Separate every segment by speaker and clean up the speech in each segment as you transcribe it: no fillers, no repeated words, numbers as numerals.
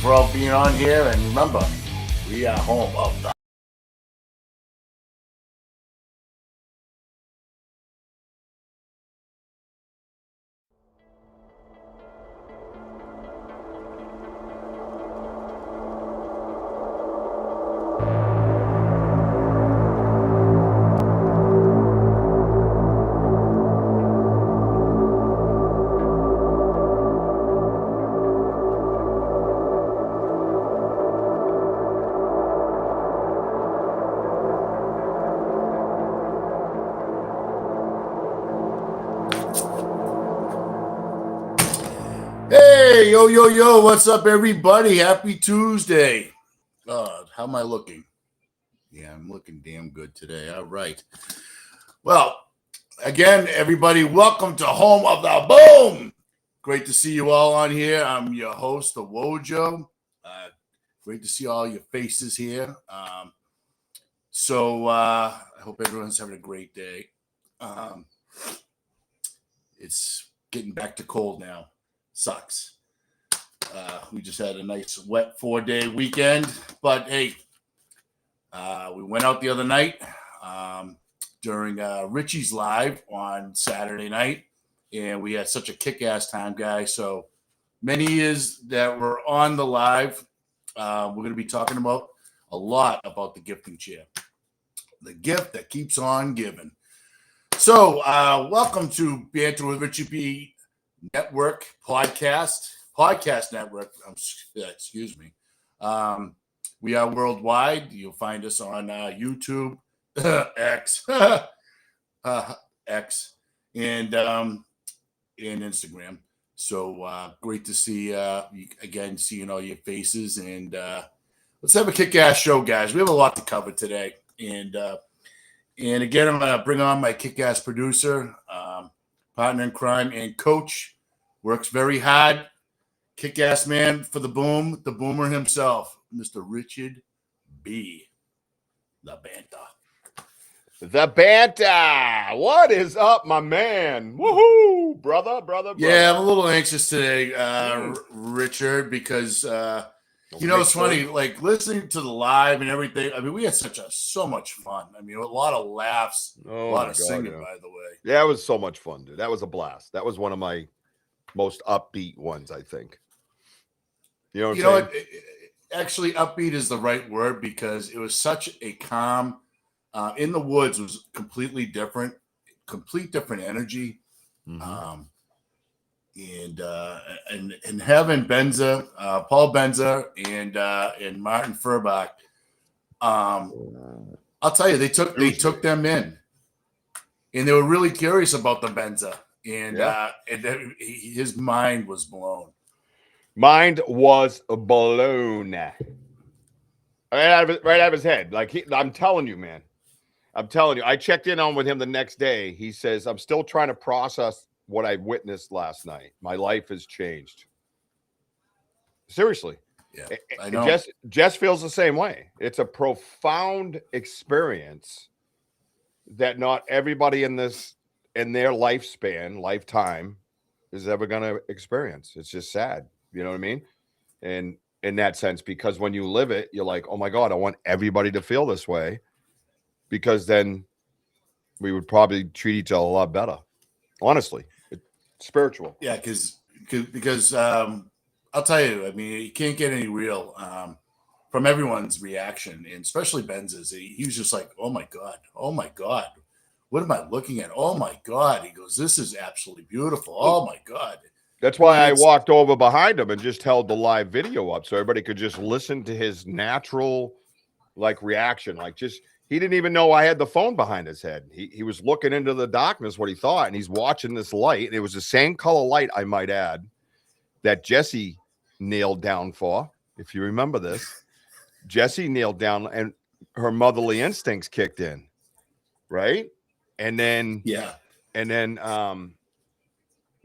Speaker 1: for all being on here. And remember, we are home of the Hey, yo, what's up, everybody? Happy Tuesday. How am I looking? Yeah, I'm looking damn good today. All right. Well, again, everybody, welcome to Home of the Boom. Great to see you all on here. I'm your host, the WOJO. Great to see all your faces here. I hope everyone's having a great day. It's getting back to cold now. Sucks. We just had a nice wet 4-day weekend, but hey, we went out the other night during Richie's live on Saturday night, and we had such a kick-ass time, guys. So many years that were on the live, we're going to be talking about a lot about the gifting chair, the gift that keeps on giving. So welcome to Banter with Richie P Network podcast network. Excuse me. We are worldwide. You'll find us on YouTube, X, and Instagram. So great to see again, seeing all your faces, and let's have a kick-ass show, guys. We have a lot to cover today, and again, I'm gonna bring on my kick-ass producer, partner in crime, and coach. Works very hard. Kick-ass man for the boom, the boomer himself, Mr. Richard B. The Banter.
Speaker 2: The Banter. What is up, my man? Woohoo, brother.
Speaker 1: Yeah, I'm a little anxious today, Richard, because it's funny, like listening to the live and everything. I mean, we had so much fun. I mean, a lot of laughs, a lot of singing, by the way.
Speaker 2: Yeah, it was so much fun, dude. That was a blast. That was one of my most upbeat ones, I think. You know what
Speaker 1: actually, upbeat is the right word, because it was such a calm. In the Woods was complete different energy. Mm-hmm. And having Benza, Paul Benza, and Martin Furbach, I'll tell you, they took them in, and they were really curious about the Benza, and his mind was blown.
Speaker 2: Mind was blown. Right out of his head. I'm telling you, man. I'm telling you. I checked in on with him the next day. He says, I'm still trying to process what I witnessed last night. My life has changed. Seriously.
Speaker 1: Yeah, I know.
Speaker 2: Jess feels the same way. It's a profound experience that not everybody in their lifetime is ever going to experience. It's just sad. You know what I mean? And in that sense, because when you live it, you're like, oh my God, I want everybody to feel this way, because then we would probably treat each other a lot better. Honestly, it's spiritual.
Speaker 1: Yeah, because I'll tell you, I mean, you can't get any real from everyone's reaction, and especially Ben's. He was just like, oh my God, what am I looking at? Oh my God. He goes, this is absolutely beautiful. Oh my God.
Speaker 2: That's why I walked over behind him and just held the live video up so everybody could just listen to his natural reaction. He didn't even know I had the phone behind his head. He was looking into the darkness, what he thought, and he's watching this light. And it was the same color light, I might add, that Jesse nailed down for. If you remember this, Jesse nailed down, and her motherly instincts kicked in, right? And then,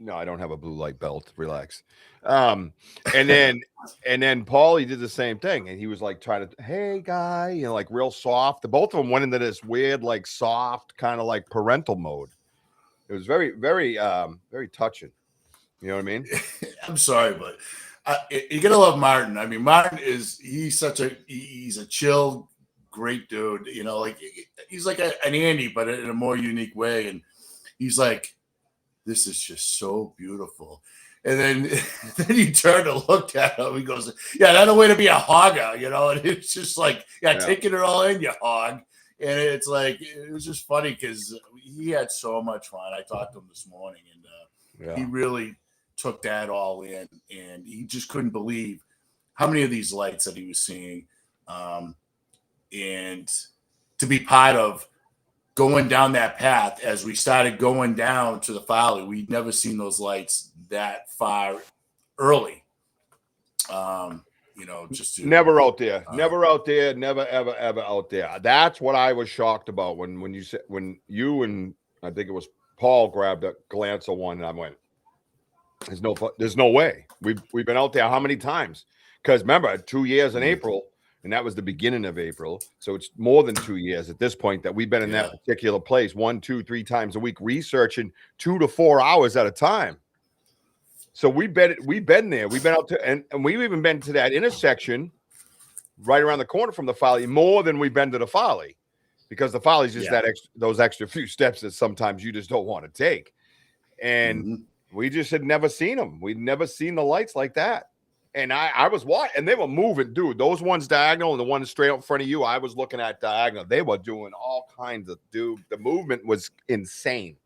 Speaker 2: no, I don't have a blue light belt. Relax. And then Paulie did the same thing, and he was trying to, hey guy, real soft. Both of them went into this weird, soft kind of parental mode. It was very, very, very touching. You know what I mean?
Speaker 1: I'm sorry, but You gotta love Martin. I mean, Martin he's a chill, great dude. You know, like he's like an Andy, but in a more unique way. And he's like, this is just so beautiful. And then then he turned and looked at him. He goes, yeah, that's a way to be a hogger, you know. And it's just like, yeah, taking it all in, you hog. And it's like, it was just funny because he had so much fun. I talked to him this morning, and he really took that all in, and he just couldn't believe how many of these lights that he was seeing, and to be part of going down that path as we started going down to the Folly. We'd never seen those lights that far early. You know, just
Speaker 2: never out there, never ever out there. That's what I was shocked about when you said, when you and I think it was Paul grabbed a glance of one, and I went, there's no way. We've been out there how many times? Because remember, 2 years in April, and that was the beginning of April. So it's more than 2 years at this point that we've been in that particular place 1, 2, 3 times a week, researching 2 to 4 hours at a time. So we've been there. We've been out to, and we've even been to that intersection right around the corner from the Folly more than we've been to the Folly, because the Folly is just those extra few steps that sometimes you just don't want to take. And we just had never seen them. We'd never seen the lights like that. And I was watching, and they were moving, dude. Those ones diagonal and the ones straight up in front of you, I was looking at diagonal. They were doing all kinds of, dude. The movement was insane.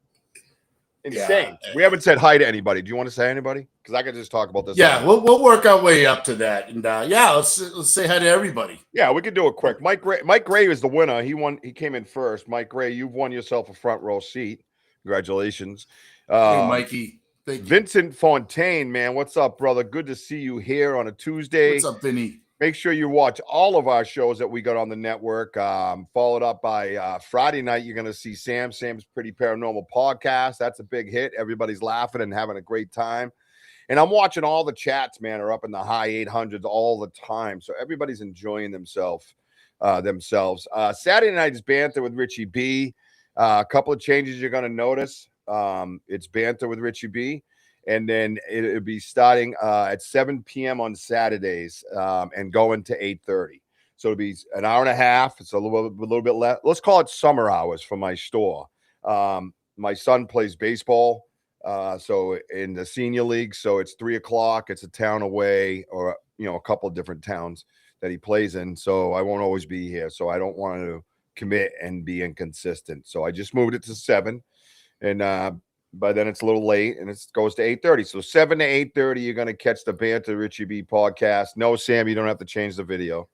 Speaker 2: Insane. We haven't said hi to anybody. Do you want to say anybody? Because I could just talk about this.
Speaker 1: Yeah, we'll work our way up to that, and let's say hi to everybody.
Speaker 2: Yeah, we could do it quick. Mike Gray is the winner. He won. He came in first. Mike Gray, you've won yourself a front row seat. Congratulations,
Speaker 1: hey, Mikey. Thank you.
Speaker 2: Vincent Fontaine, man, what's up, brother? Good to see you here on a Tuesday.
Speaker 1: What's up, Vinny?
Speaker 2: Make sure you watch all of our shows that we got on the network. Followed up by Friday night, you're going to see Sam's Pretty Paranormal Podcast. That's a big hit. Everybody's laughing and having a great time. And I'm watching all the chats, man, are up in the high 800s all the time. So everybody's enjoying themselves. Saturday night is Banter with Richie B. A couple of changes you're going to notice. It's Banter with Richie B. And then it'll be starting at 7 p.m. on Saturdays and going to 8:30. So it'll be an hour and a half. It's a little bit less. Let's call it summer hours for my store. My son plays baseball, so in the senior league. So it's 3 o'clock. It's a town away, or a couple of different towns that he plays in. So I won't always be here. So I don't want to commit and be inconsistent. So I just moved it to 7, and by then it's a little late, and it goes to 8:30. So 7 to 8:30, you're going to catch the Banter Richie B podcast. No, Sam, you don't have to change the video.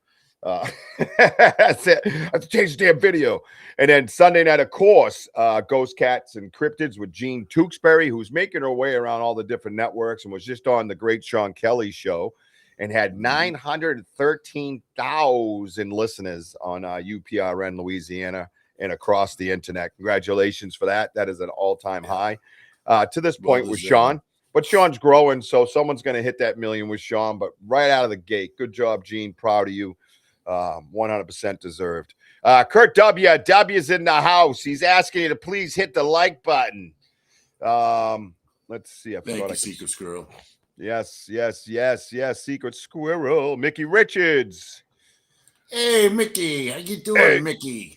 Speaker 2: That's it. I have to change the damn video. And then Sunday night, of course, Ghost Cats and Cryptids with Jean Tewksbury, who's making her way around all the different networks and was just on the great Sean Kelly show and had 913,000 listeners on UPRN, Louisiana, and across the internet. Congratulations for that. That is an all-time high to this point with Sean. But Sean's growing, so someone's going to hit that million with Sean. But right out of the gate, good job, Gene. Proud of you. 100% deserved. Kurt W's in the house. He's asking you to please hit the like button. Let's see.
Speaker 1: Thank you, Secret Squirrel.
Speaker 2: Yes. Secret Squirrel. Mickey Richards.
Speaker 1: Hey, Mickey. How you doing, Mickey?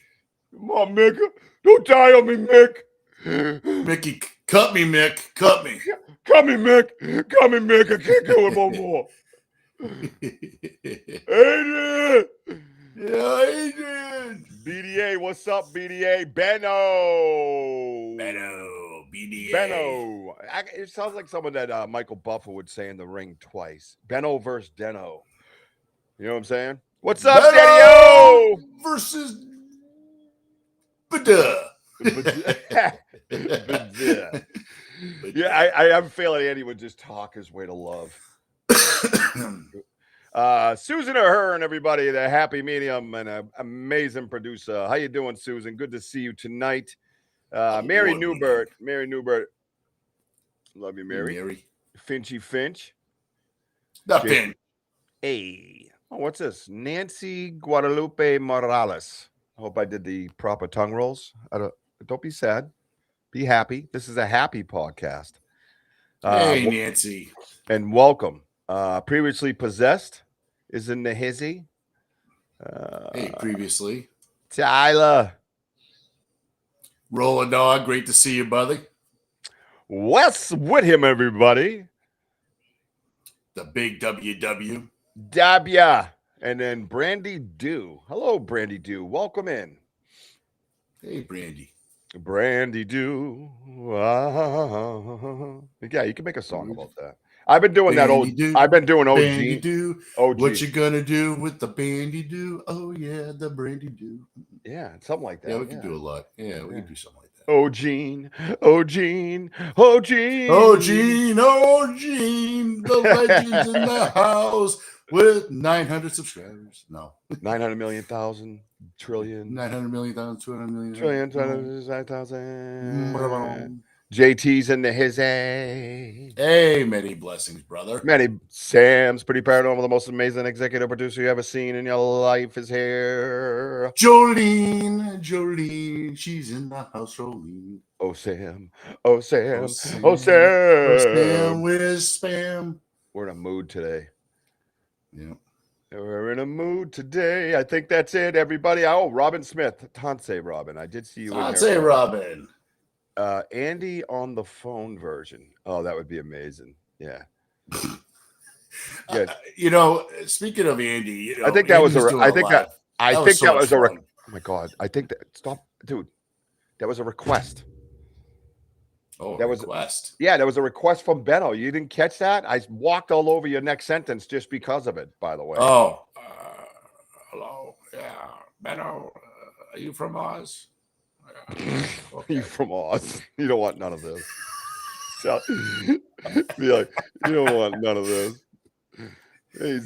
Speaker 2: Come on, Mick. Don't die on me, Mick.
Speaker 1: Mickey, cut me, Mick. Cut me.
Speaker 2: Cut me, Mick. Cut me, Mick. I can't go no more. Adrian.
Speaker 1: Yeah, Adrian.
Speaker 2: BDA, what's up, BDA? Benno,
Speaker 1: BDA.
Speaker 2: Benno. It sounds like someone that Michael Buffer would say in the ring twice. Benno versus Deno. You know what I'm saying? What's up, Daddy-O?
Speaker 1: Versus Bada.
Speaker 2: Yeah, I have a feeling Andy would just talk his way to love. Susan Ahern, everybody, the happy medium and an amazing producer. How you doing, Susan? Good to see you tonight. Mary Newbert. Love you, Mary. Finchy Finch.
Speaker 1: Nothing.
Speaker 2: Hey. Oh, what's this? Nancy Guadalupe Morales. I hope I did the proper tongue rolls. Don't be sad. Be happy. This is a happy podcast.
Speaker 1: Hey, Nancy.
Speaker 2: And welcome Previously Possessed is in the hizzy.
Speaker 1: Hey, previously.
Speaker 2: Tyler.
Speaker 1: Roller Dog, great to see you, buddy.
Speaker 2: Wes with him, everybody.
Speaker 1: The big WW.
Speaker 2: Dabya. And then Brandy Dew. Hello, Brandy Dew. Welcome in.
Speaker 1: Hey, Brandy.
Speaker 2: Brandy Dew. Yeah, you can make a song about that. I've been doing
Speaker 1: Bandy
Speaker 2: that.
Speaker 1: Doo,
Speaker 2: I've been doing OG.
Speaker 1: Bandy Doo.
Speaker 2: OG.
Speaker 1: What you gonna do with the Bandy Doo? Oh yeah, the Brandy Doo.
Speaker 2: Yeah, something like that.
Speaker 1: Yeah, we can do a lot. Yeah, we can do something like that.
Speaker 2: Oh, Gene. Oh, Gene. Oh, Gene.
Speaker 1: Oh, Gene. Oh, Gene. The legend's in the house with 900 subscribers. No.
Speaker 2: 900 million, thousand, trillion.
Speaker 1: 900 million, 200 million.
Speaker 2: Trillion, 200,000. JT's in the his A.
Speaker 1: Hey, many blessings, brother.
Speaker 2: Many. Sam's Pretty Paranormal, the most amazing executive producer you ever seen in your life, is here.
Speaker 1: Jolene, she's in the house, Jolene.
Speaker 2: Oh, Sam. Oh, Sam.
Speaker 1: Oh, Sam.
Speaker 2: Oh, Sam.
Speaker 1: Oh, Sam, where's Spam?
Speaker 2: We're in a mood today.
Speaker 1: Yeah.
Speaker 2: We're in a mood today. I think that's it, everybody. Oh, Robin Smith. Tansei Robin. I did see you in there.
Speaker 1: Tansei Robin.
Speaker 2: Andy on the phone version. Oh, that would be amazing. Yeah.
Speaker 1: Speaking of Andy,
Speaker 2: I think that was
Speaker 1: oh
Speaker 2: my God. I think that stop, dude. That was a request.
Speaker 1: Oh,
Speaker 2: that
Speaker 1: request.
Speaker 2: That was a request from Benno. You didn't catch that? I walked all over your next sentence just because of it, by the way.
Speaker 1: Oh, hello. Yeah. Benno, are you from Oz?
Speaker 2: Okay. You from Oz? You don't want none of this. So, be like, you don't want none of this. Hey,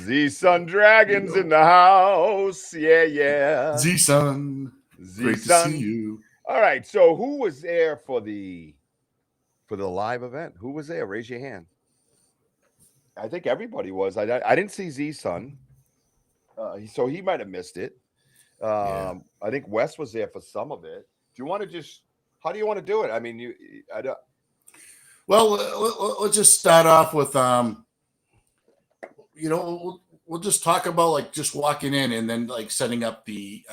Speaker 2: Z-Sun Dragons in the house. Yeah.
Speaker 1: Z-Sun. Great to see you.
Speaker 2: All right. So who was there for the live event? Who was there? Raise your hand. I think everybody was. I didn't see Z-Sun. So he might have missed it. I think Wes was there for some of it. Do you want to how do you want to do it? I mean,
Speaker 1: Well, let's just start off with, we'll just talk about like just walking in and then like setting up the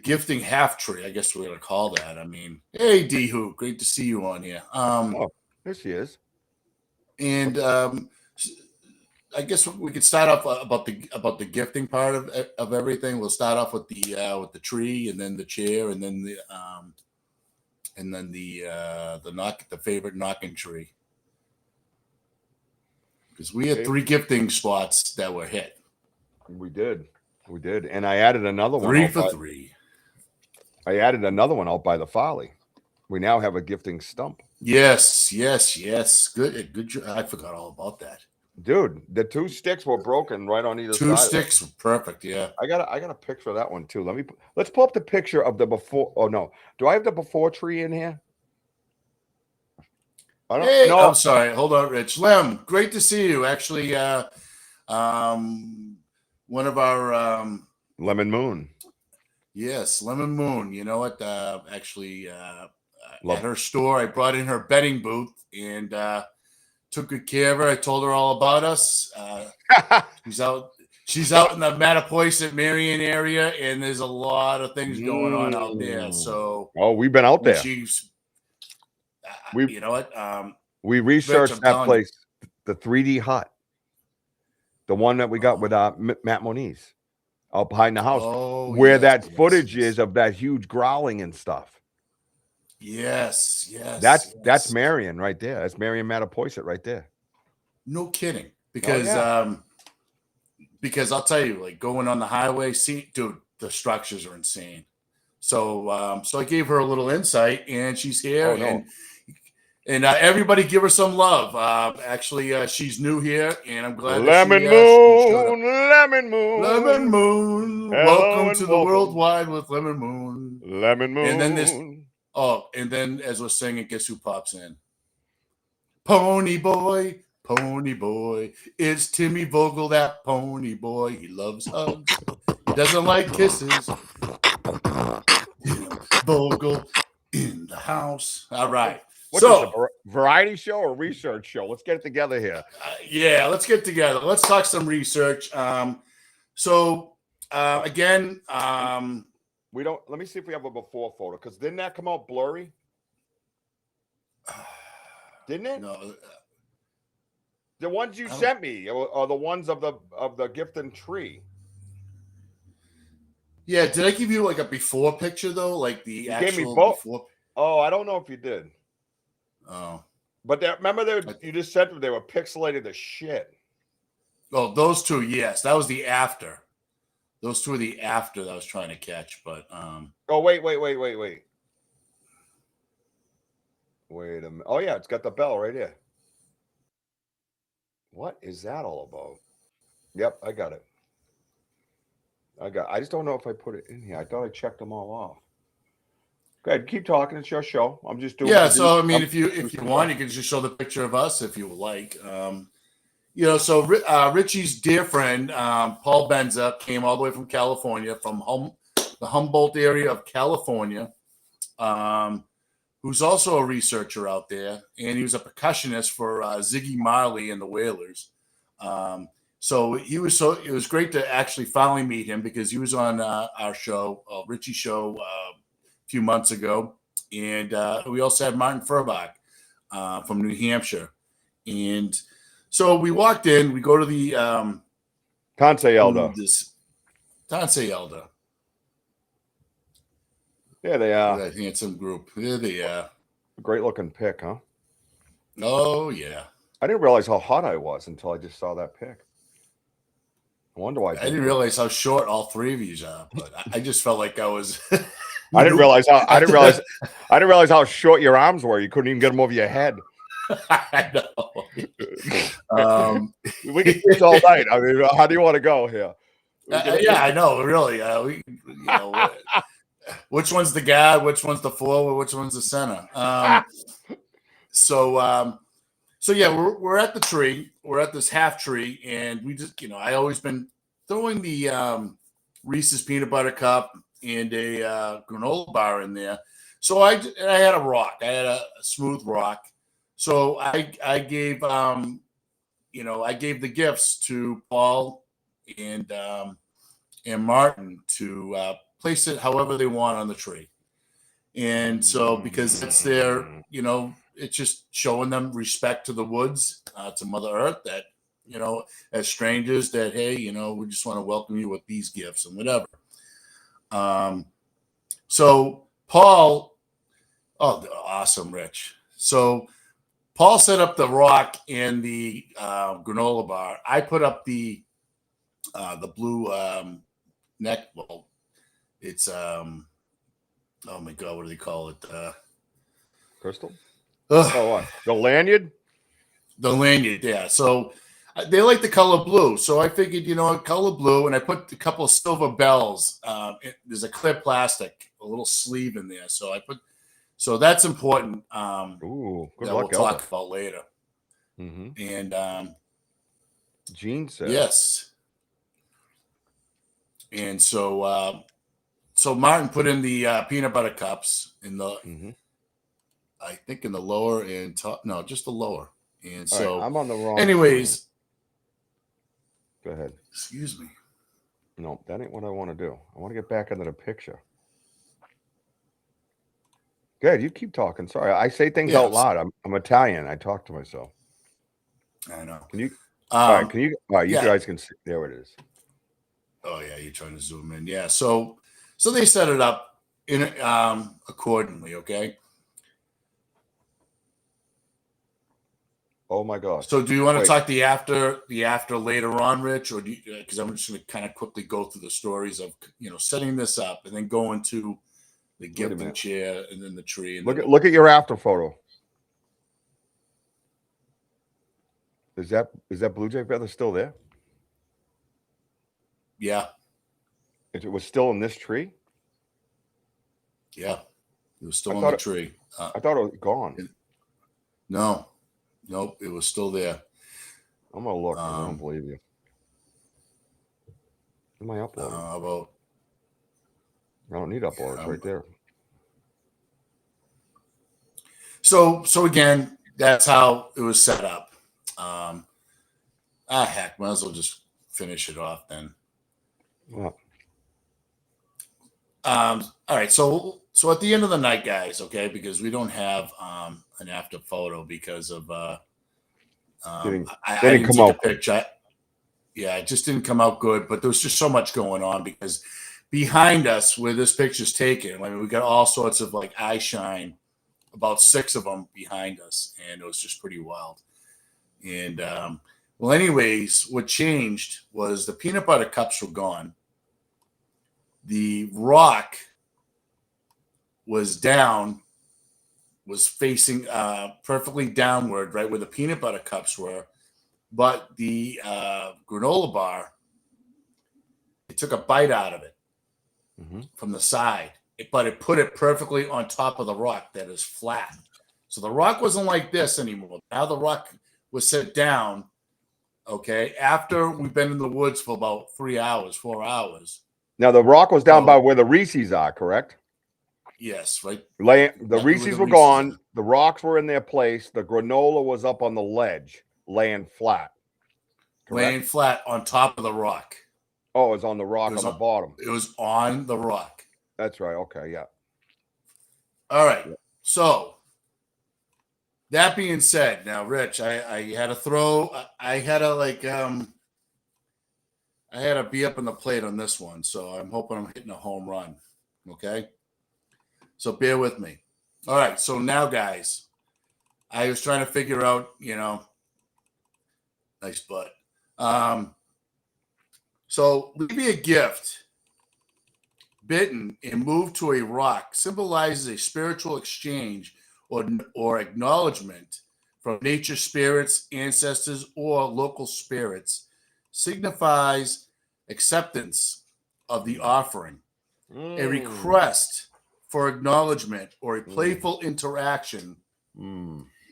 Speaker 1: gifting half tree. I guess we're going to call that. I mean, hey, D-Hoo, great to see you on here.
Speaker 2: There she is.
Speaker 1: And, I guess we could start off about the gifting part of everything. We'll start off with the tree, and then the chair, and then the favorite knocking tree. Because we had 3 gifting spots that were hit.
Speaker 2: We did, and I added another one.
Speaker 1: 3 for 3.
Speaker 2: I added another one out by the Folly. We now have a gifting stump.
Speaker 1: Yes. Good. I forgot all about that.
Speaker 2: Dude, the 2 sticks were broken right on either side.
Speaker 1: 2 sticks were perfect. Yeah.
Speaker 2: I got a picture of that one too. Let's pull up the picture of the before. Oh no. Do I have the before tree in here? I don't know.
Speaker 1: I'm sorry. Hold on, Rich. Lem, great to see you. Actually, one of our
Speaker 2: Lemon Moon.
Speaker 1: Yes, Lemon Moon. You know what? Actually, at her store, I brought in her bedding booth and took good care of her. I told her all about us. She's out in the Mattapoisett, Marion area, and there's a lot of things going on out there. So,
Speaker 2: we've been out there.
Speaker 1: You know what?
Speaker 2: We researched that place, the 3D hut, the one that we got with Matt Moniz out behind the house, where that footage is of that huge growling and stuff.
Speaker 1: Yes.
Speaker 2: That's Marion right there. That's Marion Mattapoisett right there.
Speaker 1: No kidding. Because I'll tell you, like going on the highway, dude, the structures are insane. So I gave her a little insight, and she's here, and everybody give her some love. Actually, she's new here, and I'm glad. Lemon Moon. Welcome to the worldwide with Lemon Moon.
Speaker 2: Lemon Moon.
Speaker 1: And then as we're singing, guess who pops in? Pony boy, it's Timmy Vogel, that pony boy. He loves hugs, doesn't like kisses. Vogel in the house. All right.
Speaker 2: What's this, a
Speaker 1: So,
Speaker 2: variety show or research show? Let's get it together here.
Speaker 1: yeah, let's get together. Let's talk some research. Again,
Speaker 2: We don't. Let me see if we have a before photo. Because didn't that come out blurry? Didn't it?
Speaker 1: no,
Speaker 2: The ones you sent me are the ones of the gift and tree.
Speaker 1: yeah. Did I give you like a before picture though? Like the
Speaker 2: You
Speaker 1: actual
Speaker 2: gave me both.
Speaker 1: before?
Speaker 2: Oh, I don't know if you did.
Speaker 1: Oh,
Speaker 2: But remember you just said they were pixelated as shit.
Speaker 1: oh, those two. Yes, that was the after. Those two are the after that I was trying to catch. But
Speaker 2: Oh, wait. Wait a minute. Oh yeah, it's got the bell right here. What is that all about? Yep, I got it. I just don't know if I put it in here. I thought I checked them all off. Go ahead, keep talking. It's your show. I'm just doing.
Speaker 1: yeah. So I mean, if you want, you can just show the picture of us if you would like. So Richie's dear friend, Paul Benza, came all the way from California, from the Humboldt area of California, who's also a researcher out there, and he was a percussionist for Ziggy Marley and the Wailers. So it was great to actually finally meet him because he was on our show, Richie's show, a few months ago, and we also had Martin Furbach from New Hampshire, and so we walked in. We go to the
Speaker 2: Conce Elder.
Speaker 1: Conce Elder.
Speaker 2: Yeah, they are.
Speaker 1: That handsome group. Yeah, they are.
Speaker 2: Great looking pic, huh?
Speaker 1: Oh yeah.
Speaker 2: I didn't realize how hot I was until I just saw that pic. I wonder why.
Speaker 1: I didn't realize how short all three of you are, but I just felt like I was.
Speaker 2: I didn't realize how short your arms were. You couldn't even get them over your head.
Speaker 1: I know.
Speaker 2: We can do this all night. I mean, how do you want to go here?
Speaker 1: Yeah, I know. Really, which one's the guard? Which one's the forward? Which one's the center? So yeah, we're at the tree. We're at this half tree, and we just, I always been throwing the Reese's peanut butter cup and a granola bar in there. So I had a rock. I had a smooth rock. So I gave I gave the gifts to Paul and Martin to place it however they want on the tree. And so because it's their, it's just showing them respect to the woods, to Mother Earth, that, as strangers, that, hey, we just want to welcome you with these gifts and whatever. So Paul, awesome, Rich. So Paul set up the rock and the granola bar. I put up the blue neck. Well, it's oh my god, what do they call it?
Speaker 2: Crystal. Oh, what? The lanyard.
Speaker 1: The lanyard, yeah. So they like the color blue, so I figured, color blue, and I put a couple of silver bells. There's a clear plastic, a little sleeve in there, so that's important.
Speaker 2: Ooh, good
Speaker 1: that
Speaker 2: luck,
Speaker 1: we'll talk about later.
Speaker 2: Mm-hmm.
Speaker 1: And
Speaker 2: Gene said,
Speaker 1: yes. And so Martin put in the peanut butter cups in the, I think in the lower and top, no, just the lower. And so
Speaker 2: I'm on the wrong.
Speaker 1: Anyways,
Speaker 2: go ahead.
Speaker 1: Excuse me.
Speaker 2: No, that ain't what I want to do. I want to get back into the picture. Good, you keep talking. Sorry, I say things out loud. I'm Italian. I talk to myself.
Speaker 1: I know.
Speaker 2: Can you? All right. Can you? All right, you guys can see. There it is.
Speaker 1: Oh yeah, you're trying to zoom in. Yeah. So they set it up in accordingly. Okay.
Speaker 2: Oh my gosh.
Speaker 1: So do you want to talk the after later on, Rich, or do you? Because I'm just going to kind of quickly go through the stories of setting this up and then go into the gifting chair and then the tree. And
Speaker 2: look at your after photo. Is that Blue Jay feather still there?
Speaker 1: Yeah.
Speaker 2: It was still in this tree?
Speaker 1: Yeah. It was still in the tree.
Speaker 2: I thought it was gone.
Speaker 1: No. Nope. It was still there.
Speaker 2: I'm going to look. I don't believe you. Am I uploading? I don't need upload. It's right there.
Speaker 1: So again, that's how it was set up. Heck, might as well just finish it off then.
Speaker 2: Well,
Speaker 1: All right, so at the end of the night, guys, okay, because we don't have an after photo because of
Speaker 2: didn't,
Speaker 1: I
Speaker 2: didn't
Speaker 1: didn't
Speaker 2: come
Speaker 1: take a
Speaker 2: out.
Speaker 1: picture. Yeah, it just didn't come out good, but there was just so much going on because behind us where this picture's taken, I mean, we got all sorts of like eye shine, about 6 of them behind us, and it was just pretty wild. And well, anyways, what changed was the peanut butter cups were gone. The rock was down, was facing perfectly downward, right where the peanut butter cups were. But the granola bar, it took a bite out of it from the side, but it put it perfectly on top of the rock that is flat. So the rock wasn't like this anymore. Now the rock was set down, okay, after we've been in the woods for about 3 hours, 4 hours.
Speaker 2: Now the rock was down by where the Reese's are, correct?
Speaker 1: Yes, right.
Speaker 2: The Reese's were gone. The rocks were in their place. The granola was up on the ledge, laying flat.
Speaker 1: Correct? Laying flat on top of the rock.
Speaker 2: Oh, it was on the rock on the bottom.
Speaker 1: It was on the rock.
Speaker 2: That's right. Okay, yeah.
Speaker 1: All right. So that being said, now, Rich, I had to throw. I had to I had to be up in the plate on this one, so I'm hoping I'm hitting a home run. Okay. So bear with me. All right. So now, guys, I was trying to figure out, nice butt. So leave me a gift, bitten, and move to a rock symbolizes a spiritual exchange or acknowledgement from nature spirits, ancestors, or local spirits, signifies acceptance of the offering, a request for acknowledgement, or a playful interaction.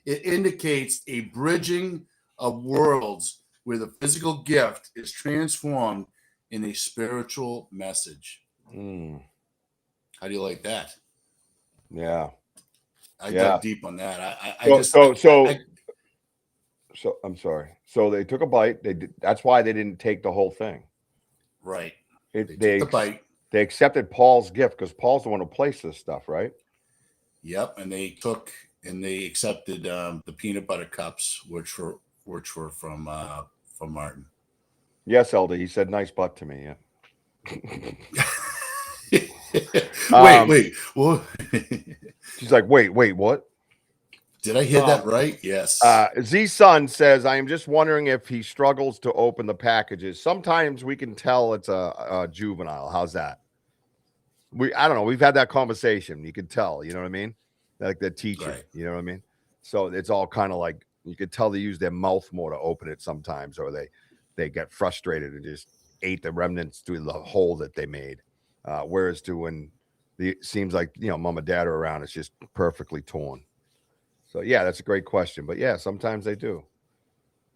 Speaker 1: It indicates a bridging of worlds where the physical gift is transformed in a spiritual message. How do you like that?
Speaker 2: Yeah.
Speaker 1: I dug deep on that.
Speaker 2: So I'm sorry. So they took a bite. They did. That's why they didn't take the whole thing.
Speaker 1: Right.
Speaker 2: They
Speaker 1: took the bite.
Speaker 2: They accepted Paul's gift because Paul's the one who placed this stuff, right?
Speaker 1: Yep. And they accepted the peanut butter cups, which were from Martin.
Speaker 2: Yes, Elder. He said nice butt to me.
Speaker 1: Yeah. Wait. What?
Speaker 2: She's like, wait, what?
Speaker 1: Did I hear that right? Yes.
Speaker 2: Z-Sun says, I am just wondering if he struggles to open the packages. Sometimes we can tell it's a juvenile. How's that? I don't know. We've had that conversation. You can tell, you know what I mean? Like they're teaching, right. You know what I mean? So it's all kind of like, you could tell they use their mouth more to open it sometimes, or they get frustrated and just ate the remnants through the hole that they made. Whereas when it seems like, mom and dad are around, it's just perfectly torn. So yeah, that's a great question. But yeah, sometimes they do.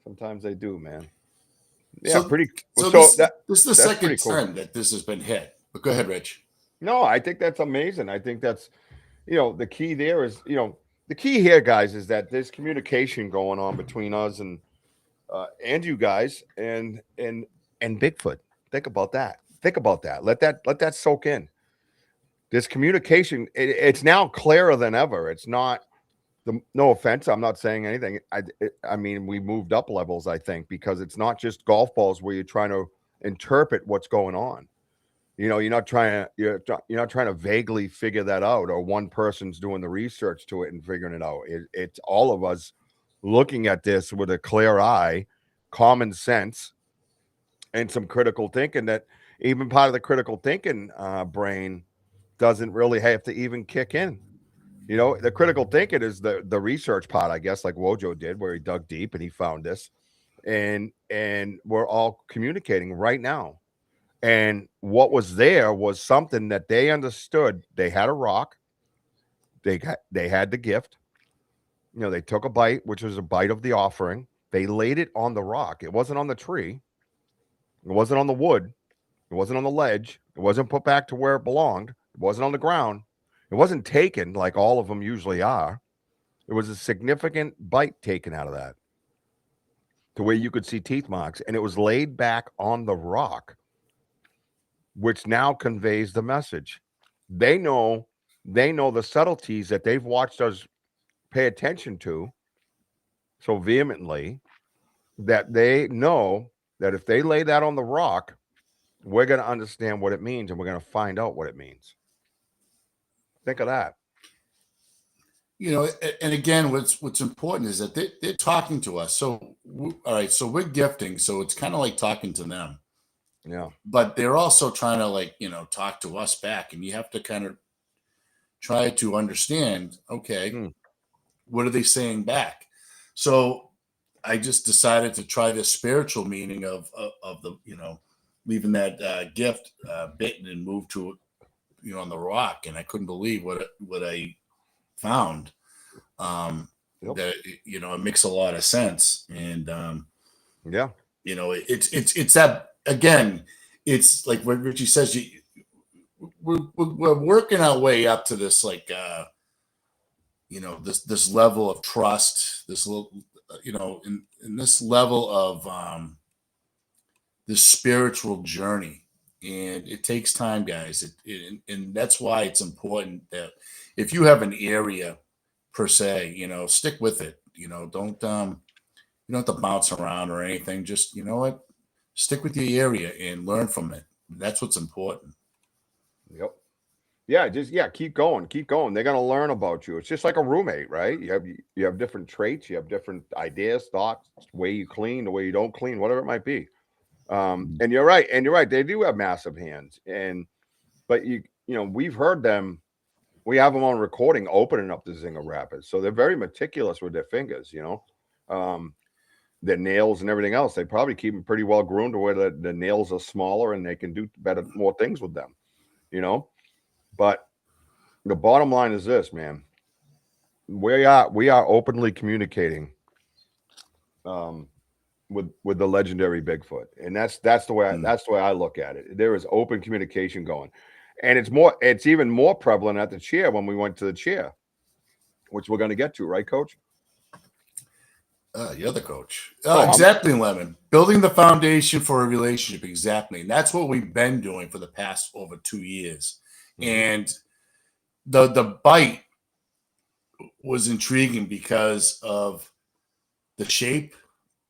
Speaker 2: Sometimes they do, man. Yeah, pretty.
Speaker 1: So this is the second time that this has been hit. But go ahead, Rich.
Speaker 2: No, I think that's amazing. I think that's, the key there is, the key here, guys, is that there's communication going on between us and you guys and Bigfoot. Think about that. Let that soak in. This communication, it's now clearer than ever. It's not. No offense, I'm not saying anything. I mean, we moved up levels, I think, because it's not just golf balls where you're trying to interpret what's going on. You're not trying to vaguely figure that out, or one person's doing the research to it and figuring it out. It's all of us looking at this with a clear eye, common sense, and some critical thinking. That even part of the critical thinking brain doesn't really have to even kick in. The critical thinking is the research part, I guess, like WOJO did, where he dug deep and he found this, and we're all communicating right now. And what was there was something that they understood. They had a rock. They had the gift. They took a bite, which was a bite of the offering. They laid it on the rock. It wasn't on the tree. It wasn't on the wood. It wasn't on the ledge. It wasn't put back to where it belonged. It wasn't on the ground. It wasn't taken like all of them usually are. There was a significant bite taken out of that to where you could see teeth marks, and it was laid back on the rock, which now conveys the message. They know the subtleties that they've watched us pay attention to so vehemently, that they know that if they lay that on the rock, we're going to understand what it means, and we're going to find out what it means. Think of that.
Speaker 1: And again, what's important is that they're talking to us. So, all right, so we're gifting, so it's kind of like talking to them.
Speaker 2: Yeah.
Speaker 1: But they're also trying to talk to us back, and you have to kind of try to understand, okay, what are they saying back? So I just decided to try the spiritual meaning of the, leaving that gift bitten and move to, on the rock. And I couldn't believe what I found. That, it makes a lot of sense. And, it's that, again, it's like what Richie says, we're working our way up to this, like, this level of trust, this little, in this level of this spiritual journey. And it takes time, guys. And that's why it's important that if you have an area per se, stick with it. Don't you don't have to bounce around or anything. Just, stick with your area and learn from it. That's what's important.
Speaker 2: Yep. Yeah, keep going. They're gonna learn about you. It's just like a roommate, right? You have different traits, you have different ideas, thoughts, the way you clean, the way you don't clean, whatever it might be. And you're right. They do have massive hands, but we've heard them. We have them on recording opening up the Zinger Rapids, so they're very meticulous with their fingers. Their nails and everything else. They probably keep them pretty well groomed to where the nails are smaller and they can do more things with them. But the bottom line is this, man. We are openly communicating with the legendary Bigfoot. And that's the way I look at it. There is open communication going. And it's even more prevalent at the chair when we went to the chair, which we're going to get to, right, Coach?
Speaker 1: You're the coach. Exactly, Lemon. Building the foundation for a relationship. Exactly. And that's what we've been doing for the past over 2 years. And the bite was intriguing because of the shape.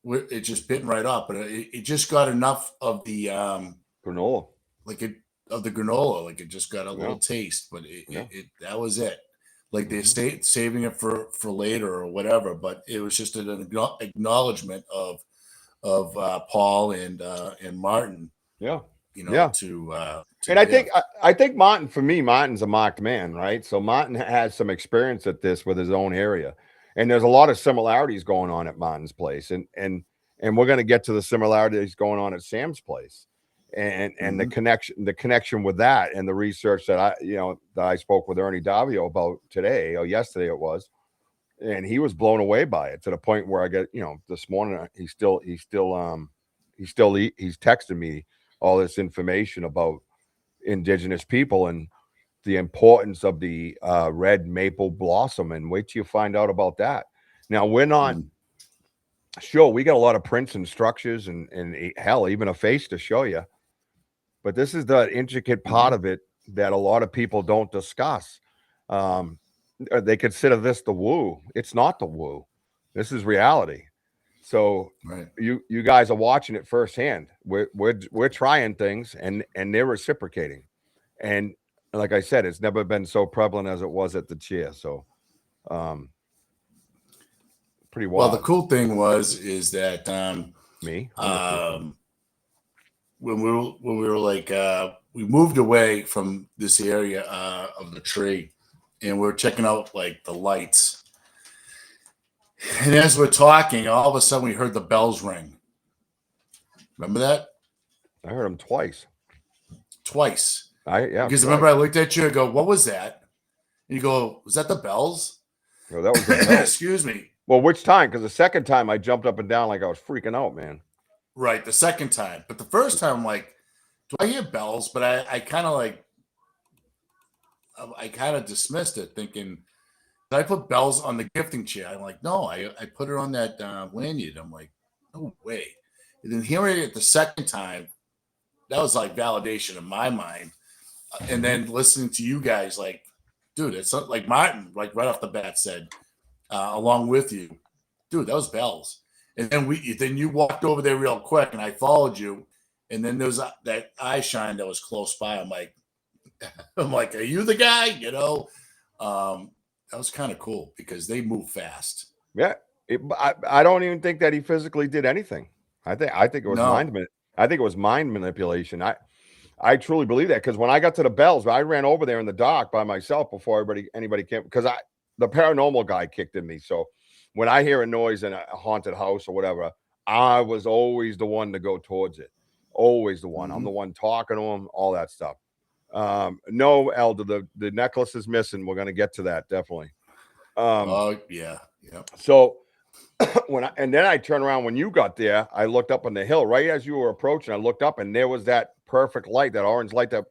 Speaker 1: It just bitten right up, but it just got enough of the
Speaker 2: granola,
Speaker 1: of the granola. Like it just got a little taste, but it that was it. Like they stayed saving it for later or whatever. But it was just an acknowledgement of Paul and Martin.
Speaker 2: And I think Martin, for me, Martin's a marked man, right? So Martin has some experience at this with his own area, and there's a lot of similarities going on at Martin's place, and we're going to get to the similarities going on at Sam's place, and the connection with that, and the research that I spoke with Ernie Davio about today or yesterday it was, and he was blown away by it to the point where I get this morning he's texting me all this information about indigenous people and the importance of the red maple blossom, and wait till you find out about that. Now we're not sure. We got a lot of prints and structures and hell, even a face to show you, but this is the intricate part of it that a lot of people don't discuss. They consider this the woo. It's not the woo. This is reality. So you guys are watching it firsthand. We're trying things and they're reciprocating. And like I said, it's never been so prevalent as it was at the chair. So pretty wild.
Speaker 1: Well, the cool thing is that when we were like we moved away from this area of the tree, and we're checking out like the lights. And as we're talking, all of a sudden we heard the bells ring. Remember that?
Speaker 2: I heard them twice.
Speaker 1: Because remember I looked at you and go, "What was that?" And you go, "Was that the bells?"
Speaker 2: No, that was the bells.
Speaker 1: Excuse me.
Speaker 2: Well, which time? Because the second time I jumped up and down like I was freaking out, man.
Speaker 1: Right, the second time. But the first time, I'm like, do I hear bells? But I kind of dismissed it, thinking, I put bells on the gifting chair. I'm like, no, I put it on that lanyard. I'm like, no way. And then hearing it the second time, that was like validation in my mind. And then listening to you guys, like, dude, it's not like Martin, like right off the bat said, along with you, dude, that was bells. And then you walked over there real quick, and I followed you. And then there's that eye shine that was close by. I'm like, are you the guy? You know, that was kind of cool because they move fast.
Speaker 2: Yeah, I don't even think that he physically did anything. I think it was I think it was mind manipulation. I truly believe that because when I got to the bells, I ran over there in the dark by myself before anybody came because the paranormal guy kicked in me. So when I hear a noise in a haunted house or whatever, I was always the one to go towards it. Always the one. I'm the one talking to him, all that stuff. No, Elder, the necklace is missing. We're gonna get to that definitely.
Speaker 1: Oh yeah.
Speaker 2: So then I turned around when you got there. I looked up on the hill right as you were approaching. I looked up and there was that perfect light, that orange light, the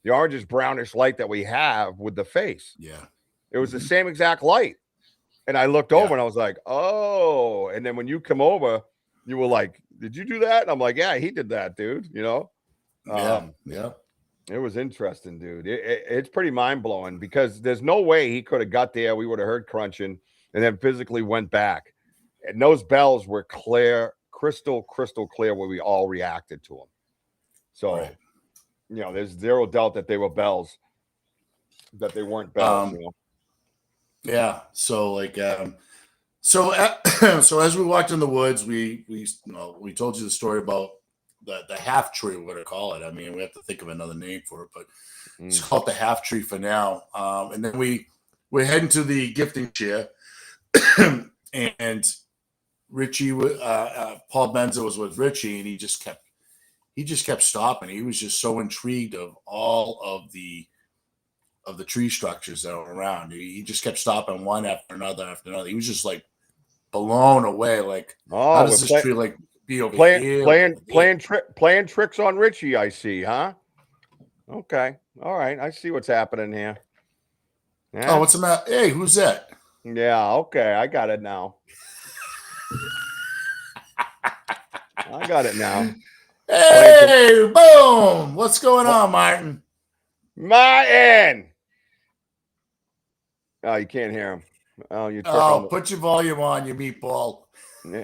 Speaker 2: orangish brownish light that we have with the face.
Speaker 1: Yeah,
Speaker 2: it was the same exact light. And I looked over and I was like, oh. And then when you come over, you were like, did you do that? And I'm like, yeah, he did that, dude. You know,
Speaker 1: yeah.
Speaker 2: It was interesting, dude. It's pretty mind blowing because there's no way he could have got there. We would have heard crunching and then physically went back. And those bells were clear, crystal clear where we all reacted to them. So, you know, there's zero doubt that they were bells, that they weren't bells. You know?
Speaker 1: Yeah. So like, so as we walked in the woods, we told you the story about the half tree, we're going to call it. I mean, we have to think of another name for it, but it's called the half tree for now. And then we're heading to the gifting chair, and Richie, Paul Benza was with Richie, and he just kept stopping. He was just so intrigued of all of the tree structures that are around. He just kept stopping one after another. He was just like blown away. Like, how does this tree like be over here?
Speaker 2: Playing tricks on Richie, I see, huh? Okay. All right. I see what's happening here.
Speaker 1: Yeah? Oh, what's the matter? Hey, who's that?
Speaker 2: Yeah, okay. I got it now. I got it now.
Speaker 1: Hey, boom. What's going on, Martin?
Speaker 2: Martin! Oh, you can't hear him. Oh,
Speaker 1: put your volume on, you meatball.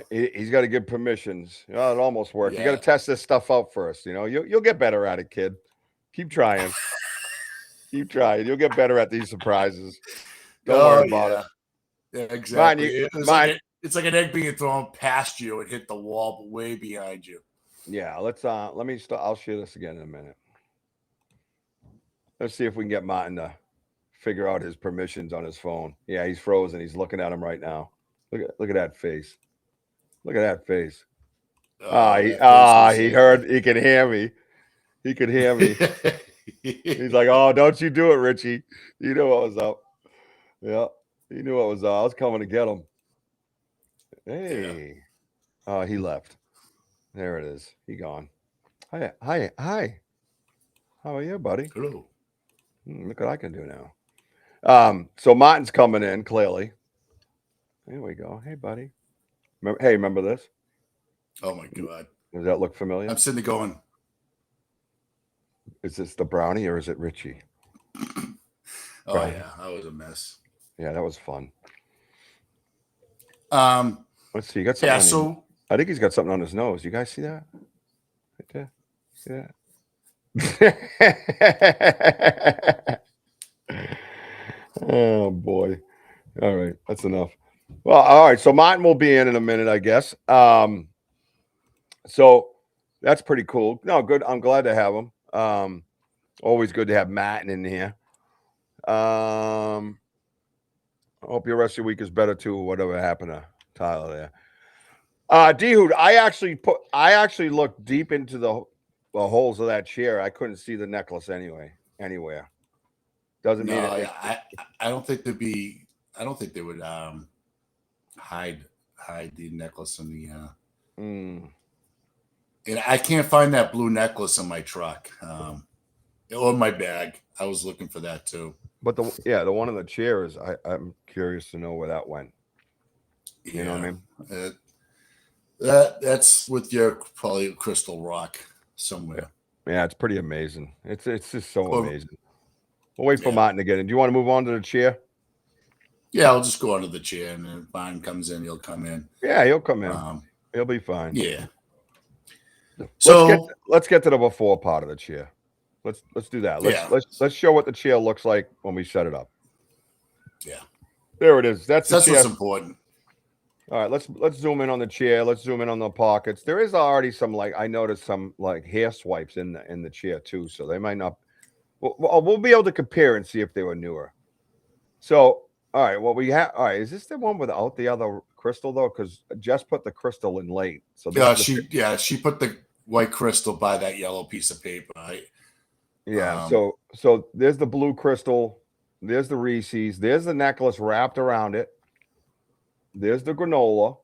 Speaker 2: He's got to give permissions. Oh, it almost worked. Yeah. You got to test this stuff out first. You know, you'll get better at it, kid. Keep trying. Keep trying. You'll get better at these surprises. Don't worry about it.
Speaker 1: Yeah, exactly. It's like an egg being thrown past you and hit the wall, but way behind you.
Speaker 2: Yeah, let me start. I'll share this again in a minute. Let's see if we can get Martin to figure out his permissions on his phone. Yeah, he's frozen. He's looking at him right now. Look at that face. Look at that face. He heard. He can hear me. He could hear me. He's like, oh, don't you do it, Richie. You know what was up. Yeah, he knew what was up. I was coming to get him. Hey. Yeah. Oh, he left. There it is. He gone. Hi. How are you, buddy?
Speaker 1: Hello.
Speaker 2: Look what I can do now. So Martin's coming in, clearly. Here we go. Hey, buddy. Remember this?
Speaker 1: Oh, my God.
Speaker 2: Does that look familiar?
Speaker 1: I'm sitting there going.
Speaker 2: Is this the brownie or is it Richie?
Speaker 1: Oh, yeah. That was a mess.
Speaker 2: Yeah, that was fun. Let's see. You got something I think he's got something on his nose. You guys see that? Right there. See that? Oh, boy. All right. That's enough. Well, all right. So Martin will be in a minute, I guess. So that's pretty cool. No, good. I'm glad to have him. Always good to have Martin in here. I hope your rest of your week is better too. Whatever happened to Tyler there. D-Hood, I actually looked deep into the holes of that chair. I couldn't see the necklace anywhere. Doesn't mean it.
Speaker 1: I don't think there'd be. I don't think they would hide the necklace in the. And I can't find that blue necklace in my truck. or my bag. I was looking for that too.
Speaker 2: But the one on the chair is I'm curious to know where that went. You know what I
Speaker 1: Yeah,
Speaker 2: mean?
Speaker 1: that's with your probably crystal rock somewhere.
Speaker 2: Yeah, it's pretty amazing. It's just so
Speaker 1: Or
Speaker 2: amazing. We'll wait for
Speaker 1: yeah,
Speaker 2: Martin to get in. Do you want to move on to the chair?
Speaker 1: yeah. I'll just go under the chair, and then if Brian comes in, he'll come in.
Speaker 2: Yeah, he'll come in.
Speaker 1: Um,
Speaker 2: He'll be fine.
Speaker 1: yeah.
Speaker 2: Let's get
Speaker 1: So
Speaker 2: let's get to the before part of the chair. Let's do that.
Speaker 1: yeah,
Speaker 2: Let's show what the chair looks like when we set it up.
Speaker 1: yeah.
Speaker 2: There it is. That's the
Speaker 1: That's what's
Speaker 2: chair.
Speaker 1: important.
Speaker 2: All right, let's zoom in on the chair. Let's zoom in on the pockets. There is already some I noticed some hair swipes in the chair too, so they might not. We'll be able to compare and see if they were newer. So, all right, what we have. All right, is this the one without the other crystal though? Because Jess put the crystal in late. So this is the
Speaker 1: She put the white crystal by that yellow piece of paper.
Speaker 2: yeah. So there's the blue crystal. There's the Reese's. There's the necklace wrapped around it. There's the granola.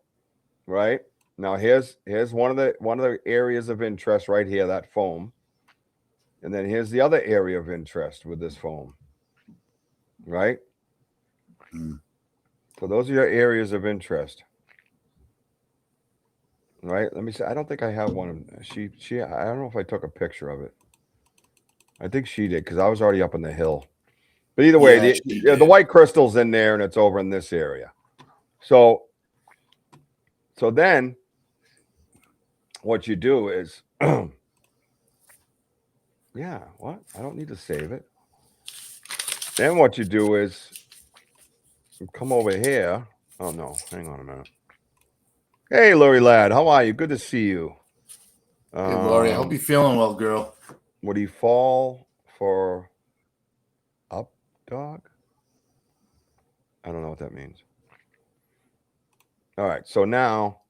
Speaker 2: Right now, here's one of the areas of interest right here. That foam. And then here's the other area of interest with this foam. Right? So those are your areas of interest. Right? Let me see. I don't think I have one. She I don't know if I took a picture of it. I think she did because I was already up on the hill. But either way, the white crystal's in there and it's over in this area. So then what you do is yeah, what? I don't need to save it. Then what you do is you come over here. Oh no, hang on a minute. Hey, Lori Ladd, how are you? Good to see you.
Speaker 1: Hey, Lori, I hope you're feeling well, girl.
Speaker 2: Would he fall for up dog? I don't know what that means. All right, so now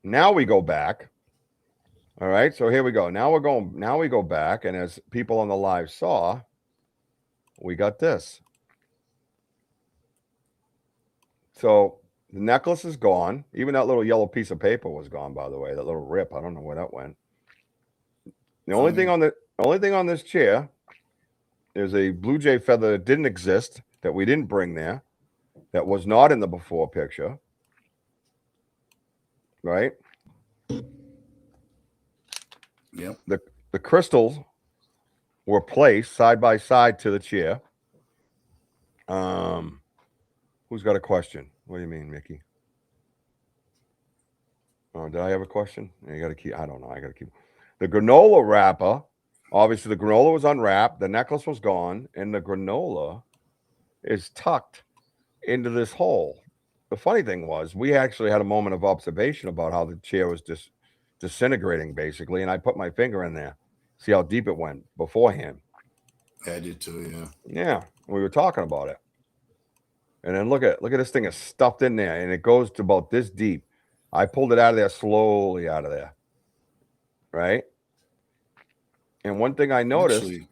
Speaker 2: we go back. All right, so here we go. Now we go back, and as people on the live saw, we got this. So the necklace is gone. Even that little yellow piece of paper was gone, by the way. That little rip. I don't know where that went. The only thing on this chair is a blue jay feather that didn't exist, that we didn't bring there, that was not in the before picture. Right?
Speaker 1: Yep.
Speaker 2: The crystals were placed side by side to the chair. Who's got a question? What do you mean, Mickey? Oh, did I have a question? You got to keep. I don't know. I got to keep. The granola wrapper. Obviously, the granola was unwrapped. The necklace was gone, and the granola is tucked into this hole. The funny thing was, we actually had a moment of observation about how the chair was just disintegrating, basically, and I put my finger in there, see how deep it went beforehand.
Speaker 1: I did too. Yeah.
Speaker 2: Yeah, we were talking about it, and then look at this thing is stuffed in there, and it goes to about this deep. I pulled it out of there slowly, out of there, right? And one thing I noticed.
Speaker 1: Actually,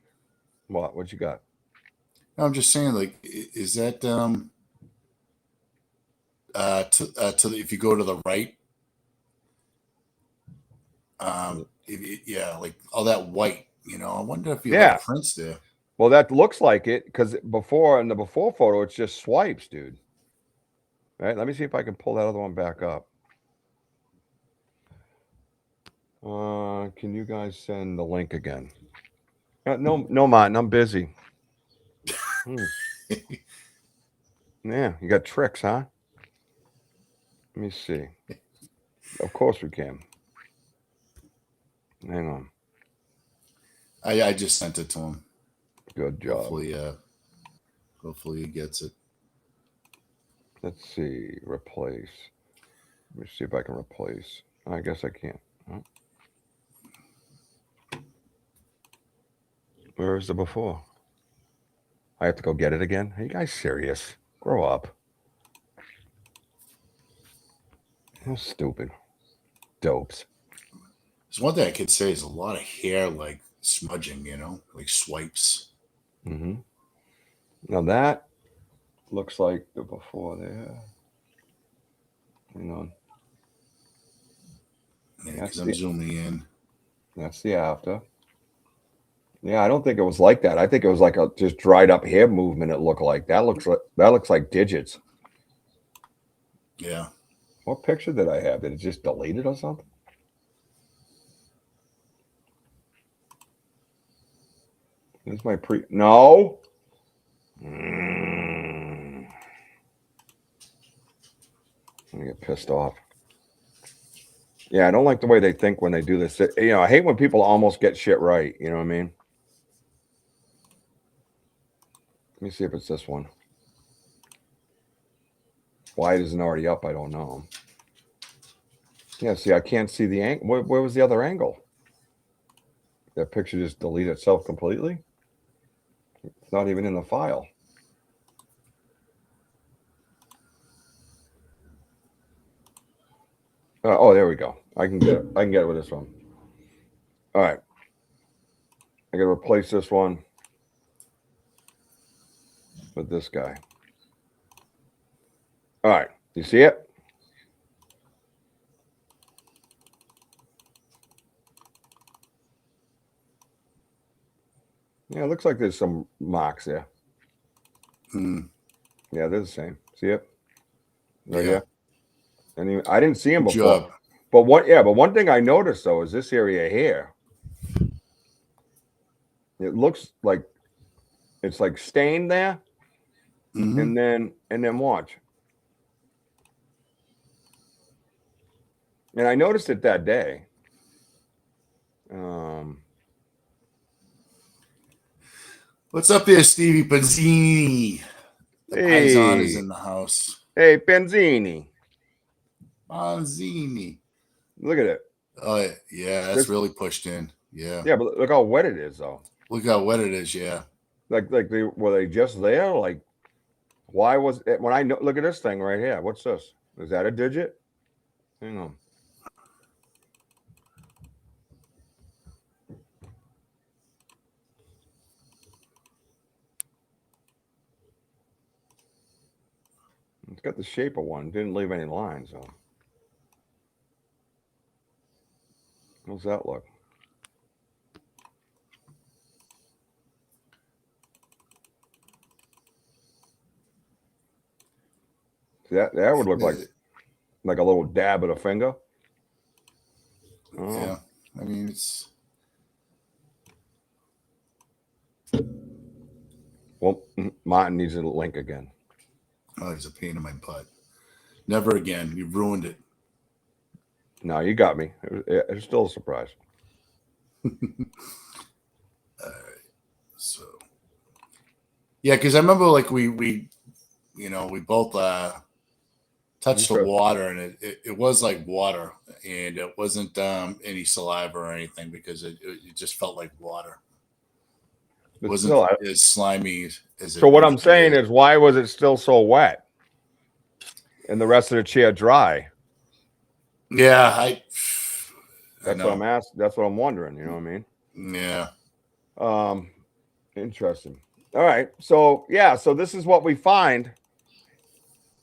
Speaker 2: What you got?
Speaker 1: I'm just saying, like, is that to if you go to the right, yeah, like all that white, I wonder if you like prints there.
Speaker 2: Well, that looks like it because in the before photo, it's just swipes, dude. Right? Let me see if I can pull that other one back up. Can you guys send the link again? No, Martin, I'm busy. Yeah, you got tricks, huh? Let me see. Of course we can. Hang on.
Speaker 1: I just sent it to him.
Speaker 2: Good job.
Speaker 1: Hopefully he gets it.
Speaker 2: Let's see. Replace. Let me see if I can replace. I guess I can't. Huh? Where is the before? I have to go get it again? Are you guys serious? Grow up. How stupid. Dopes.
Speaker 1: There's one thing I could say is a lot of hair, like smudging, like swipes.
Speaker 2: Mm-hmm. Now that looks like the before there. Hang on.
Speaker 1: Yeah, because I'm zooming in.
Speaker 2: That's the after. Yeah, I don't think it was like that. I think it was like a just dried up hair movement. It looked like that looks like digits.
Speaker 1: Yeah.
Speaker 2: What picture did I have? Did it just delete it or something? Here's my no. I'm gonna get pissed off. Yeah, I don't like the way they think when they do this. You know, I hate when people almost get shit right. You know what I mean? Let me see if it's this one. Why it isn't already up, I don't know. Yeah, see, I can't see the angle. Where was the other angle? That picture just deleted itself completely? It's not even in the file. Oh, there we go. I can get it. I can get it with this one. All right. I got to replace this one with this guy. All right. You see it? Yeah, it looks like there's some marks there. Yeah, they're the same. See it? Right here. And I didn't see him before.
Speaker 1: Job.
Speaker 2: But one thing I noticed though is this area here. It looks like it's like stained there. And then watch. And I noticed it that day.
Speaker 1: What's up there, Stevie Benzini? The Paisan is
Speaker 2: Hey.
Speaker 1: in the house.
Speaker 2: Hey, Benzini.
Speaker 1: Benzini.
Speaker 2: Look at it.
Speaker 1: Oh, yeah, that's really pushed in. Yeah.
Speaker 2: Yeah, but look how wet it is, though.
Speaker 1: Look how wet it is, yeah.
Speaker 2: Like were they just there? Like, why was it when I know? Look at this thing right here. What's this? Is that a digit? Hang on. It's got the shape of one. Didn't leave any lines, though. How's that look? That would look like a little dab of a finger. Oh.
Speaker 1: Yeah, I mean it's.
Speaker 2: Well, Martin needs a link again.
Speaker 1: Oh, he's a pain in my butt. Never again. You ruined it.
Speaker 2: No, you got me. It was still a surprise.
Speaker 1: All right. So, yeah, because I remember like we both touched the water, and it was like water, and it wasn't any saliva or anything because it just felt like water. It wasn't as slimy as.
Speaker 2: So what I'm saying is, why was it still so wet, and the rest of the chair dry?
Speaker 1: Yeah,
Speaker 2: That's what I'm asking. That's what I'm wondering. You know what I mean?
Speaker 1: Yeah.
Speaker 2: Interesting. All right. So yeah. So this is what we find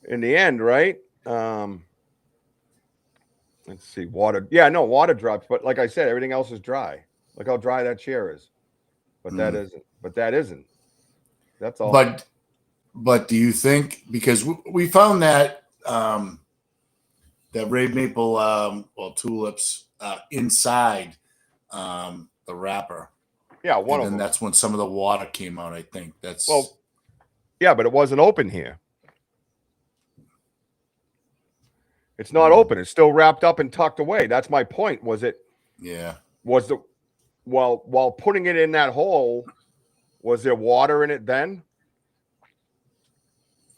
Speaker 2: in the end, right? Let's see. Water. Yeah. No water drops. But like I said, everything else is dry. Look how dry that chair is. But that isn't. But that isn't. That's all.
Speaker 1: But do you think because we found that that red maple tulips inside the wrapper?
Speaker 2: Yeah, one of them.
Speaker 1: And that's when some of the water came out. I think that's
Speaker 2: yeah, but it wasn't open here. It's not open. It's still wrapped up and tucked away. That's my point. Was it?
Speaker 1: Yeah.
Speaker 2: Was the while putting it in that hole, was there water in it then?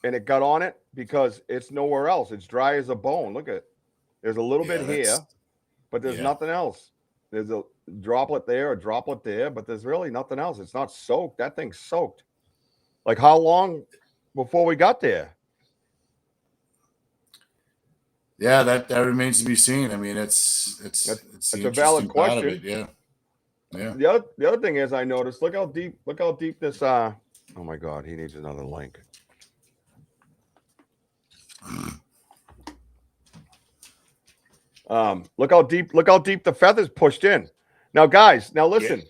Speaker 2: And it got on it because it's nowhere else. It's dry as a bone. Look at it. There's a little bit here, but there's nothing else. There's a droplet there, a droplet there, but there's really nothing else. It's not soaked. That thing's soaked. Like how long before we got there?
Speaker 1: Yeah, that remains to be seen. I mean, it's
Speaker 2: a valid question.
Speaker 1: Yeah. Yeah.
Speaker 2: The other thing is I noticed, look how deep this oh my God, he needs another link. Look how deep the feathers pushed in. Now, guys, listen.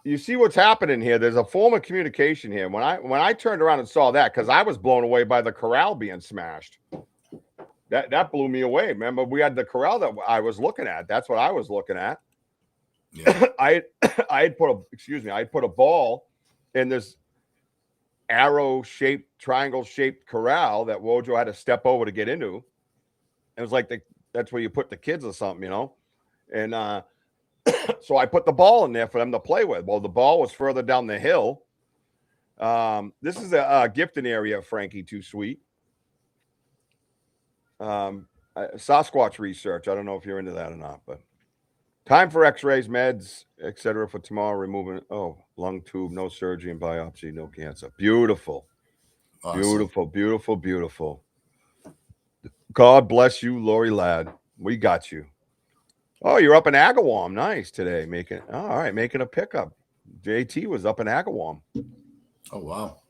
Speaker 2: you see what's happening here. There's a form of communication here. When I turned around and saw that, because I was blown away by the corral being smashed. That blew me away. Remember, we had the corral that I was looking at. That's what I was looking at.
Speaker 1: Yeah.
Speaker 2: I had put a ball in this arrow-shaped, triangle-shaped corral that WOJO had to step over to get into. It was like that's where you put the kids or something, you know. And so I put the ball in there for them to play with. Well, the ball was further down the hill. This is a gifting area, Frankie, too sweet. Sasquatch research. I don't know if you're into that or not, but time for x-rays, meds, etc. for tomorrow. Removing lung tube, no surgery and biopsy, no cancer. Beautiful. Awesome. Beautiful, beautiful, beautiful. God bless you, Lori Ladd. We got you. Oh, you're up in Agawam. Nice today. Making a pickup. JT was up in Agawam.
Speaker 1: Oh, wow.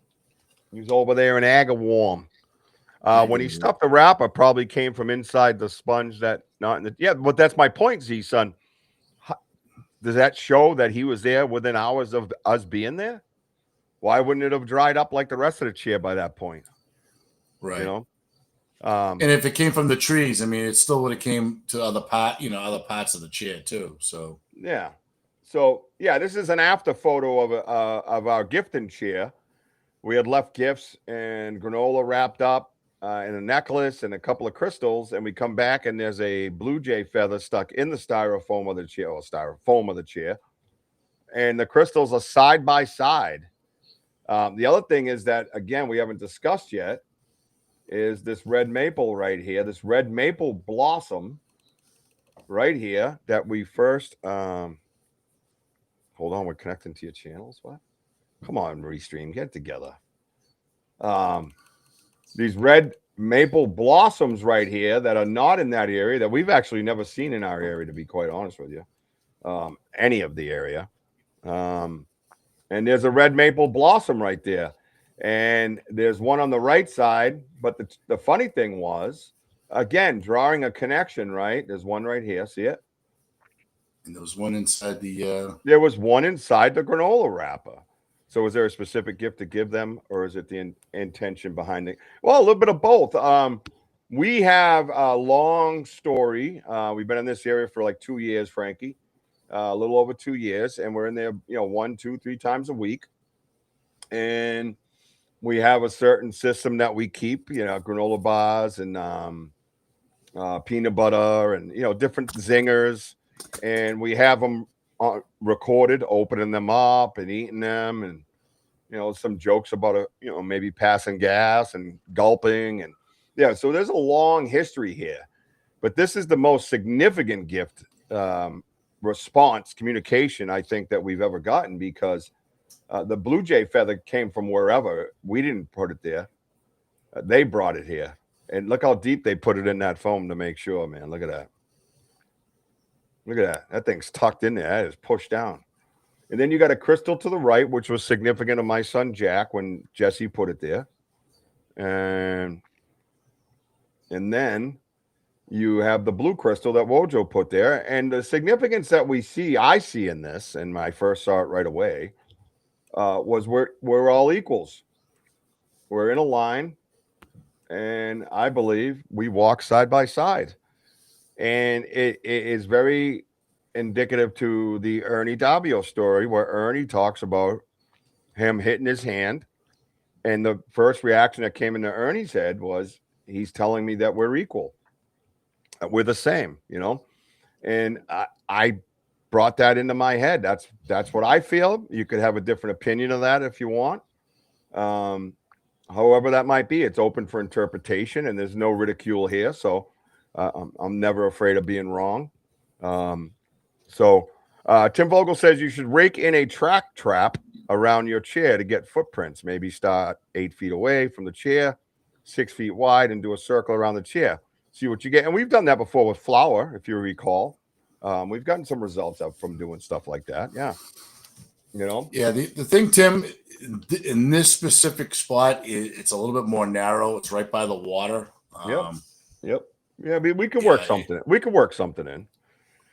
Speaker 2: He was over there in Agawam. When he stuffed the wrapper, probably came from inside the sponge but that's my point, Z son. Does that show that he was there within hours of us being there? Why wouldn't it have dried up like the rest of the chair by that point?
Speaker 1: Right.
Speaker 2: You know?
Speaker 1: And if it came from the trees, I mean, it still would have came to other parts of the chair too. So
Speaker 2: yeah. So yeah, this is an after photo of our gifting chair. We had left gifts and granola wrapped up in a necklace and a couple of crystals, and we come back and there's a blue jay feather stuck in the styrofoam of the chair, and the crystals are side by side. The other thing is that, again, we haven't discussed yet, is this red maple right here, this red maple blossom right here that we first hold on, we're connecting to your channels. What? Come on, Restream, get it together. These red maple blossoms right here that are not in that area, that we've actually never seen in our area, to be quite honest with you, any of the area. And there's a red maple blossom right there. And there's one on the right side. But the funny thing was, again, drawing a connection, right? There's one right here. See it?
Speaker 1: And there was one inside the...
Speaker 2: There was one inside the granola wrapper. So is there a specific gift to give them, or is it the intention behind it? Well, a little bit of both. We have a long story. We've been in this area for like 2 years, Frankie. A little over 2 years, and we're in there, 1, 2, 3 times a week. And we have a certain system that we keep, granola bars and peanut butter and, different zingers. And we have them recorded, opening them up and eating them. And, some jokes about, maybe passing gas and gulping. And yeah, so there's a long history here. But this is the most significant gift response communication I think that we've ever gotten, because the blue jay feather came from wherever. We didn't put it there. They brought it here, and look how deep they put it in that foam to make sure, man. Look at that. That thing's tucked in there. That is pushed down. And then you got a crystal to the right, which was significant of my son Jack when Jesse put it there. And then you have the blue crystal that WOJO put there. And the significance that I see in this, and when I first saw it right away, was we're all equals. We're in a line, and I believe we walk side by side. And it is very indicative to the Ernie Davio story, where Ernie talks about him hitting his hand. And the first reaction that came into Ernie's head was, he's telling me that we're equal. We're the same, and I brought that into my head. That's what I feel. You could have a different opinion of that if you want. However that might be, it's open for interpretation, and there's no ridicule here. So I'm never afraid of being wrong. So Tim Vogel says you should rake in a track trap around your chair to get footprints. Maybe start 8 feet away from the chair, 6 feet wide, and do a circle around the chair. See what you get. And we've done that before with flour, if you recall. We've gotten some results up from doing stuff like that. Yeah.
Speaker 1: Yeah, the thing, Tim, in this specific spot, it's a little bit more narrow. It's right by the water.
Speaker 2: Yep. Yeah, we could work something. We could work something in.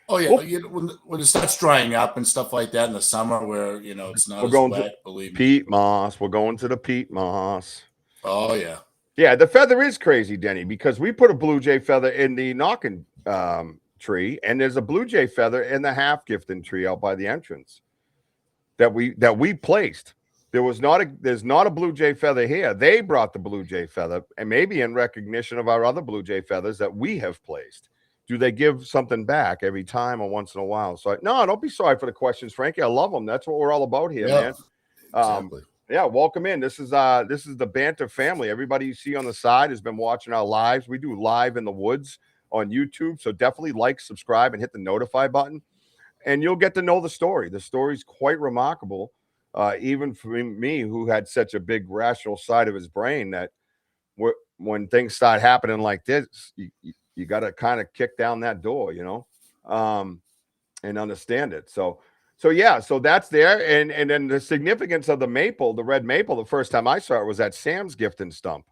Speaker 1: Oh yeah,
Speaker 2: Well,
Speaker 1: when it starts drying up and stuff like that in the summer, where it's not
Speaker 2: we're
Speaker 1: as
Speaker 2: going to
Speaker 1: wet. Believe me.
Speaker 2: Pete Moss. We're going to the Pete Moss.
Speaker 1: Oh yeah.
Speaker 2: Yeah, the feather is crazy, Denny, because we put a blue jay feather in the knocking tree, and there's a blue jay feather in the half gifting tree out by the entrance that we placed. There's not a blue jay feather here. They brought the blue jay feather, and maybe in recognition of our other blue jay feathers that we have placed. Do they give something back every time or once in a while? So no, don't be sorry for the questions, Frankie. I love them. That's what we're all about here,
Speaker 1: Yeah.
Speaker 2: man.
Speaker 1: Exactly.
Speaker 2: Yeah, welcome in. This is the Banter family. Everybody you see on the side has been watching our lives. We do live in the woods on YouTube, so definitely like, subscribe, and hit the notify button, and you'll get to know the story. The story's quite remarkable, even for me, who had such a big rational side of his brain that when things start happening like this, you got to kind of kick down that door, and understand it. So yeah, so that's there, and then the significance of the maple, the red maple. The first time I saw it was at Sam's gift and stump,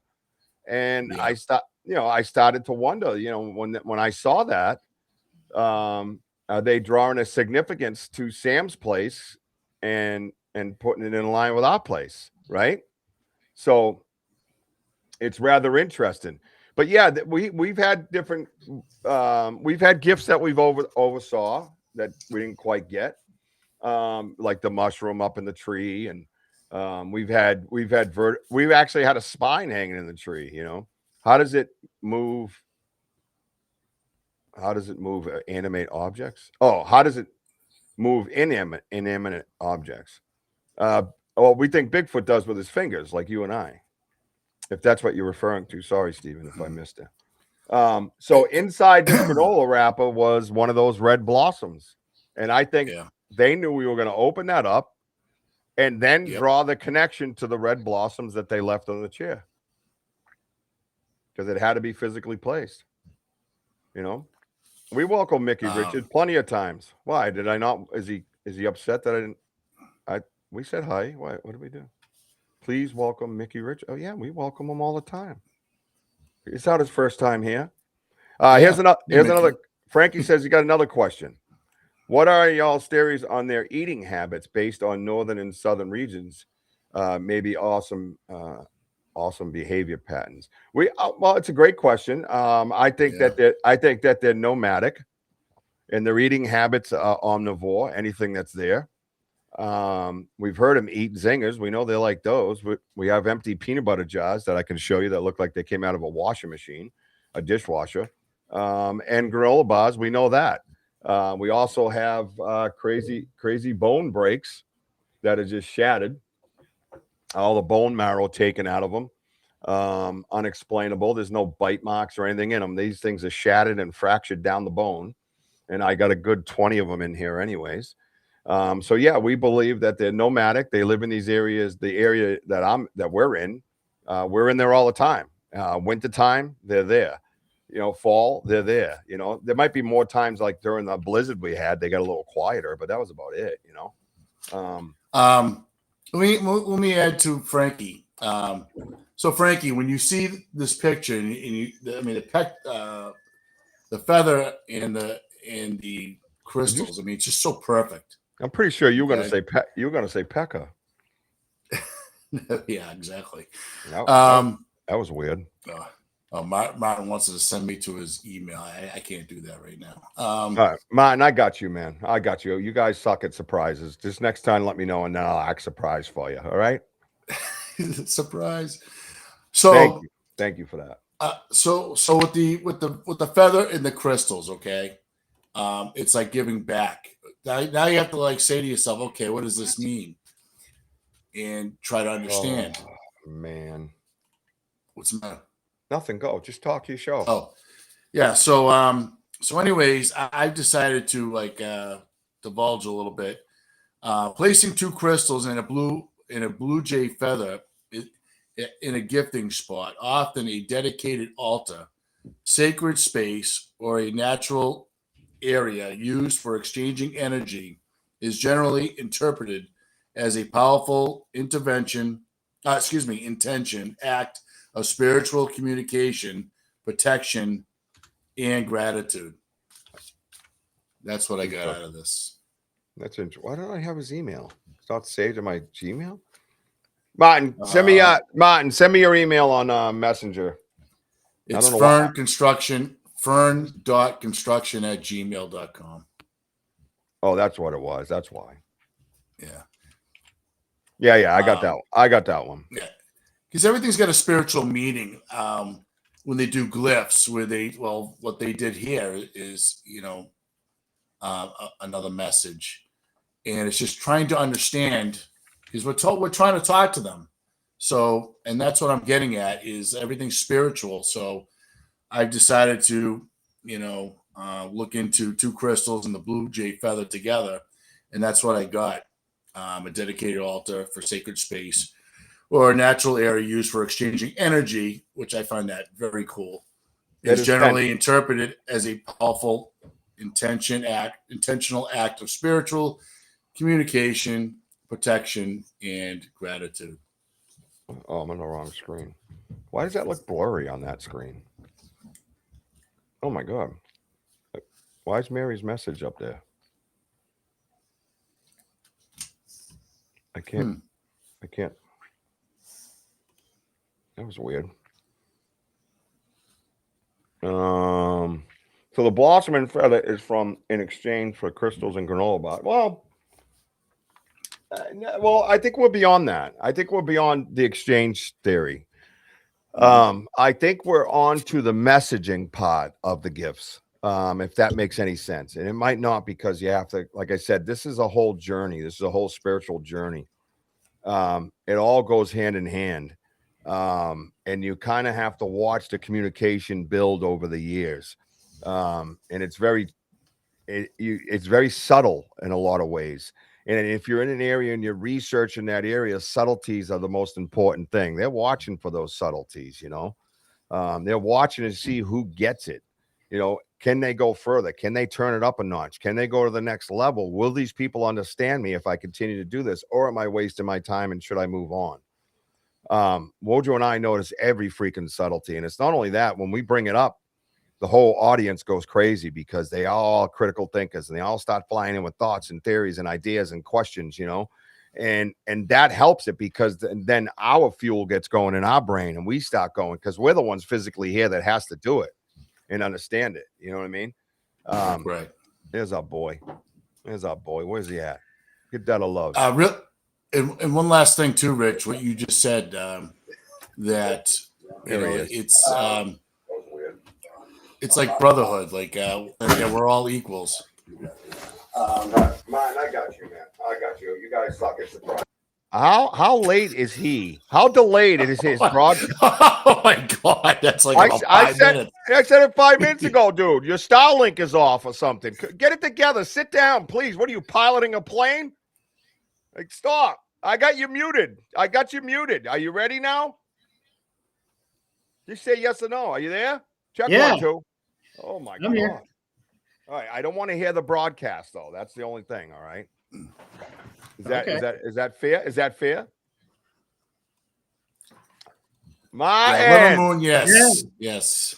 Speaker 2: and
Speaker 1: Yeah.
Speaker 2: I started to wonder, when I saw that, are they drawing a significance to Sam's place and putting it in line with our place, right? So it's rather interesting. But yeah, we've had different we've had gifts that we've oversaw that we didn't quite get, like the mushroom up in the tree, and we've actually had a spine hanging in the tree. How does it move? How does it move? Animate objects? Oh, how does it move inanimate objects? Uh, well, we think Bigfoot does with his fingers, like you and I. If that's what you're referring to, sorry, Stephen, if I missed it. So inside this granola wrapper was one of those red blossoms, and I think
Speaker 1: Yeah.
Speaker 2: they knew we were going to open that up and then
Speaker 1: Yep.
Speaker 2: draw the connection to the red blossoms that they left on the chair, because it had to be physically placed. We welcome Mickey Richard plenty of times. Why did I not? Is he upset that I didn't? We said hi. Why? What did we do? Please welcome Mickey Richard. Oh yeah, we welcome him all the time. It's not his first time here. Here's
Speaker 1: Yeah.
Speaker 2: another. Frankie says he got another question. What are y'all's theories on their eating habits based on northern and southern regions? Maybe awesome behavior patterns. Well, it's a great question. I think
Speaker 1: Yeah.
Speaker 2: that they're nomadic, and their eating habits are omnivore. Anything that's there. We've heard them eat zingers. We know they like those. We have empty peanut butter jars that I can show you that look like they came out of a washing machine, a dishwasher, and granola bars. We know that. We also have crazy bone breaks that are just shattered. All the bone marrow taken out of them. Unexplainable. There's no bite marks or anything in them. These things are shattered and fractured down the bone. And I got a good 20 of them in here anyways. So yeah, we believe that they're nomadic. They live in these areas. The area that we're in there all the time. Winter time, they're there. Fall, they're there. There might be more times like during the blizzard we had, they got a little quieter, but that was about it.
Speaker 1: Let me add to Frankie. So Frankie, when you see this picture and the feather and the crystals, it's just so perfect.
Speaker 2: I'm pretty sure you were going to say Pekka.
Speaker 1: Yeah, exactly.
Speaker 2: That was weird.
Speaker 1: Martin wants to send me to his email. I can't do that right now.
Speaker 2: All right, Martin, I got you, man. I got you. You guys suck at surprises. Just next time, let me know, and then I'll act surprised for you. All right?
Speaker 1: Surprise. So
Speaker 2: thank you for that.
Speaker 1: So with the feather and the crystals, okay, it's like giving back. Now you have to say to yourself, okay, what does this mean? And try to understand.
Speaker 2: Oh, man,
Speaker 1: what's the matter?
Speaker 2: Nothing. Go. Just talk your show.
Speaker 1: Oh, yeah. So anyways, I've decided to divulge a little bit. Placing two crystals in a blue jay feather in a gifting spot, often a dedicated altar, sacred space, or a natural area used for exchanging energy, is generally interpreted as a powerful intention act of spiritual communication, protection, and gratitude. That's what I got out of this.
Speaker 2: That's interesting. Why don't I have his email? It's not saved in my Gmail. Martin, send me your email on Messenger.
Speaker 1: It's Fern Construction, fern.construction@gmail.com.
Speaker 2: Oh, that's what it was. That's why.
Speaker 1: Yeah.
Speaker 2: Yeah. I got that one. I got that one.
Speaker 1: Yeah. Because everything's got a spiritual meaning. When they do glyphs, what they did here is, another message. And it's just trying to understand, because we're trying to talk to them. So, and that's what I'm getting at, is everything's spiritual. So I've decided to, look into two crystals and the blue jay feather together. And that's what I got. A dedicated altar for sacred space, or a natural area used for exchanging energy, which I find that very cool. Is generally interpreted as a powerful intentional act of spiritual communication, protection, and gratitude.
Speaker 2: Oh, I'm on the wrong screen. Why does that look blurry on that screen? Oh my God. Why is Mary's message up there? I can't. That was weird. So the blossom and feather is from in exchange for crystals and granola bar. Well, I think we're beyond that. I think we're beyond the exchange theory. I think we're on to the messaging part of the gifts, if that makes any sense. And it might not, because you have to, like I said, this is a whole journey. This is a whole spiritual journey. It all goes hand in hand. And you kind of have to watch the communication build over the years. And it's very subtle in a lot of ways. And if you're in an area and you're researching that area, subtleties are the most important thing. They're watching for those subtleties, they're watching to see who gets it. Can they go further? Can they turn it up a notch? Can they go to the next level? Will these people understand me if I continue to do this, or am I wasting my time and should I move on? WOJO and I notice every freaking subtlety. And it's not only that, when we bring it up, the whole audience goes crazy, because they are all critical thinkers and they all start flying in with thoughts and theories and ideas and questions, and that helps it, because then our fuel gets going in our brain and we start going, because we're the ones physically here that has to do it and understand it. You know what I mean?
Speaker 1: Right.
Speaker 2: There's our boy. Where's he at? Get that a love.
Speaker 1: And one last thing too, Rich, what you just said, that it's like brotherhood, like we're all equals.
Speaker 2: Mine, I got you, man. I got you. You guys suck at surprise. How late is he? How delayed is his broadcast?
Speaker 1: Oh my God, that's like about 5 minutes.
Speaker 2: I said it 5 minutes ago, dude. Your Starlink is off or something. Get it together. Sit down, please. What are you, piloting a plane? Like, stop. I got you muted. Are you ready now? Just say yes or no. Are you there? Check 1, 2. Oh my God.
Speaker 3: Here.
Speaker 2: All right. I don't want to hear the broadcast though. That's the only thing. All right. Is that fair? Is that fair?
Speaker 1: Lemon Moon, yes. Yes.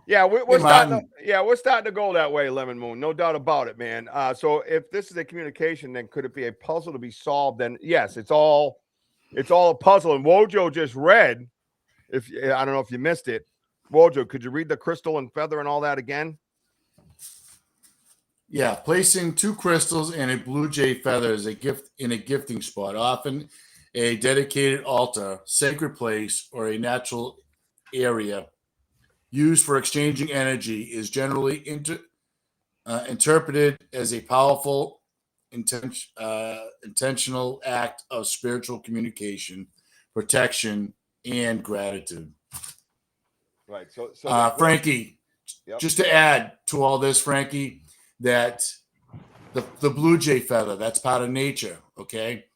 Speaker 2: Yeah, we're starting to go that way, Lemon Moon. No doubt about it, man. So if this is a communication, then could it be a puzzle to be solved? Then yes, it's all a puzzle. And WOJO just read, I don't know if you missed it. WOJO, could you read the crystal and feather and all that again?
Speaker 1: Yeah, placing 2 crystals and a blue jay feather is a gift in a gifting spot, often a dedicated altar, sacred place, or a natural area used for exchanging energy, is generally interpreted as a powerful, intentional act of spiritual communication, protection, and gratitude.
Speaker 2: Right. So
Speaker 1: Frankie, just to add to all this, Frankie, that the blue jay feather, that's part of nature. Okay.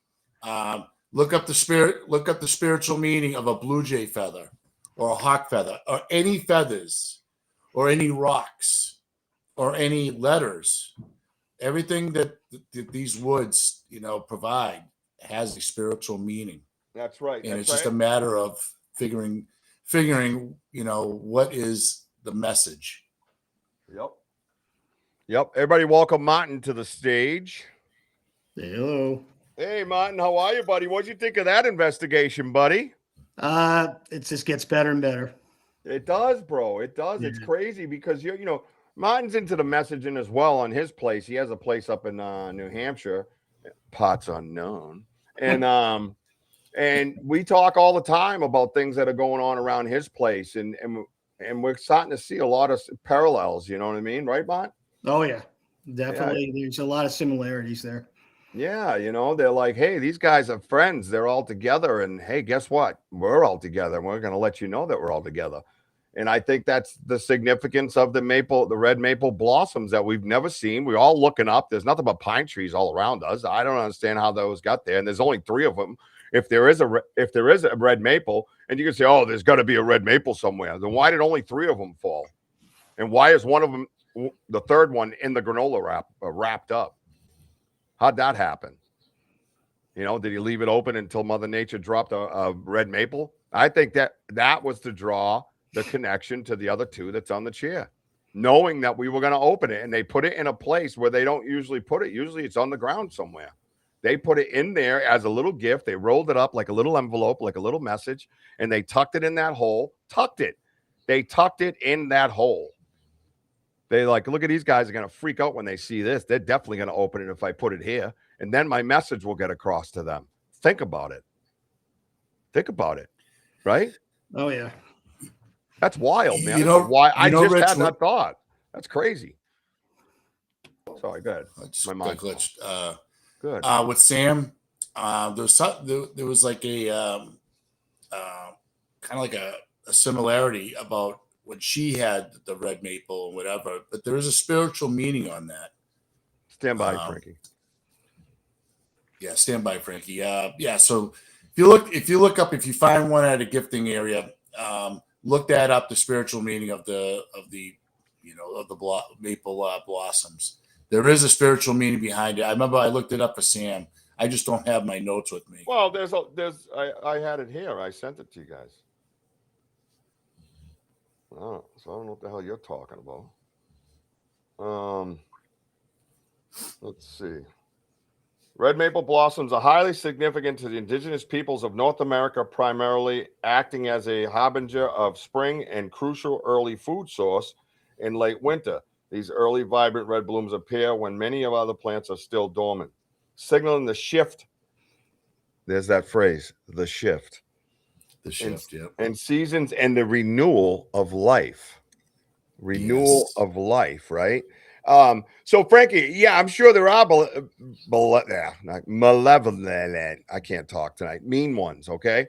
Speaker 1: Look up the spiritual meaning of a blue jay feather, or a hawk feather, or any feathers, or any rocks, or any letters. Everything that these woods, provide has a spiritual meaning.
Speaker 2: That's right.
Speaker 1: And it's just a matter of figuring, what is the message.
Speaker 2: Yep. Yep. Everybody welcome Martin to the stage.
Speaker 3: Hello.
Speaker 2: Hey, Martin, how are you, buddy? What'd you think of that investigation, buddy?
Speaker 3: It just gets better and better.
Speaker 2: It does, bro. It does.
Speaker 3: Yeah.
Speaker 2: It's crazy because Martin's into the messaging as well on his place. He has a place up in New Hampshire, parts unknown. And we talk all the time about things that are going on around his place, and we're starting to see a lot of parallels. You know what I mean, right, Mont?
Speaker 3: Oh yeah, definitely. Yeah. There's a lot of similarities there.
Speaker 2: Yeah, they're like, hey, these guys are friends. They're all together, and hey, guess what? We're all together. We're going to let you know that we're all together. And I think that's the significance of the red maple blossoms that we've never seen. We're all looking up. There's nothing but pine trees all around us. I don't understand how those got there. And there's only 3 of them. If there is a red maple, and you can say, oh, there's got to be a red maple somewhere, then why did only 3 of them fall? And why is one of them, the third one, in the granola wrapped up? How'd that happen? Did he leave it open until Mother Nature dropped a red maple? I think that was to draw the connection to the other 2 that's on the chair, knowing that we were going to open it. And they put it in a place where they don't usually put it. Usually it's on the ground somewhere. They put it in there as a little gift. They rolled it up like a little envelope, like a little message, and they tucked it in that hole. They tucked it in that hole. They like, look at these guys are going to freak out when they see this. They're definitely going to open it if I put it here. And then my message will get across to them. Think about it. Right?
Speaker 3: Oh, yeah.
Speaker 2: That's wild, man. I just had that thought. That's crazy. Sorry, go ahead.
Speaker 1: My mind glitched.
Speaker 2: Good.
Speaker 1: With Sam, there was like a kind of like a similarity about when she had the red maple and whatever, but there is a spiritual meaning on that.
Speaker 2: Stand by, Frankie.
Speaker 1: Yeah, stand by, Frankie. Yeah. So if you find one at a gifting area, look that up. The spiritual meaning of the maple blossoms. There is a spiritual meaning behind it. I remember I looked it up for Sam. I just don't have my notes with me.
Speaker 2: Well, I had it here. I sent it to you guys. Oh, so I don't know what the hell you're talking about. Let's see. Red maple blossoms are highly significant to the indigenous peoples of North America, primarily acting as a harbinger of spring and crucial early food source in late winter. These early vibrant red blooms appear when many of other plants are still dormant, signaling the shift. There's that phrase, the shift.
Speaker 1: The shift, yeah.
Speaker 2: And seasons and the renewal of life. Of life, right? So Frankie, yeah, I'm sure there are malevolent. I can't talk tonight. Mean ones, okay?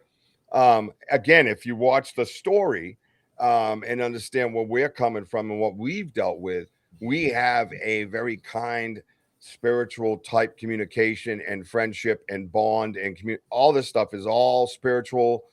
Speaker 2: Again, if you watch the story and understand where we're coming from and what we've dealt with, we have a very kind, spiritual type communication and friendship and bond and all this stuff is all spiritual.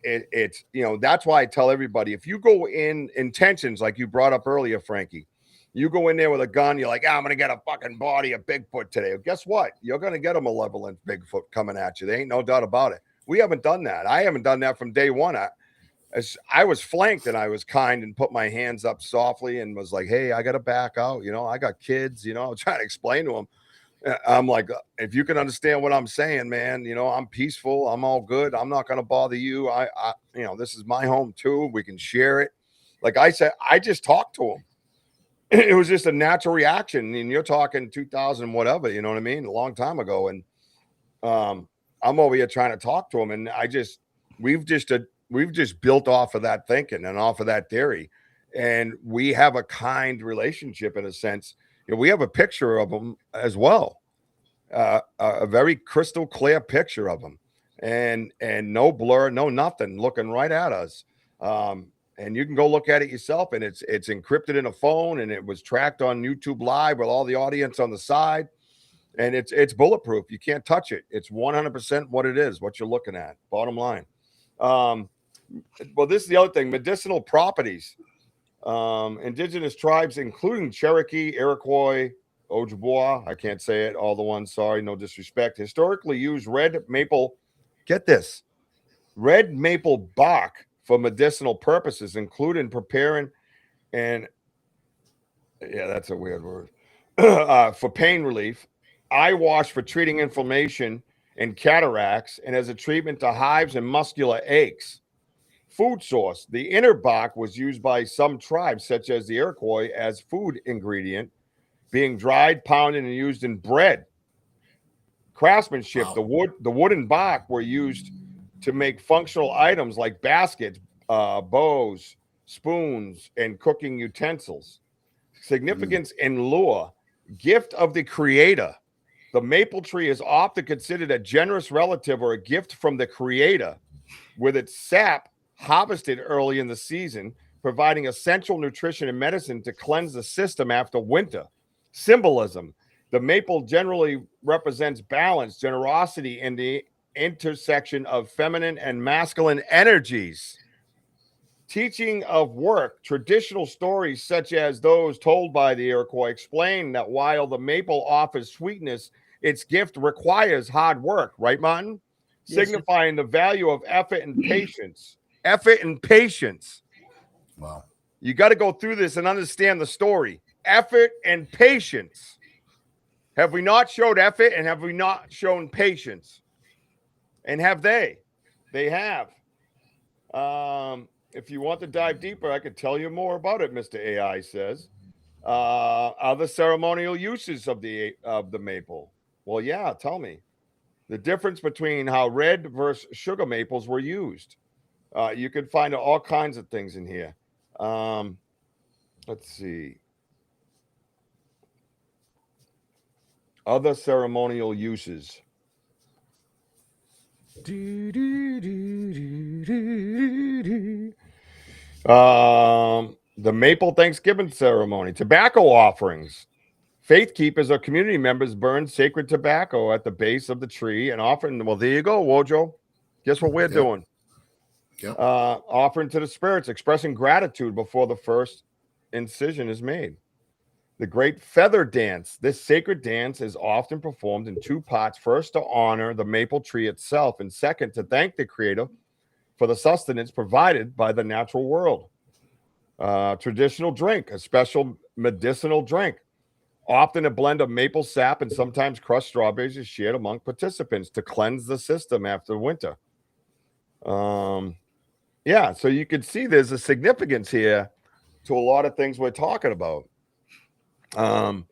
Speaker 2: It's that's why I tell everybody, if you go in intentions like you brought up earlier, Frankie, you go in there with a gun, you're like, I'm going to get a fucking body of Bigfoot today. Well, guess what? You're going to get a malevolent Bigfoot coming at you. There ain't no doubt about it. We haven't done that. I haven't done that from day one. I was flanked and I was kind and put my hands up softly and was like, hey, I got to back out. I got kids, I'm trying to explain to them. I'm like, if you can understand what I'm saying, man, I'm peaceful. I'm all good. I'm not going to bother you. I this is my home too. We can share it. Like I said, I just talked to him. It was just a natural reaction. And you're talking 2000, whatever, you know what I mean? A long time ago. And I'm over here trying to talk to him. And we've just built off of that thinking and off of that theory. And we have a kind relationship in a sense. We have a picture of him as well. A very crystal clear picture of him and no blur, no nothing, looking right at us. And you can go look at it yourself, and it's encrypted in a phone, and it was tracked on YouTube Live with all the audience on the side, and it's bulletproof. You can't touch it. It's 100% what it is, what you're looking at. Bottom line. Well, this is the other thing: medicinal properties. Indigenous tribes, including Cherokee, Iroquois, Ojibwa, I can't say it, all the ones, sorry, no disrespect, historically use red maple. Get this: red maple bark for medicinal purposes, including preparing and that's a weird word. for pain relief, eye wash for treating inflammation and cataracts, and as a treatment to hives and muscular aches. Food source. The inner bark was used by some tribes, such as the Iroquois, as food ingredient, being dried, pounded, and used in bread. Craftsmanship.
Speaker 1: Wow.
Speaker 2: The wood and bark were used to make functional items like baskets, bows, spoons, and cooking utensils. Significance and lure. Gift of the creator. The maple tree is often considered a generous relative or a gift from the creator, with its sap harvested early in the season, providing essential nutrition and medicine to cleanse the system after winter. Symbolism. The maple generally represents balance, generosity, and the intersection of feminine and masculine energies. Teaching of work. Traditional stories such as those told by the Iroquois explain that while the maple offers sweetness, its gift requires hard work, right, Martin?
Speaker 3: Yes,
Speaker 2: Signifying the value of effort and patience. Effort and patience.
Speaker 1: Wow.
Speaker 2: You got to go through this and understand the story. Effort and patience. Have we not showed effort and have we not shown patience? And have they? They have. If you want to dive deeper, I could tell you more about it, Mr. AI says. Other ceremonial uses of the maple. Well, yeah, tell me. The difference between how red versus sugar maples were used. You can find all kinds of things in here. Let's see. Other ceremonial uses. The Maple Thanksgiving ceremony, tobacco offerings. Faith keepers or community members burn sacred tobacco at the base of the tree and offering. Well, there you go, Wojo. Guess what we're doing?
Speaker 1: Yep.
Speaker 2: Offering to the spirits, expressing gratitude before the first incision is made. The Great Feather Dance. This sacred dance is often performed in two parts. First, to honor the maple tree itself, and second, to thank the creator for the sustenance provided by the natural world. Traditional drink, a special medicinal drink. Often a blend of maple sap and sometimes crushed strawberries is shared among participants to cleanse the system after winter. Yeah, so you can see there's a significance here to a lot of things we're talking about. I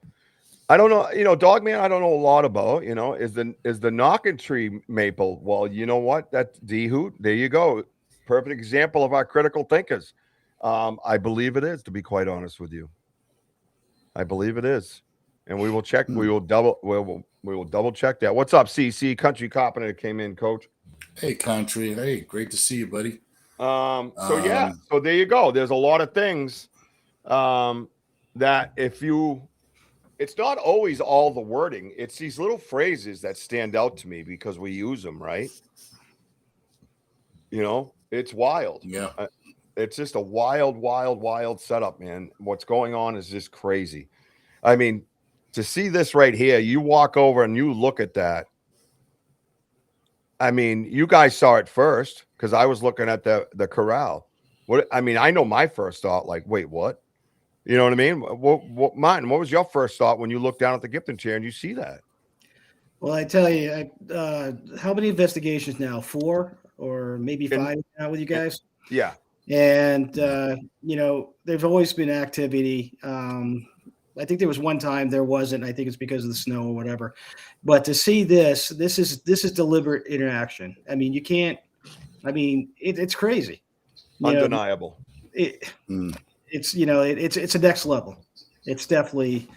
Speaker 2: don't know, Dogman, I don't know a lot about, is the knocking tree maple? Well, you know what? That's D-Hoot. There you go. Perfect example of our critical thinkers. I believe it is, to be quite honest with you. I believe it is. And we will check. We will double check that. What's up, CC? Country Carpenter came in, Coach.
Speaker 1: Hey, Country. Hey, great to see you, buddy.
Speaker 2: So there you go. There's a lot of things that it's not always all the wording. It's these little phrases that stand out to me because we use them, right? It's wild.
Speaker 1: Yeah.
Speaker 2: It's just a wild setup, man. What's going on is just crazy. I mean, to see this right here, you walk over and you look at that. I mean, you guys saw it first because I was looking at the corral. I know my first thought, like, wait, what? You know what I mean? What, Martin, what was your first thought when you looked down at the gifting chair and you see that?
Speaker 3: Well, I tell you, how many investigations now? 4 or maybe 5 now with you guys?
Speaker 2: Yeah.
Speaker 3: And, there's always been activity. I think there was one time there wasn't. I think it's because of the snow or whatever. But to see this is deliberate interaction. I mean, you can't. I mean, it's crazy.
Speaker 2: Undeniable.
Speaker 3: It's it's a next level. It's definitely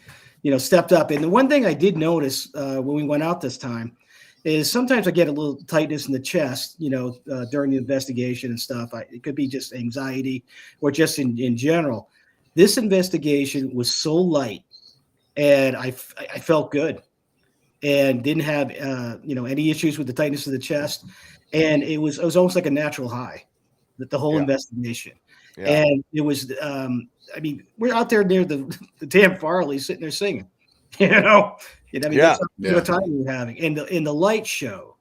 Speaker 3: stepped up. And the one thing I did notice when we went out this time is sometimes I get a little tightness in the chest, during the investigation and stuff. It could be just anxiety or just in general. This investigation was so light, and I felt good, and didn't have any issues with the tightness of the chest, and it was almost like a natural high, the whole investigation, and it was. We're out there near the damn Farley, sitting there singing, that's the time we were having, and the light show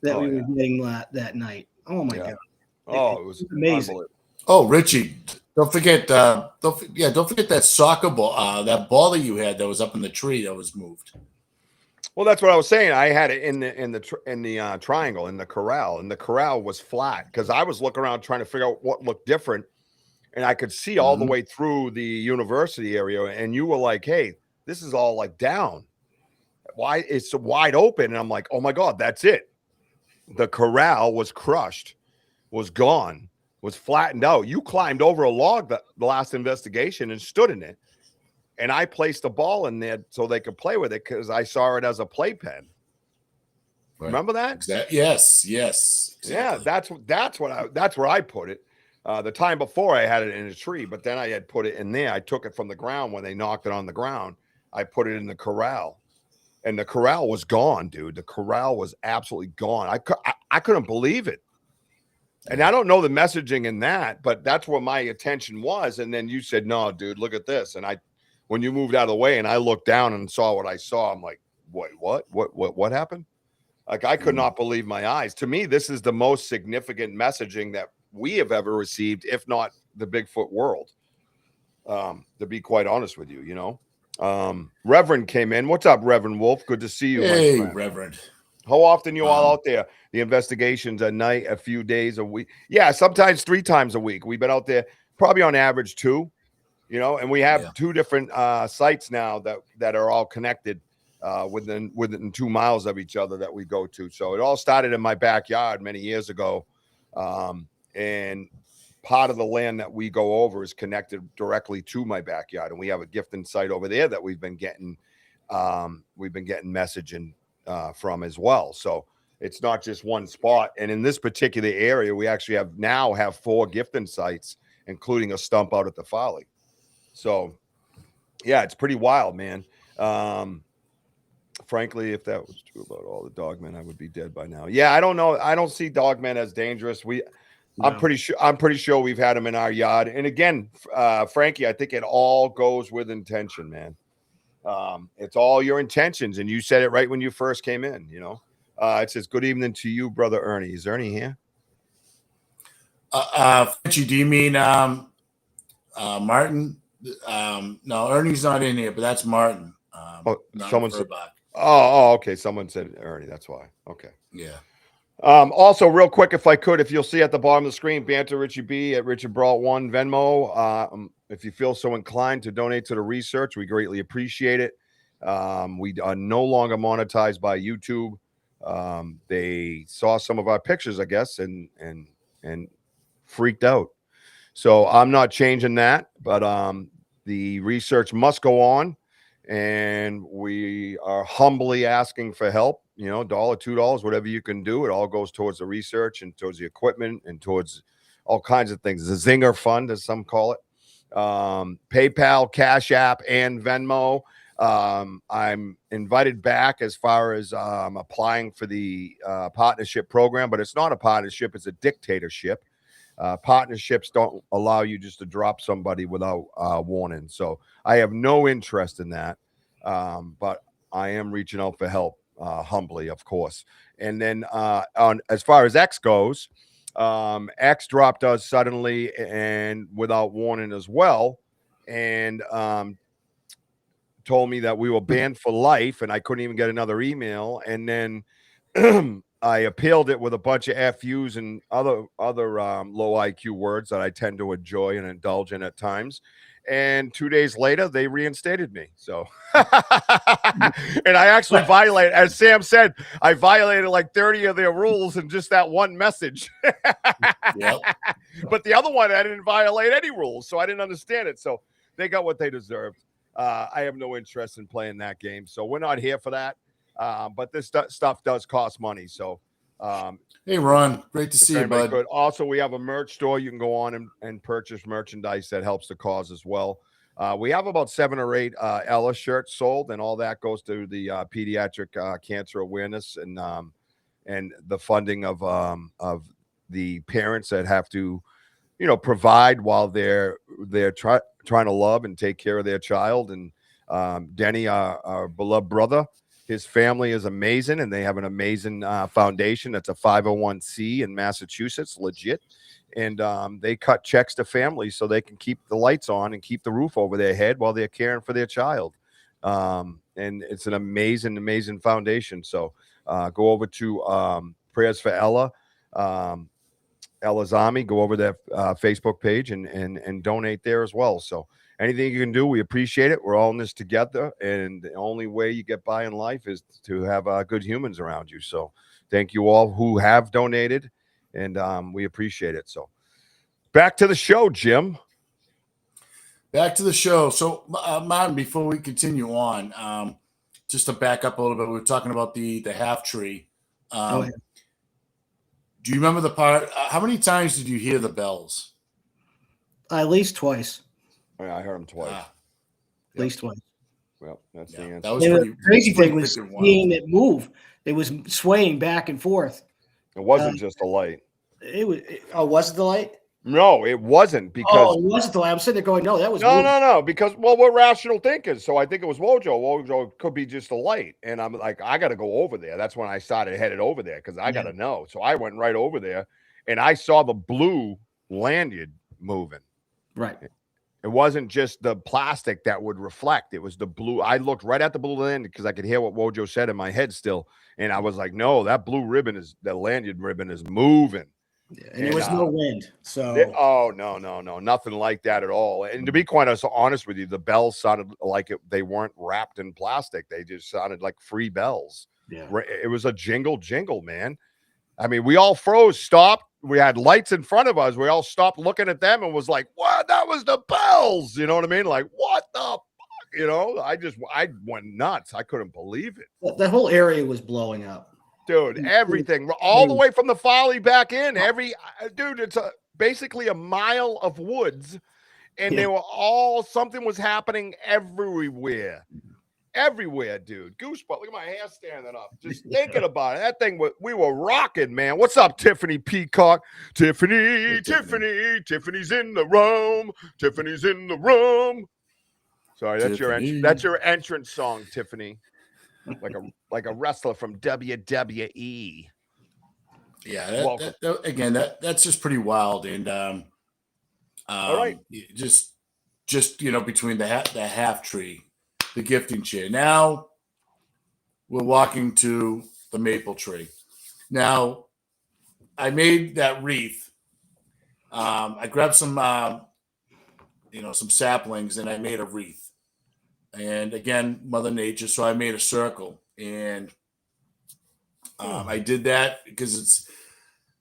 Speaker 3: that we were getting that night. Oh my god!
Speaker 2: It was
Speaker 3: amazing.
Speaker 1: Oh, Richie, Don't forget, don't forget that soccer ball, that ball that you had that was up in the tree that was moved.
Speaker 2: Well, that's what I was saying. I had it in the triangle in the corral, and the corral was flat because I was looking around trying to figure out what looked different, and I could see all the way through the university area. And you were like, "Hey, this is all like down. Why it's so wide open?" And I'm like, "Oh my God, that's it." The corral was crushed, was gone, was flattened out. You climbed over a log the last investigation and stood in it. And I placed a ball in there so they could play with it because I saw it as a playpen. Right. Remember that?
Speaker 1: Exactly. Yes. Exactly.
Speaker 2: Yeah, that's where I put it. The time before I had it in a tree, but then I had put it in there. I took it from the ground when they knocked it on the ground. I put it in the corral. And the corral was gone, dude. The corral was absolutely gone. I couldn't believe it. And I don't know the messaging in that, but that's where my attention was. And then you said, "No, dude, look at this." And when you moved out of the way and I looked down and saw what I saw, I'm like, "Wait, what happened?" Like, I could not believe my eyes. To me, this is the most significant messaging that we have ever received, if not the Bigfoot world. To be quite honest with you, you know. Reverend came in. What's up, Reverend Wolf? Good to see you.
Speaker 1: Hey, Reverend.
Speaker 2: How often you all out there? The investigations a night, a few days a week. Yeah, sometimes 3 times a week. We've been out there probably on average 2, you know, and we have 2 different sites now that are all connected within 2 miles of each other that we go to. So it all started in my backyard many years ago. And part of the land that we go over is connected directly to my backyard, and we have a gifting site over there that we've been getting messaging from as well. So it's not just one spot. And in this particular area, we actually have 4 gifting sites, including a stump out at the Folly. So yeah, it's pretty wild, man. Frankly, if that was true about all the dogmen, I would be dead by now. Yeah, I don't know. I don't see dogmen as dangerous. No. I'm pretty sure we've had them in our yard. And again, Frankie, I think it all goes with intention, man. It's all your intentions, and you said it right when you first came in. You know, it says, "Good evening to you, brother Ernie." Is Ernie here?
Speaker 1: Frenchie, do you mean Martin? No, Ernie's not in here, but that's Martin.
Speaker 2: Someone said. Oh, okay. Someone said Ernie. That's why. Okay.
Speaker 1: Yeah.
Speaker 2: Also, real quick, if you'll see at the bottom of the screen, Banter Richie B at Richard Brault 1 Venmo. If you feel so inclined to donate to the research, we greatly appreciate it. We are no longer monetized by YouTube. They saw some of our pictures, I guess, and freaked out. So I'm not changing that, but the research must go on, and we are humbly asking for help. You know, $1, $2, whatever you can do. It all goes towards the research and towards the equipment and towards all kinds of things. The Zinger Fund, as some call it. PayPal, Cash App, and Venmo. I'm invited back as far as applying for the partnership program, but it's not a partnership. It's a dictatorship. Partnerships don't allow you just to drop somebody without warning. So I have no interest in that, but I am reaching out for help. Humbly, of course. And then on as far as X goes, X dropped us suddenly and without warning as well, and told me that we were banned for life, and I couldn't even get another email. And then I appealed it with a bunch of FUs and other low IQ words that I tend to enjoy and indulge in at times. And 2 days later, they reinstated me. So, and I actually violated, as Sam said, I violated like 30 of their rules in just that one message.
Speaker 1: Yep.
Speaker 2: But the other one, I didn't violate any rules, so I didn't understand it. So they got what they deserved. I have no interest in playing that game, so we're not here for that. But this stuff does cost money. So,
Speaker 1: hey, Ron, great to see you, bud.
Speaker 2: Good. Also, we have a merch store. You can go on and purchase merchandise that helps the cause as well. We have about 7 or 8 Ella shirts sold, and all that goes to the pediatric cancer awareness and the funding of the parents that have to, you know, provide while they're trying to love and take care of their child. And Denny, our beloved brother, His family is amazing, and they have an amazing foundation. That's a 501c in Massachusetts, legit. And they cut checks to families so they can keep the lights on and keep the roof over their head while they're caring for their child. And it's an amazing, amazing foundation. So go over to Prayers for Ella. Ella's Army, go over their Facebook page and donate there as well. So anything you can do, we appreciate it. We're all in this together, and the only way you get by in life is to have good humans around you. So thank you all who have donated, and we appreciate it. So back to the show, Jim.
Speaker 1: Back to the show. So, Martin, before we continue on, just to back up a little bit, we were talking about the half tree.
Speaker 3: Yeah.
Speaker 1: Do you remember the part? How many times did you hear the bells?
Speaker 3: At least twice.
Speaker 2: Yeah, I heard him twice.
Speaker 3: At least twice.
Speaker 2: Well, that's the
Speaker 1: Yeah,
Speaker 2: answer.
Speaker 1: that was
Speaker 3: And
Speaker 1: pretty,
Speaker 3: the crazy thing
Speaker 1: pretty
Speaker 3: was
Speaker 1: freaking wild.
Speaker 3: seeing it move. It was swaying back and forth.
Speaker 2: It wasn't just a light.
Speaker 3: Was it the light?
Speaker 2: No, it wasn't, because
Speaker 3: Oh, it wasn't the light. I'm sitting there going, no, that was moving.
Speaker 2: no, because we're rational thinkers. So I think it was WOJO. WOJO could be just a light, and I'm like, I got to go over there. That's when I started headed over there because I got to know. So I went right over there, and I saw the blue lanyard moving.
Speaker 3: Right.
Speaker 2: It wasn't just the plastic that would reflect. It was the blue. I looked right at the blue lanyard because I could hear what WOJO said in my head still, and I was like, no, that blue ribbon is the lanyard ribbon is moving.
Speaker 3: Yeah, and there was no wind. So
Speaker 2: no, nothing like that at all. And to be quite honest with you, the bells sounded like they weren't wrapped in plastic. They just sounded like free bells.
Speaker 3: yeah.
Speaker 2: It was a jingle, man. I mean, we all froze, stopped. We had lights in front of us. We all stopped looking at them and was like, "What? That was the bells." You know what I mean? Like, what the fuck? You know, I went nuts. I couldn't believe it.
Speaker 3: The whole area was blowing up.
Speaker 2: Dude, everything, all the way from the folly back in. Dude, it's basically a mile of woods, and they were all, something was happening everywhere, dude. Goosebumps. Look at my hair standing up. Just thinking about it. That thing, we were rocking, man. What's up, Tiffany Peacock? Tiffany's in the room. Tiffany's in the room. Sorry, that's your entrance song, Tiffany. Like a wrestler from WWE.
Speaker 1: Yeah, that's just pretty wild, and
Speaker 2: all right,
Speaker 1: just between the half tree, the gifting chair. Now we're walking to the maple tree. Now I made that wreath. I grabbed some some saplings, and I made a wreath. And again, Mother Nature. So I made a circle, and I did that because it's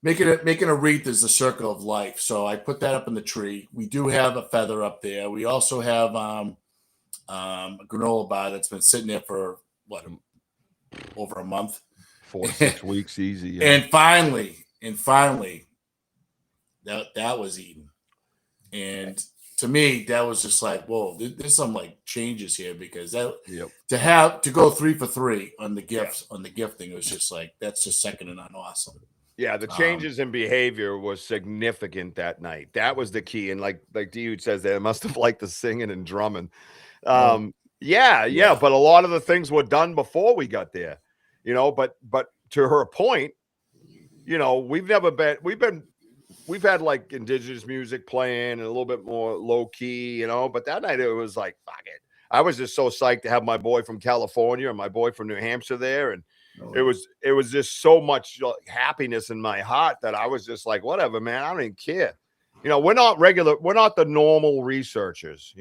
Speaker 1: making a wreath is the circle of life. So I put that up in the tree. We do have a feather up there. We also have a granola bar that's been sitting there for over a month,
Speaker 2: 4 to 6 weeks, easy. Yeah.
Speaker 1: And finally, that was eaten, and to me, that was just like, whoa, there's some like changes here, because to go 3 for 3 on the gifts, on the gifting, it was just like, that's just second to none awesome.
Speaker 2: Yeah, the changes in behavior was significant that night. That was the key. And like D-Dude says, they must have liked the singing and drumming. But a lot of the things were done before we got there, but to her point, we've had like indigenous music playing and a little bit more low key, but that night it was like, fuck it. I was just so psyched to have my boy from California and my boy from New Hampshire there. And it was just so much happiness in my heart that I was just like, whatever, man, I don't even care. We're not the normal researchers,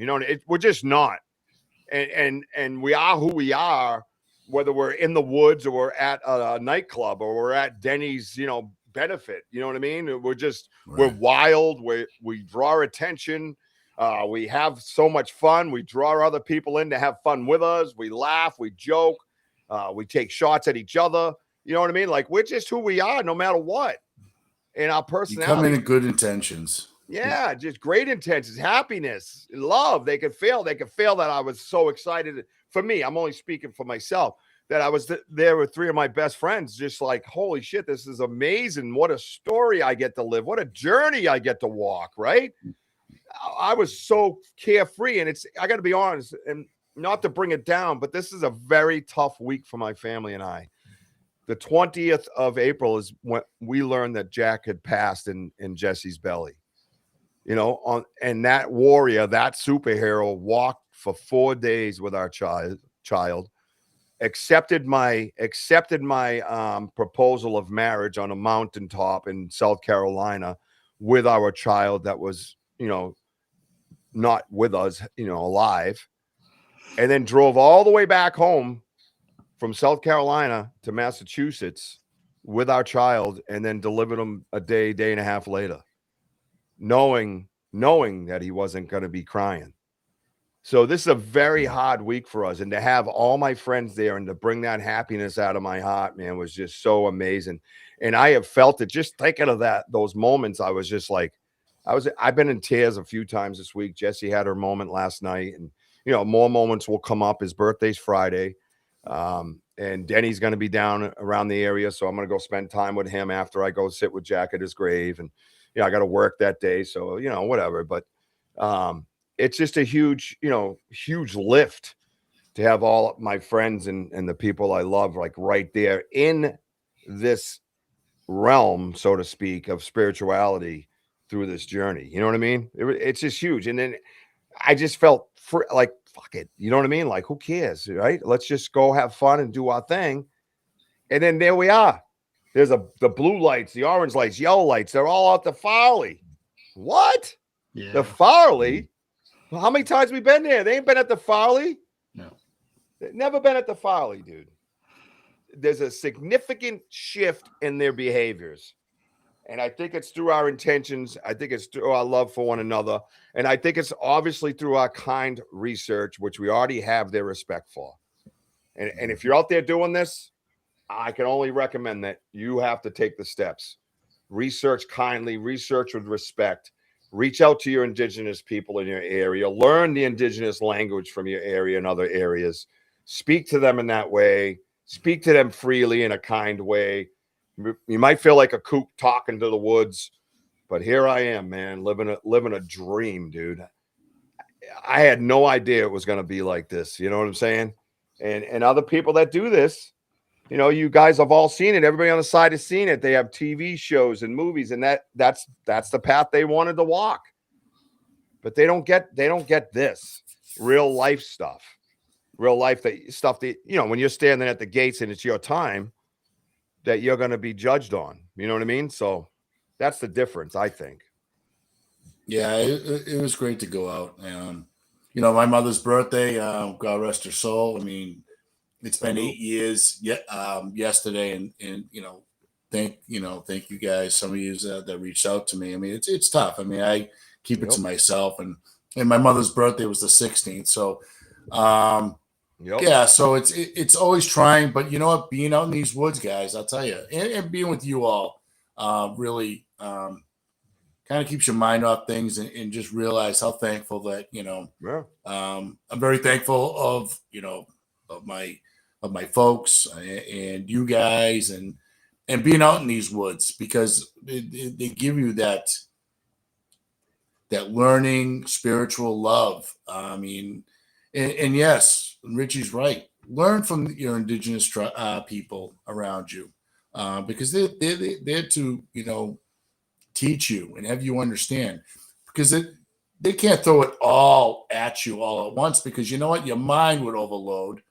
Speaker 2: we're just not. And we are who we are, whether we're in the woods or we're at a nightclub or we're at Denny's, benefit. You know what I mean? We're wild. We draw attention. We have so much fun. We draw other people in to have fun with us. We laugh, we joke, we take shots at each other. You know what I mean? Like, we're just who we are, no matter what. And our personality.
Speaker 1: You come in with good intentions.
Speaker 2: Yeah, just great intentions, happiness, love. They could feel that I was so excited. For me, I'm only speaking for myself, that I was there with 3 of my best friends, just like, holy shit, this is amazing. What a story I get to live. What a journey I get to walk, right? I was so carefree. And I got to be honest, and not to bring it down, but this is a very tough week for my family and I. The 20th of April is when we learned that Jack had passed in Jesse's belly. And that warrior, that superhero, walked for 4 days with our child, accepted my proposal of marriage on a mountaintop in South Carolina with our child that was, not with us, alive, and then drove all the way back home from South Carolina to Massachusetts with our child, and then delivered him a day and a half later, knowing that he wasn't going to be crying. So this is a very hard week for us. And to have all my friends there and to bring that happiness out of my heart, man, was just so amazing. And I have felt it just thinking of those moments. I was just like, I've been in tears a few times this week. Jessie had her moment last night, and, more moments will come up. His birthday's Friday. And Denny's going to be down around the area. So I'm going to go spend time with him after I go sit with Jack at his grave. And, I got to work that day. So, whatever. But, it's just a huge lift to have all my friends and the people I love, like, right there in this realm, so to speak, of spirituality through this journey. You know what I mean? It's just huge. And then I just felt like, fuck it. You know what I mean? Like, who cares? Right? Let's just go have fun and do our thing. And then there we are. There's the blue lights, the orange lights, yellow lights. They're all out the Farley. What?
Speaker 3: Yeah.
Speaker 2: The Farley? Well, how many times we been there? They ain't been at the Farley?
Speaker 3: No.
Speaker 2: They've never been at the Farley, dude. There's a significant shift in their behaviors. And I think it's through our intentions. I think it's through our love for one another. And I think it's obviously through our kind research, which we already have their respect for. And if you're out there doing this, I can only recommend that you have to take the steps. Research kindly, research with respect. Reach out to your indigenous people in your area. Learn the indigenous language from your area and other areas. Speak to them in that way. Speak to them freely in a kind way. You might feel like a kook talking to the woods, but here I am, man, living a dream, dude. I had no idea it was going to be like this. You know what I'm saying? And other people that do this, you guys have all seen it. Everybody on the side has seen it. They have TV shows and movies, and that's the path they wanted to walk. But they don't get this real life stuff. Real life stuff that, when you're standing at the gates and it's your time, that you're going to be judged on. You know what I mean? So that's the difference, I think.
Speaker 1: Yeah, it was great to go out. My mother's birthday, God rest her soul. I mean, it's been 8 years yesterday, and thank you guys, some of you that reached out to me. I mean, it's tough. I mean, I keep it to myself, and my mother's birthday was the 16th. So, yeah, so it's always trying, but you know what? Being out in these woods, guys, I'll tell you, and being with you all, really kind of keeps your mind off things, and just realize how thankful that I'm very thankful of my folks and you guys, and being out in these woods, because they give you that learning, spiritual love. I mean, and yes, Richie's right. Learn from your indigenous people around you, because they're there to teach you and have you understand, because they can't throw it all at you all at once, because you know what, your mind would overload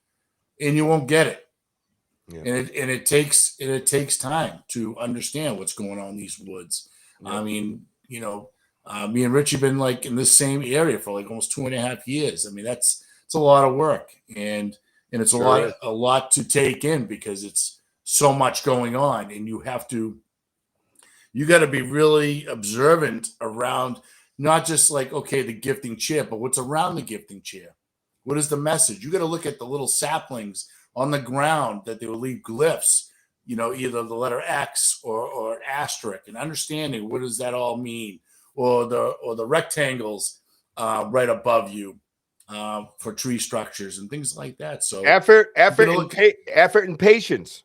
Speaker 1: and you won't get it. Yeah. And it takes time to understand what's going on in these woods. Yeah. I mean, me and Richie been like in this same area for like almost 2.5 years. I mean, it's a lot of work, and it's a lot to take in, because it's so much going on, and you got to be really observant around, not just like, okay, the gifting chair, but what's around the gifting chair. What is the message? You got to look at the little saplings on the ground that they will leave glyphs, either the letter X or an asterisk, and understanding what does that all mean, or the rectangles right above you for tree structures and things like that. So effort
Speaker 2: and patience.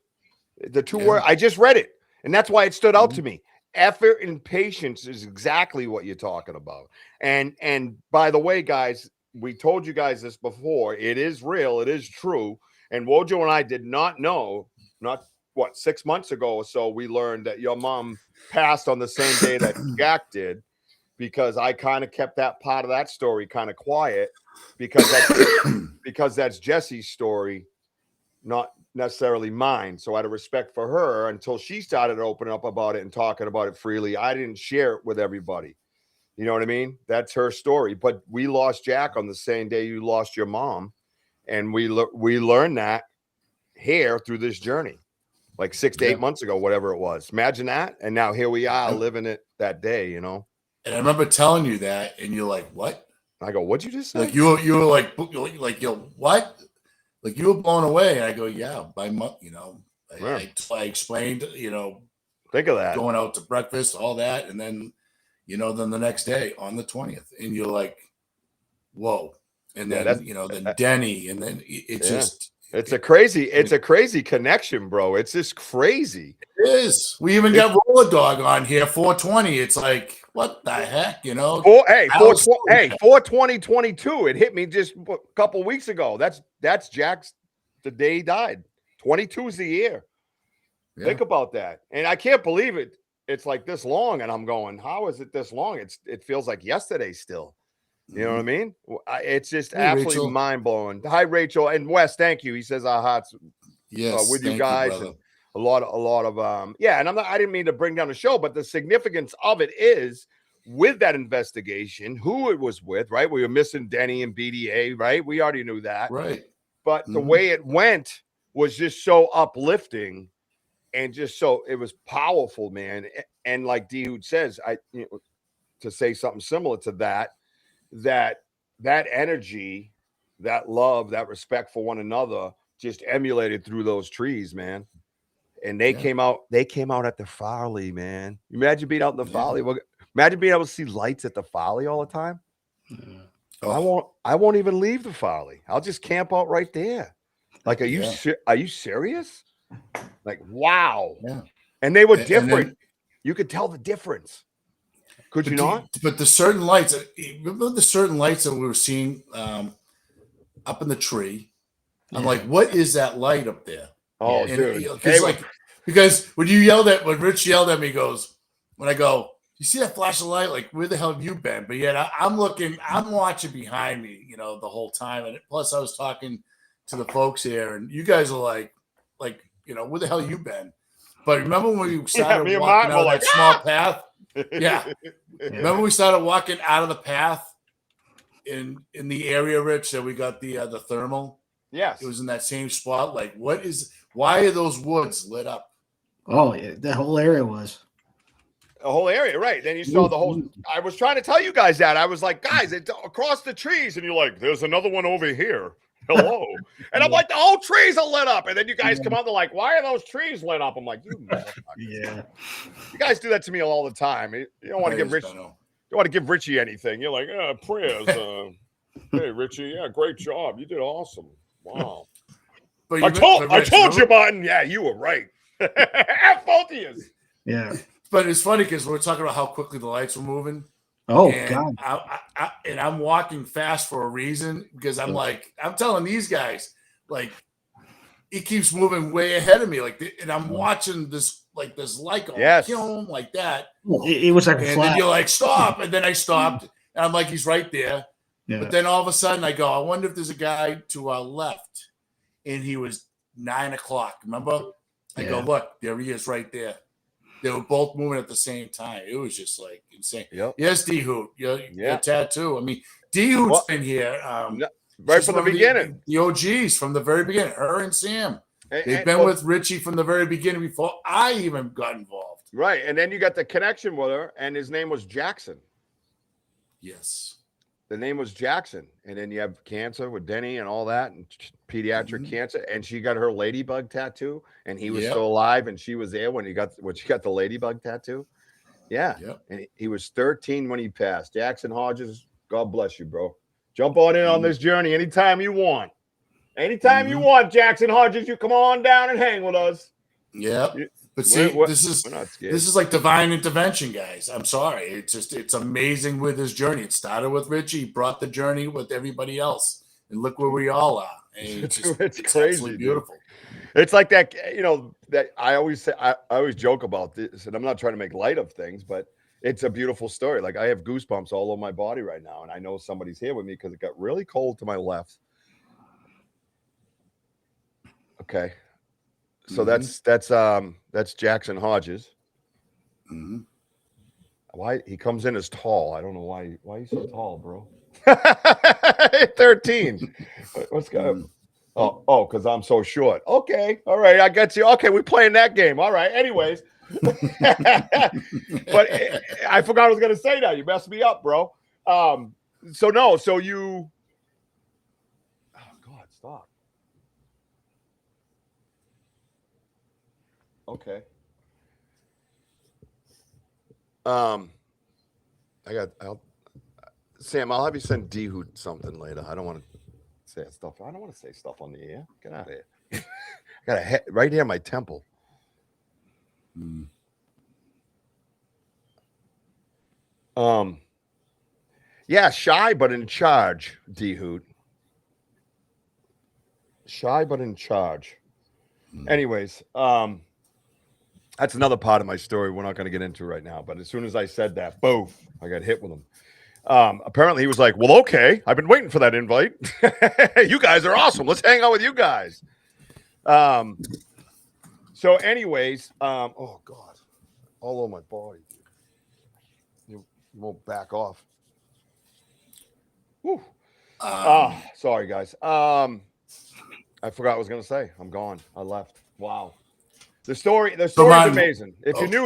Speaker 2: The two words, I just read it, and that's why it stood out to me. Effort and patience is exactly what you're talking about. And by the way, guys, we told you guys this before. It is real. It is true. And Wojo and I did not know, not what, 6 months ago or so, we learned that your mom passed on the same day that Jack did, because I kind of kept that part of that story kind of quiet because that's Jesse's story, not necessarily mine. So out of respect for her, until she started opening up about it and talking about it freely, I didn't share it with everybody. You know what I mean? That's her story. But we lost Jack on the same day you lost your mom. And we learned that here through this journey, like 6 to 8 months ago, whatever it was. Imagine that. And now here we are living it that day, you know?
Speaker 1: And I remember telling you that, and you're like, what?
Speaker 2: I go, what'd you just say?
Speaker 1: Like you were like, yo, what? Like you were blown away. And I go, yeah, by month, you know, I explained, you know,
Speaker 2: think of that,
Speaker 1: going out to breakfast, all that. And then, you know, then the next day on the 20th, and you're like, whoa. And then, you know, then Denny, and then it's just,
Speaker 2: it's a crazy connection, bro. It's just crazy.
Speaker 1: It is. We even got Roller Dog on here, 420. It's like, what the heck, you know?
Speaker 2: 4/20/22. It hit me just a couple weeks ago. That's Jack's, the day he died. 22 is the year. Yeah. Think about that. And I can't believe it. It's like this long, and I'm going, how is it this long? It feels like yesterday still. You know what I mean? It's just absolutely mind-blowing. Hi, Rachel. And Wes, thank you. He says our hearts with you guys. And a lot of and I didn't mean to bring down the show, but the significance of it is with that investigation, who it was with, right? We were missing Denny and BDA, right? We already knew that.
Speaker 1: Right.
Speaker 2: But the way it went was just so uplifting, and just so it was powerful, man. And like D Hoot says, to say something similar to that energy, that love, that respect for one another just emulated through those trees, man. And they came out at the Farley, man. Imagine being out in the Farley. Imagine being able to see lights at the Farley all the time. I won't even leave the Farley. I'll just camp out right there. Like, are you serious? Like, wow. Yeah. And they were different. You could tell the difference. Could you not?
Speaker 1: But the certain lights, remember the certain lights that we were seeing up in the tree? I'm like, what is that light up there?
Speaker 2: Oh, dude.
Speaker 1: Because when Rich yelled at me, he goes, when I go, you see that flashing light? Like, where the hell have you been? But yet I'm watching behind me, you know, the whole time. And plus I was talking to the folks here, and you guys are like, you know, where the hell you been? But remember when we started walking out of that small path? Yeah. Remember we started walking out of the path in the area, Rich, that we got the thermal?
Speaker 2: Yes.
Speaker 1: It was in that same spot. Like, why are those woods lit up?
Speaker 3: Oh, yeah, the whole area was.
Speaker 2: The whole area, right. Then you saw the whole, I was trying to tell you guys that. I was like, guys, it's across the trees. And you're like, there's another one over here. Hello. And I'm like, the whole trees are lit up. And then you guys come out, they're like, why are those trees lit up? I'm like, you guys do that to me all the time. You don't want to give Richie, Richie anything. You're like, prayers. Hey, Richie, great job. You did awesome. Wow. But I told you, Martin. Yeah, you were right. F both of you.
Speaker 3: Yeah.
Speaker 1: But it's funny because we're talking about how quickly the lights were moving.
Speaker 3: Oh,
Speaker 1: and
Speaker 3: God.
Speaker 1: I'm walking fast for a reason, because I'm like, I'm telling these guys, like, it keeps moving way ahead of me. And I'm watching this light going, like that.
Speaker 3: It was like a
Speaker 1: and
Speaker 3: flash.
Speaker 1: then you're like, stop. And then I stopped, and I'm like, he's right there.
Speaker 3: Yeah.
Speaker 1: But then all of a sudden I go, I wonder if there's a guy to our left. And he was 9 o'clock. Remember? I go, look, there he is right there. They were both moving at the same time. It was just like insane.
Speaker 2: Yep.
Speaker 1: Yes, D Hoot. Your tattoo. I mean, D Hoot's been here.
Speaker 2: Right from the beginning.
Speaker 1: The OGs from the very beginning. Her and Sam. They've been with Richie from the very beginning before I even got involved.
Speaker 2: Right. And then you got the connection with her, and his name was Jackson.
Speaker 1: Yes.
Speaker 2: The name was Jackson. And then you have cancer with Denny and all that, and pediatric cancer. And she got her ladybug tattoo, and he was still alive, and she was there when she got the ladybug tattoo. Yeah. Yep. And he was 13 when he passed. Jackson Hodges, God bless you, bro. Jump on in on this journey anytime you want. Anytime you want, Jackson Hodges, you come on down and hang with us.
Speaker 1: Yeah. But see,
Speaker 2: We're
Speaker 1: this
Speaker 2: not scared.
Speaker 1: is like divine intervention, guys. I'm sorry. It's amazing with his journey. It started with Richie, he brought the journey with everybody else, and look where we all are. And it's
Speaker 2: It's
Speaker 1: it's
Speaker 2: crazy,
Speaker 1: absolutely beautiful.
Speaker 2: It's like that, that I always say, I always joke about this, and I'm not trying to make light of things, but it's a beautiful story. Like I have goosebumps all over my body right now, and I know somebody's here with me because it got really cold to my left. Okay. So that's Jackson Hodges.
Speaker 1: Mm-hmm.
Speaker 2: Why he comes in as tall. I don't know why he's so tall, bro. 13. What's going on? Oh, because I'm so short. Okay, all right, I got you. Okay, we're playing that game. All right. Anyways, but I forgot I was gonna say that. You messed me up, bro. So you. Oh God, stop. Okay. Sam, I'll have you send D-Hoot something later. I don't want to say stuff. I don't want to say stuff on the air. Get out of here. I got a head right here in my temple. Yeah, shy but in charge, D-Hoot. Shy but in charge. Anyways, that's another part of my story we're not going to get into right now. But as soon as I said that, boom, I got hit with him. Apparently he was like, well, okay, I've been waiting for that invite. You guys are awesome. Let's hang out with you guys. So anyways, oh God, all over my body. You won't back off. Whew. Sorry guys. I forgot what I was going to say. I'm gone. I left. Wow. The story is amazing. If you're new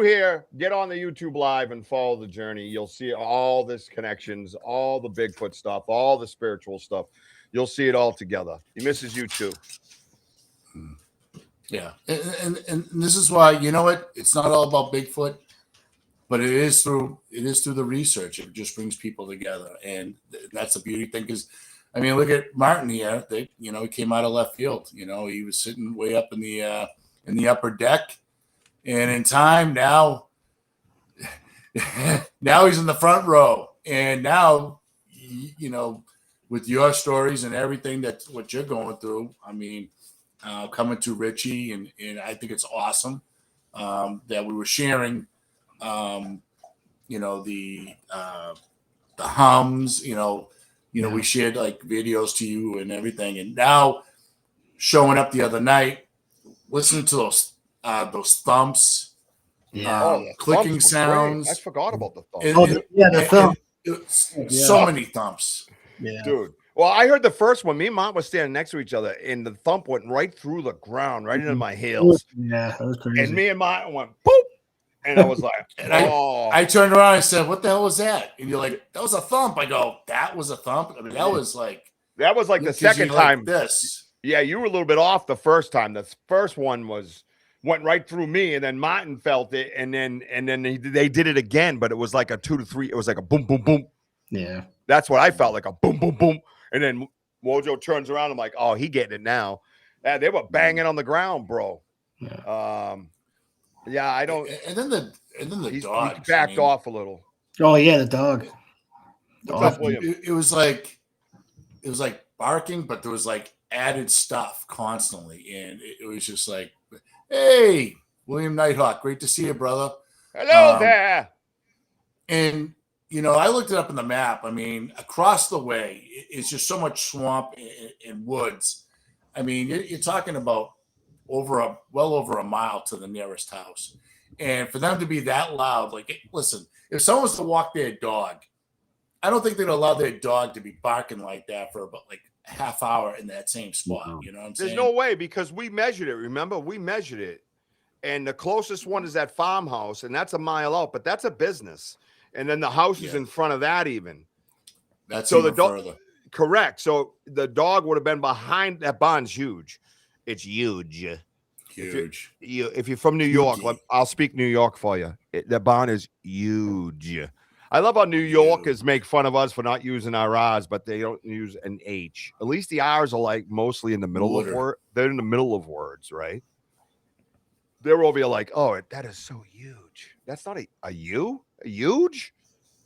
Speaker 2: here, get on the YouTube live and follow the journey. You'll see all this connections, all the Bigfoot stuff, all the spiritual stuff. You'll see it all together. He misses you too.
Speaker 1: Yeah, and this is why, you know what? It's not all about Bigfoot, but it is through the research. It just brings people together, and that's a beauty thing. Because I mean, look at Martin here. He came out of left field. He was sitting way up in the upper deck, and in time now he's in the front row, and now with your stories and everything that's what you're going through, I mean, coming to Richie, and I think it's awesome that we were sharing the hums, we shared like videos to you and everything, and now showing up the other night, listening to those thumps, clicking
Speaker 2: thumps
Speaker 1: sounds.
Speaker 2: I forgot about the thumps.
Speaker 3: The thump.
Speaker 1: So many thumps.
Speaker 3: Yeah.
Speaker 2: Dude. Well, I heard the first one. Me and Mom was standing next to each other, and the thump went right through the ground, right into my heels.
Speaker 3: Yeah, that was crazy.
Speaker 2: And me and Mom went boop, and I was like,
Speaker 1: I turned around and I said, "What the hell was that?" And you're like, "That was a thump." I go, "That was a thump." I mean, that was like
Speaker 2: the second time.
Speaker 1: Like this.
Speaker 2: Yeah, you were a little bit off the first time. The first one went right through me, and then Martin felt it, and then they did it again, but it was like a 2 to 3. It was like a boom, boom, boom.
Speaker 3: Yeah,
Speaker 2: that's what I felt, like a boom, boom, boom. And then WOJO turns around. I'm like, oh, he getting it now. Yeah, they were banging on the ground, bro.
Speaker 3: Yeah.
Speaker 1: Yeah, I don't. And then the dog
Speaker 2: backed off a little.
Speaker 3: Oh yeah, the dog.
Speaker 1: It was like barking, but there was like added stuff constantly, and it was just like, "Hey, William Nighthawk, great to see you, brother."
Speaker 2: Hello there.
Speaker 1: And I looked it up in the map. I mean, across the way, it's just so much swamp and woods. I mean, you're talking about well over a mile to the nearest house. And for them to be that loud, like, listen, if someone was to walk their dog, I don't think they'd allow their dog to be barking like that for about like a half hour in that same spot. You know what I'm saying?
Speaker 2: There's no way, because we measured it. Remember, we measured it. And the closest one is that farmhouse, and that's a mile out, but that's a business. And then the house is in front of that even.
Speaker 1: That's so even further.
Speaker 2: Correct. So the dog would have been behind. That barn's huge. It's huge.
Speaker 1: Huge.
Speaker 2: If you're from New York, I'll speak New York for you. The barn is huge. I love how New Yorkers make fun of us for not using our R's, but they don't use an H. At least the R's are like mostly in the middle of words. They're in the middle of words, right? They're over here like, oh, that is so huge. That's not a huge?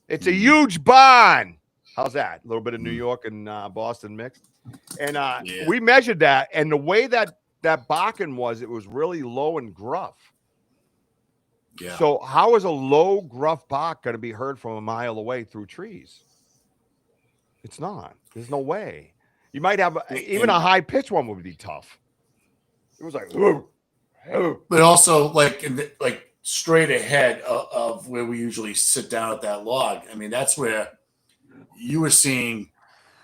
Speaker 2: It's a huge barn. How's that? A little bit of New York and Boston mixed. And we measured that, and the way that barking was, it was really low and gruff.
Speaker 1: Yeah.
Speaker 2: So how is a low, gruff bark going to be heard from a mile away through trees? It's not. There's no way. You might have even a high-pitched one would be tough. It was like,
Speaker 1: but also like straight ahead of where we usually sit down at that log. I mean, that's where you were seeing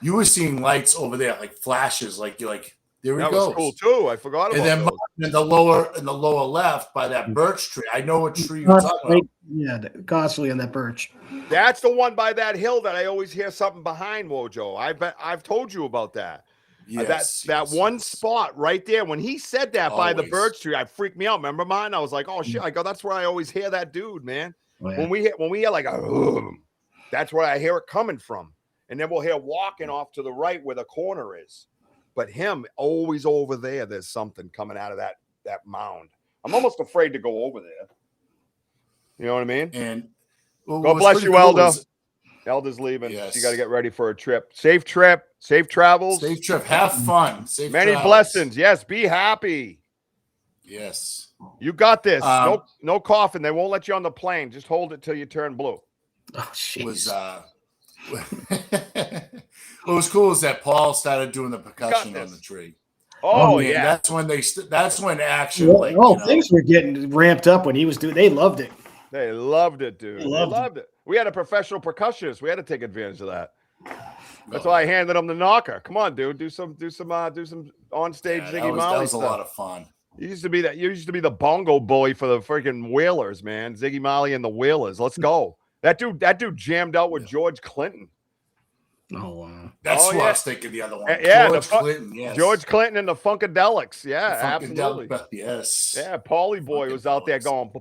Speaker 1: lights over there, like flashes, like you're like, there he goes.
Speaker 2: That was cool too. I forgot about
Speaker 1: and then
Speaker 2: those.
Speaker 1: in the lower left by that birch tree. I know what tree you're talking about.
Speaker 3: Yeah, constantly on that birch.
Speaker 2: That's the one by that hill that I always hear something behind, WOJO. I've told you about that.
Speaker 1: Yes,
Speaker 2: that one spot right there. When he said that by the birch tree, I freaked me out. Remember mine? I was like, oh shit! I go, that's where I always hear that dude, man. Oh, yeah. When we hear like that's where I hear it coming from. And then we'll hear walking off to the right where the corner is. But him always over there. There's something coming out of that mound. I'm almost afraid to go over there. You know what I mean?
Speaker 1: And
Speaker 2: God bless you, Elder. Elder's leaving. Yes. You got to get ready for a trip. Safe trip. Safe travels.
Speaker 1: Safe trip. Have fun. Safe
Speaker 2: Many
Speaker 1: travels.
Speaker 2: blessings. Yes. Be happy.
Speaker 1: Yes.
Speaker 2: You got this. No coughing. They won't let you on the plane. Just hold it till you turn blue.
Speaker 3: Oh, jeez.
Speaker 1: What was cool is that Paul started doing the percussion on the tree.
Speaker 2: Oh yeah,
Speaker 1: that's when action.
Speaker 3: Things were getting ramped up when he was doing. They loved it.
Speaker 2: They loved it, dude. They loved it. We had a professional percussionist. We had to take advantage of that. That's why I handed him the knocker. Come on, dude. Do some on stage Ziggy Molly.
Speaker 1: That was a lot of fun.
Speaker 2: You used to be the bongo boy for the freaking Whalers, man. Ziggy Molly and the Whalers. Let's go. That dude jammed out with George Clinton.
Speaker 3: Oh wow.
Speaker 1: That's what I was thinking. The other one.
Speaker 2: Yeah,
Speaker 1: George Clinton. Yes.
Speaker 2: George Clinton and the Funkadelics. Yeah, absolutely.
Speaker 1: Yes.
Speaker 2: Yeah, Paulie Boy was out there going.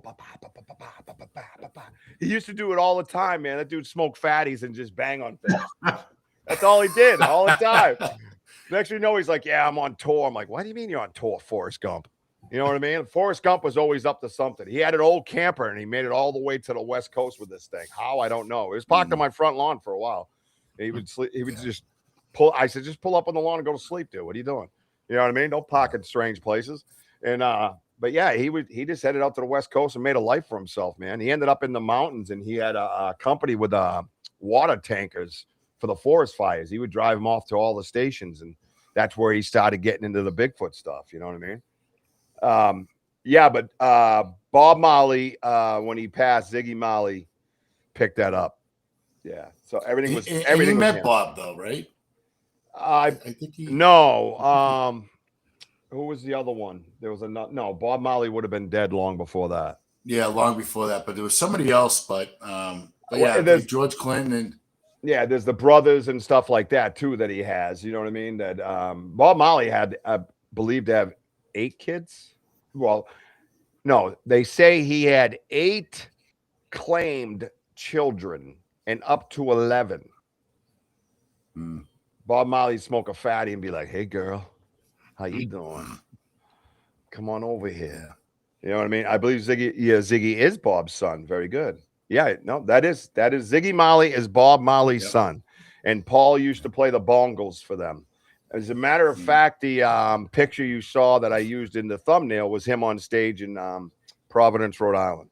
Speaker 2: He used to do it all the time, man. That dude smoked fatties and just bang on things. That's all he did all the time. Next thing you know, he's like, "Yeah, I'm on tour." I'm like, "What do you mean you're on tour, Forrest Gump?" You know what I mean? Forrest Gump was always up to something. He had an old camper and he made it all the way to the West Coast with this thing. How? I don't know. It was parked on my front lawn for a while. He would sleep. He would just pull. I said, just pull up on the lawn and go to sleep, dude. What are you doing? You know what I mean? Don't park in strange places. And but yeah, he just headed out to the West Coast and made a life for himself, man. He ended up in the mountains and he had a company with water tankers for the forest fires. He would drive them off to all the stations, and that's where he started getting into the Bigfoot stuff. You know what I mean? Yeah, but Bob Marley, when he passed, Ziggy Marley picked that up. Yeah, so everything was everything.
Speaker 1: He met Bob though, right?
Speaker 2: I think no. Who was the other one? There was no. Bob Marley would have been dead long before that.
Speaker 1: Yeah, long before that. But there was somebody else. But yeah, there's George Clinton and
Speaker 2: yeah, there's the brothers and stuff like that too that he has. You know what I mean? That Bob Marley had, I believe, to have 8 kids. Well, no, they say he had 8 claimed children. And up to 11. Bob Marley smoke a fatty and be like, "Hey girl, how you doing? Come on over here." You know what I mean? I believe Ziggy is Bob's son. Very good. Yeah, no, that is Ziggy Marley is Bob Marley's son. And Paul used to play the bongos for them. As a matter of fact, the picture you saw that I used in the thumbnail was him on stage in Providence, Rhode Island.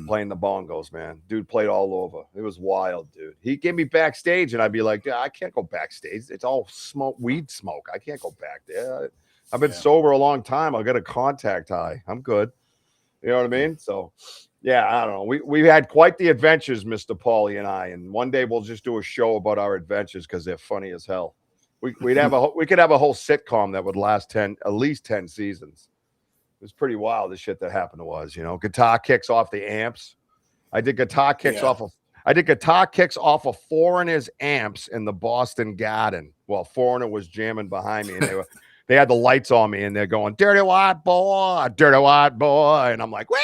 Speaker 2: Playing the bongos, man. Dude played all over. It was wild, dude. He gave me backstage, and I'd be like, I can't go backstage. It's all weed smoke. I can't go back there. I've been sober a long time. I'll get a contact high. I'm good. You know what I mean? So, yeah, I don't know. We had quite the adventures, Mr. Paulie and I, and one day we'll just do a show about our adventures because they're funny as hell. We could have a whole sitcom that would last at least 10 seasons. It was pretty wild, the shit that happened to us, you know. Guitar kicks off the amps. I did guitar kicks off of Foreigner's amps in the Boston Garden while Foreigner was jamming behind me, and they had the lights on me, and they're going, "Dirty white boy, and I'm like, "Wee!"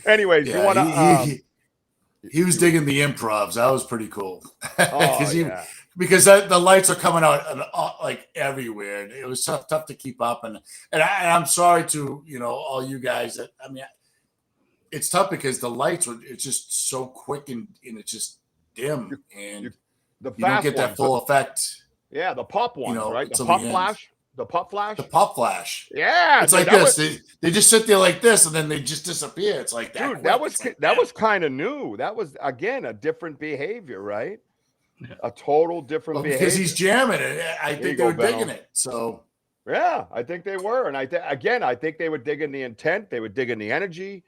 Speaker 2: Anyways, you want to?
Speaker 1: He was digging the improvs. That was pretty cool. because the lights are coming out like everywhere. And it was tough to keep up. And I'm sorry to, all you guys that, I mean, it's tough because the lights it's just so quick and it's just dim and you don't get that full effect.
Speaker 2: Yeah, the pop ones, right? The
Speaker 1: pop
Speaker 2: flash. The pop flash.
Speaker 1: The pop flash.
Speaker 2: Yeah,
Speaker 1: it's like this. They just sit there like this, and then they just disappear. It's like that.
Speaker 2: Dude, that was kind of new. That was again a different behavior, right? Yeah. A total different behavior.
Speaker 1: Because he's jamming it. I think they were digging it. So
Speaker 2: yeah, I think they were, and I think they were digging the intent. They were digging the energy.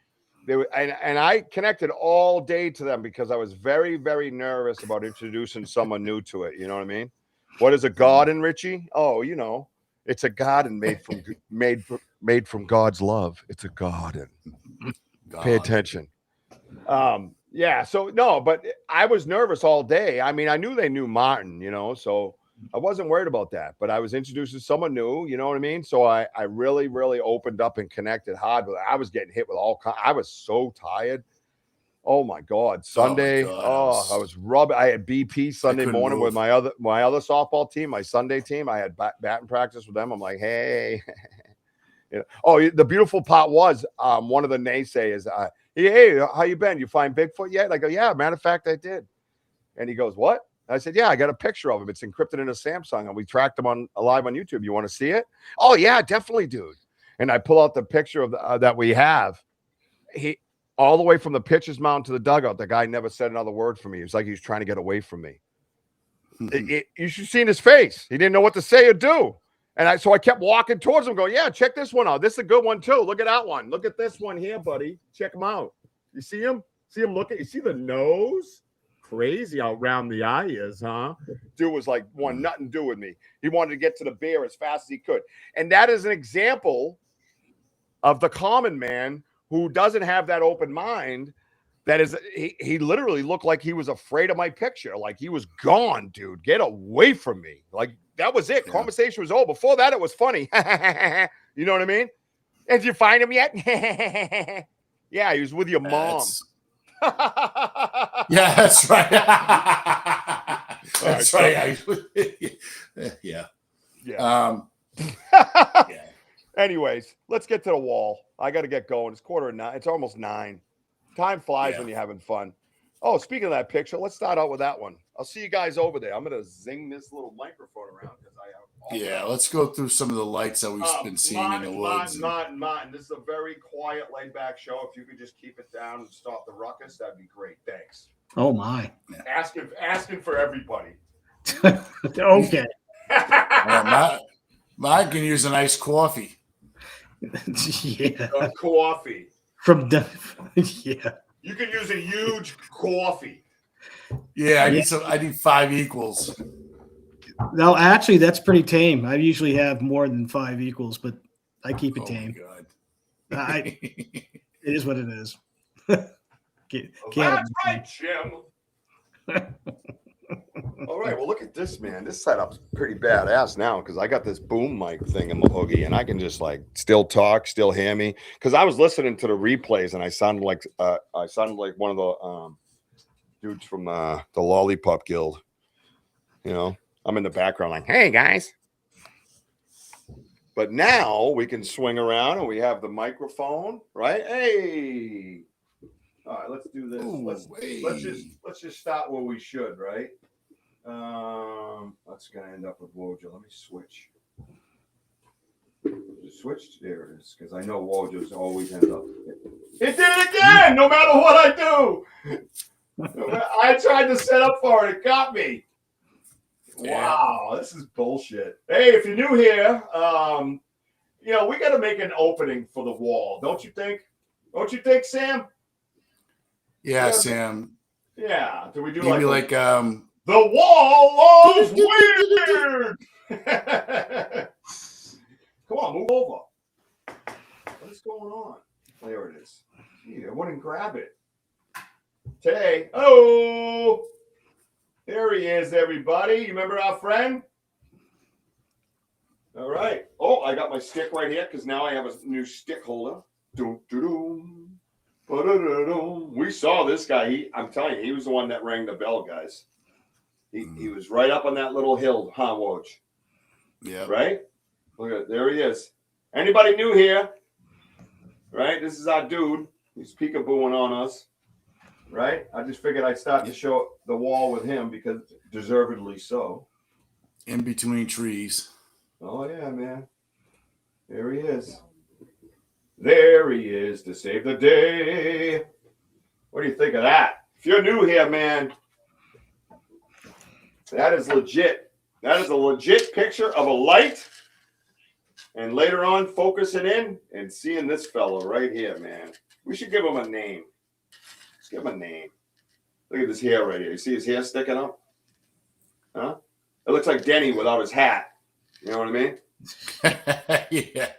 Speaker 2: They were, and I connected all day to them because I was very, very nervous about introducing someone new to it. You know what I mean? What is a garden, Richie? Oh, it's a garden made from God's love. It's a garden. Pay attention. Yeah. So no, but I was nervous all day. I mean, I knew they knew Martin, so I wasn't worried about that. But I was introducing someone new. You know what I mean? So I really, really opened up and connected hard. But I was getting hit with I was so tired. Oh my God! Sunday, I was rubbing. I had BP Sunday morning with my other softball team, my Sunday team. I had batting practice with them. I'm like, hey, Oh, the beautiful part was one of the naysayers. Hey, how you been? You find Bigfoot yet? I go, yeah. Matter of fact, I did. And he goes, what? I said, yeah, I got a picture of him. It's encrypted in a Samsung, and we tracked him live on YouTube. You want to see it? Oh yeah, definitely, dude. And I pull out the picture of that we have. He. All the way from the pitcher's mound to the dugout, the guy never said another word for me. It was like he was trying to get away from me. You should see in his face. He didn't know what to say or do. And so I kept walking towards him going, yeah, check this one out. This is a good one too. Look at that one. Look at this one here, buddy. Check him out. You see him? See him looking? You see the nose? Crazy how round the eye is, huh? Dude was like, want nothing to do with me. He wanted to get to the bear as fast as he could. And that is an example of the common man who doesn't have that open mind. That is, he literally looked like he was afraid of my picture. Like he was gone, dude. Get away from me. Like that was it. Yeah. Conversation was over. Before that, it was funny. You know what I mean? And did you find him yet? Yeah, he was with your mom.
Speaker 1: Yeah, that's right. That's right. Yeah.
Speaker 2: Yeah. Yeah. Anyways, let's get to the wall. I got to get going. It's 8:45. It's almost 9. Time flies when you're having fun. Oh, speaking of that picture, let's start out with that one. I'll see you guys over there. I'm going to zing this little microphone around because I have
Speaker 1: let's go through some of the lights that we've been seeing in the woods.
Speaker 2: Martin, this is a very quiet, laid-back show. If you could just keep it down and stop the ruckus, that'd be great. Thanks.
Speaker 3: Oh, my.
Speaker 2: Asking for everybody.
Speaker 3: Okay.
Speaker 1: Mine can use a nice coffee.
Speaker 3: Yeah.
Speaker 2: Coffee.
Speaker 3: Yeah.
Speaker 2: You can use a huge coffee.
Speaker 1: Yeah, I need 5 equals.
Speaker 3: No, actually, that's pretty tame. I usually have more than 5 equals, but I keep it tame.
Speaker 1: My God.
Speaker 3: It is what it is.
Speaker 2: That's right, Jim. All right, well, look at this, man. This setup's pretty badass now because I got this boom mic thing in my hoagie, and I can just like still talk, still hear me. Because I was listening to the replays, and I sounded like one of the dudes from the Lollipop Guild. I'm in the background like, hey guys. But now we can swing around, and we have the microphone, right? Hey. All right, let's do this. Let's just start where we should, right? That's gonna end up with WOJO. Let me switch. Switch. There it is, because I know WOJO's always end up. It did it again. No matter what I do, I tried to set up for it. It got me. Wow, this is bullshit. Hey, if you're new here, we got to make an opening for the wall, don't you think? Don't you think, Sam?
Speaker 1: Yeah, Sam.
Speaker 2: Yeah. Do we do
Speaker 1: maybe
Speaker 2: like
Speaker 1: the
Speaker 2: wall of weird? Come on, move over. What is going on? There it is. Gee, I wouldn't grab it. Tay. Oh, there he is, everybody. You remember our friend? All right. Oh, I got my stick right here because now I have a new stick holder. Doom, doom. We saw this guy. I'm telling you, he was the one that rang the bell, guys. He was right up on that little hill, huh, Woj?
Speaker 1: Yeah.
Speaker 2: Right? Look at there he is. Anybody new here? Right? This is our dude. He's peekabooing on us. Right? I just figured I'd start to show the wall with him because deservedly so.
Speaker 1: In between trees.
Speaker 2: Oh yeah, man. There he is. There he is to save the day. What do you think of that? If you're new here, man, that is legit. That is a legit picture of a light. And later on, focusing in and seeing this fellow right here, man. We should give him a name. Let's give him a name. Look at this hair right here. You see his hair sticking up? Huh? It looks like Denny without his hat. You know what I mean?
Speaker 1: Yeah.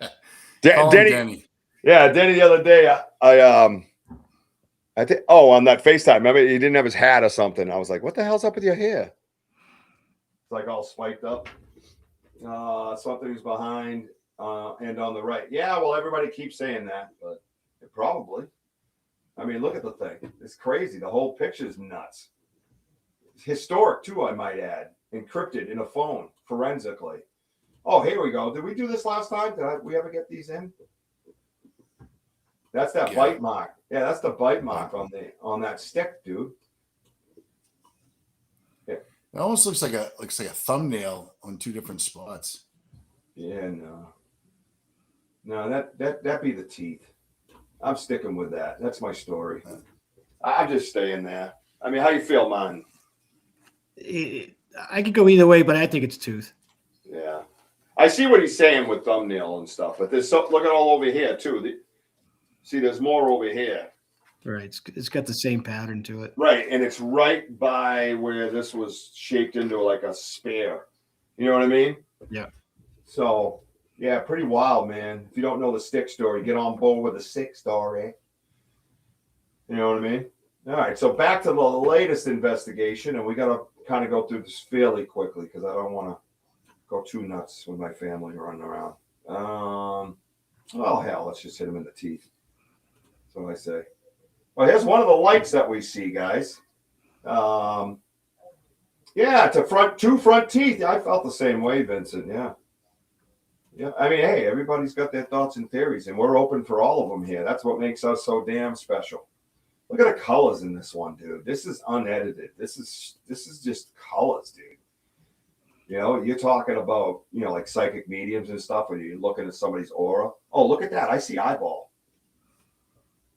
Speaker 2: Denny. Yeah, Denny the other day, I think on that FaceTime, remember he didn't have his hat or something. I was like, what the hell's up with your hair? It's like all spiked up. Something's behind and on the right. Yeah, well, everybody keeps saying that, but probably. I mean, look at the thing. It's crazy. The whole picture is nuts. It's historic, too, I might add. Encrypted in a phone, forensically. Oh, here we go. Did we do this last time? Did we ever get these in? That's that bite mark. Yeah, that's the bite mark on that stick, dude. Yeah.
Speaker 1: It almost looks like a thumbnail on two different spots.
Speaker 2: Yeah, no, that be the teeth. I'm sticking with that. That's my story. I'm just staying there. I mean, how you feel, man?
Speaker 3: I could go either way, but I think it's tooth.
Speaker 2: Yeah, I see what he's saying with thumbnail and stuff, but there's look at all over here too. See, there's more over here.
Speaker 3: Right, it's got the same pattern to it.
Speaker 2: Right, and it's right by where this was shaped into like a spear. You know what I mean?
Speaker 3: Yeah.
Speaker 2: So, yeah, pretty wild, man. If you don't know the stick story, get on board with the stick story. You know what I mean? All right, so back to the latest investigation, and we got to kind of go through this fairly quickly because I don't want to go too nuts with my family running around. Well, hell, let's just hit him in the teeth. That's what I say. Well, here's one of the lights that we see, guys. Yeah, two front teeth. I felt the same way, Vincent. Yeah. Yeah. I mean, hey, everybody's got their thoughts and theories, and we're open for all of them here. That's what makes us so damn special. Look at the colors in this one, dude. This is unedited. This is just colors, dude. You know, you're talking about, like psychic mediums and stuff when you're looking at somebody's aura. Oh, look at that. I see eyeball.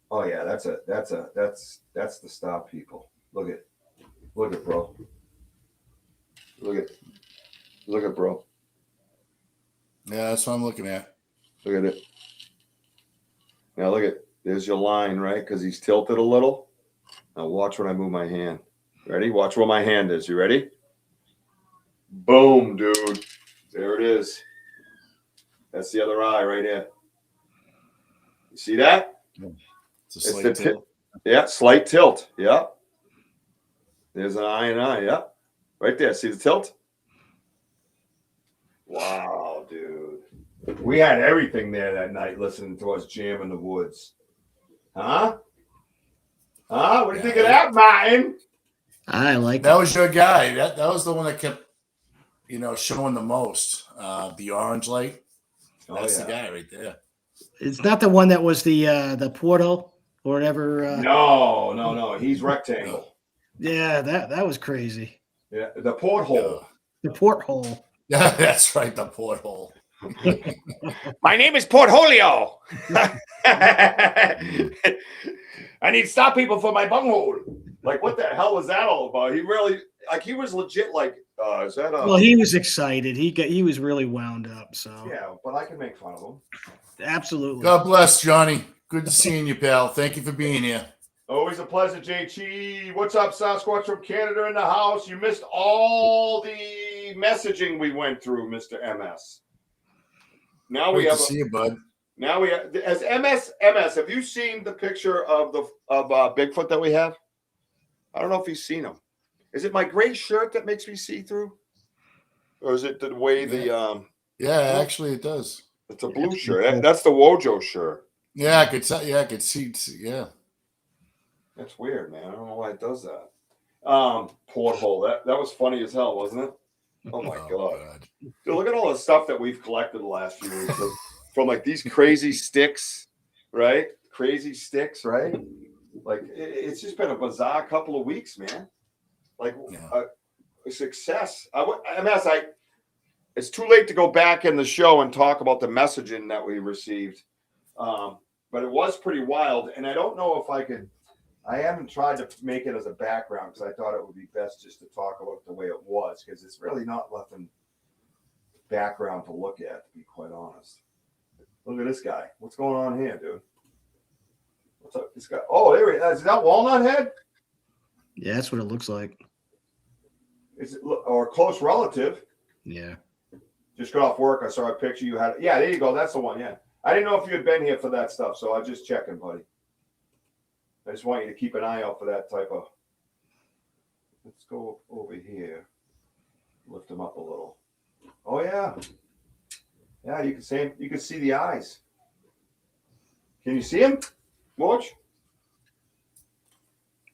Speaker 2: Oh yeah, that's the stuff, people. Look at bro. Look at bro.
Speaker 1: Yeah, that's what I'm looking at.
Speaker 2: Look at it. Now there's your line, right? Because he's tilted a little. Now watch when I move my hand. Ready? Watch where my hand is. You ready? Boom, dude. There it is. That's the other eye right here. You see that?
Speaker 1: It's a slight tilt.
Speaker 2: Yeah, slight tilt. Yeah. There's an eye and eye. Yeah. Right there. See the tilt? Wow, dude. We had everything there that night listening to us jam in the woods. Huh? What do you think of that, Martin?
Speaker 3: I like
Speaker 1: that. Was your guy. That was the one that kept, showing the most. The orange light. That's the guy right there.
Speaker 3: It's not the one that was the portal or whatever.
Speaker 2: No. He's rectangle.
Speaker 3: Yeah, that was crazy.
Speaker 2: Yeah, the porthole.
Speaker 3: The porthole.
Speaker 1: Yeah, that's right. The porthole.
Speaker 2: My name is Portfolio. I need to stop people for my bunghole. Like, what the hell was that all about? He really, he was legit. Like, is that a?
Speaker 3: Well, he was excited. He was really wound up. So
Speaker 2: yeah, but I can make fun of him.
Speaker 3: Absolutely.
Speaker 1: God bless, Johnny. Good to seeing you, pal. Thank you for being here.
Speaker 2: Always a pleasure, JT. What's up, Sasquatch from Canada in the house? You missed all the messaging we went through, Mr. MS. Now
Speaker 1: Great
Speaker 2: we have
Speaker 1: to see you, bud.
Speaker 2: Now we have as MS. Have you seen the picture of Bigfoot that we have? I don't know if you've seen him. Is it my gray shirt that makes me see through, or is it the way the?
Speaker 1: Yeah, actually, it does.
Speaker 2: It's a blue shirt. That's the WOJO shirt.
Speaker 1: Yeah, I could see. Yeah.
Speaker 2: That's weird, man. I don't know why it does that. Porthole. That was funny as hell, wasn't it? Oh my god. Dude, look at all the stuff that we've collected the last few weeks from like these crazy sticks, right? Crazy sticks, right? Like it's just been a bizarre couple of weeks, man. Like a success. It's too late to go back in the show and talk about the messaging that we received. But it was pretty wild. And I don't know if I haven't tried to make it as a background because I thought it would be best just to talk about the way it was because it's really not nothing background to look at, to be quite honest. Look at this guy. What's going on here, dude? What's up? This guy. Oh, there he is. Is that Walnut Head?
Speaker 3: Yeah, that's what it looks like.
Speaker 2: Is it or a close relative?
Speaker 3: Yeah.
Speaker 2: Just got off work. I saw a picture you had. Yeah, there you go. That's the one. Yeah. I didn't know if you had been here for that stuff, so I was just checking, buddy. I just want you to keep an eye out for that type of. Let's go over here. Lift him up a little. Oh yeah. Yeah, you can see the eyes. Can you see him? Watch.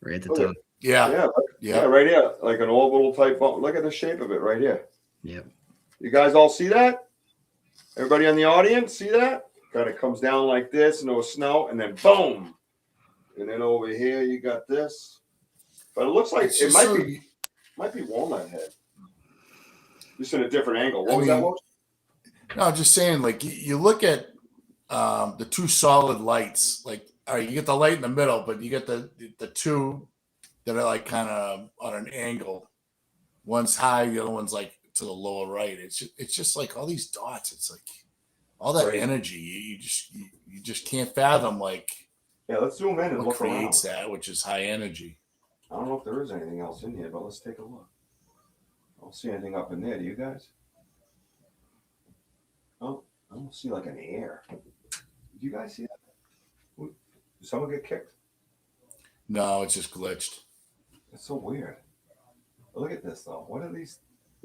Speaker 3: Right at the top.
Speaker 1: Yeah,
Speaker 2: right here, like an orbital type bone. Look at the shape of it right here.
Speaker 3: Yep.
Speaker 2: You guys all see that? Everybody in the audience see that? Kind of comes down like this into a snow, and then boom. And then over here you got this. But it looks like it might be Walnut Head. Just in a different angle. What was that one?
Speaker 1: No, I'm just saying, like you look at the two solid lights, like all right, you get the light in the middle, but you get the two that are like kind of on an angle. One's high, the other one's like to the lower right. It's just like all these dots. It's like all that energy. You just can't fathom like.
Speaker 2: Yeah, let's zoom in and
Speaker 1: what
Speaker 2: look
Speaker 1: creates
Speaker 2: around.
Speaker 1: that, which is high energy.
Speaker 2: I don't know if there is anything else in here, but let's take a look. I don't see anything up in there. Do you guys? Oh, I don't see like an air. Do you guys see that? Did someone get kicked?
Speaker 1: No, it's just glitched.
Speaker 2: It's so weird. Look at this though. What are these?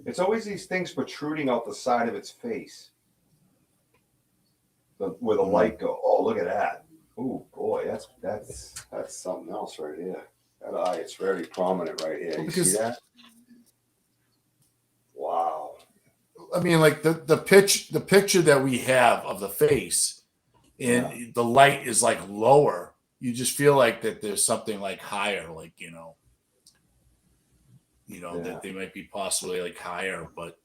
Speaker 2: It's always these things protruding out the side of its face. Where the light go. Oh, look at that. Oh boy, that's something else right here. That eye, it's very prominent right here. You see that? Wow.
Speaker 1: I mean, like the picture that we have of the face, and the light is like lower. You just feel like that there's something like higher, like that they might be possibly like higher. But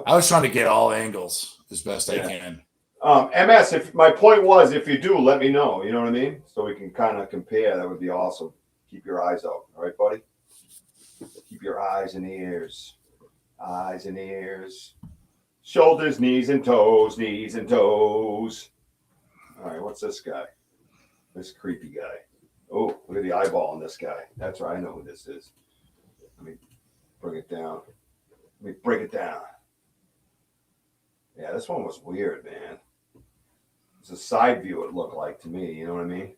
Speaker 1: I was trying to get all angles as best I can.
Speaker 2: MS, if my point was, if you do, let me know. You know what I mean? So we can kind of compare. That would be awesome. Keep your eyes out. All right, buddy? Keep your eyes and ears. Eyes and ears. Shoulders, knees and toes. Knees and toes. All right, what's this guy? This creepy guy. Oh, look at the eyeball on this guy. That's right. I know who this is. Let me bring it down. Let me break it down. Yeah, this one was weird, man. It's a side view, it looked like to me. You know what I mean?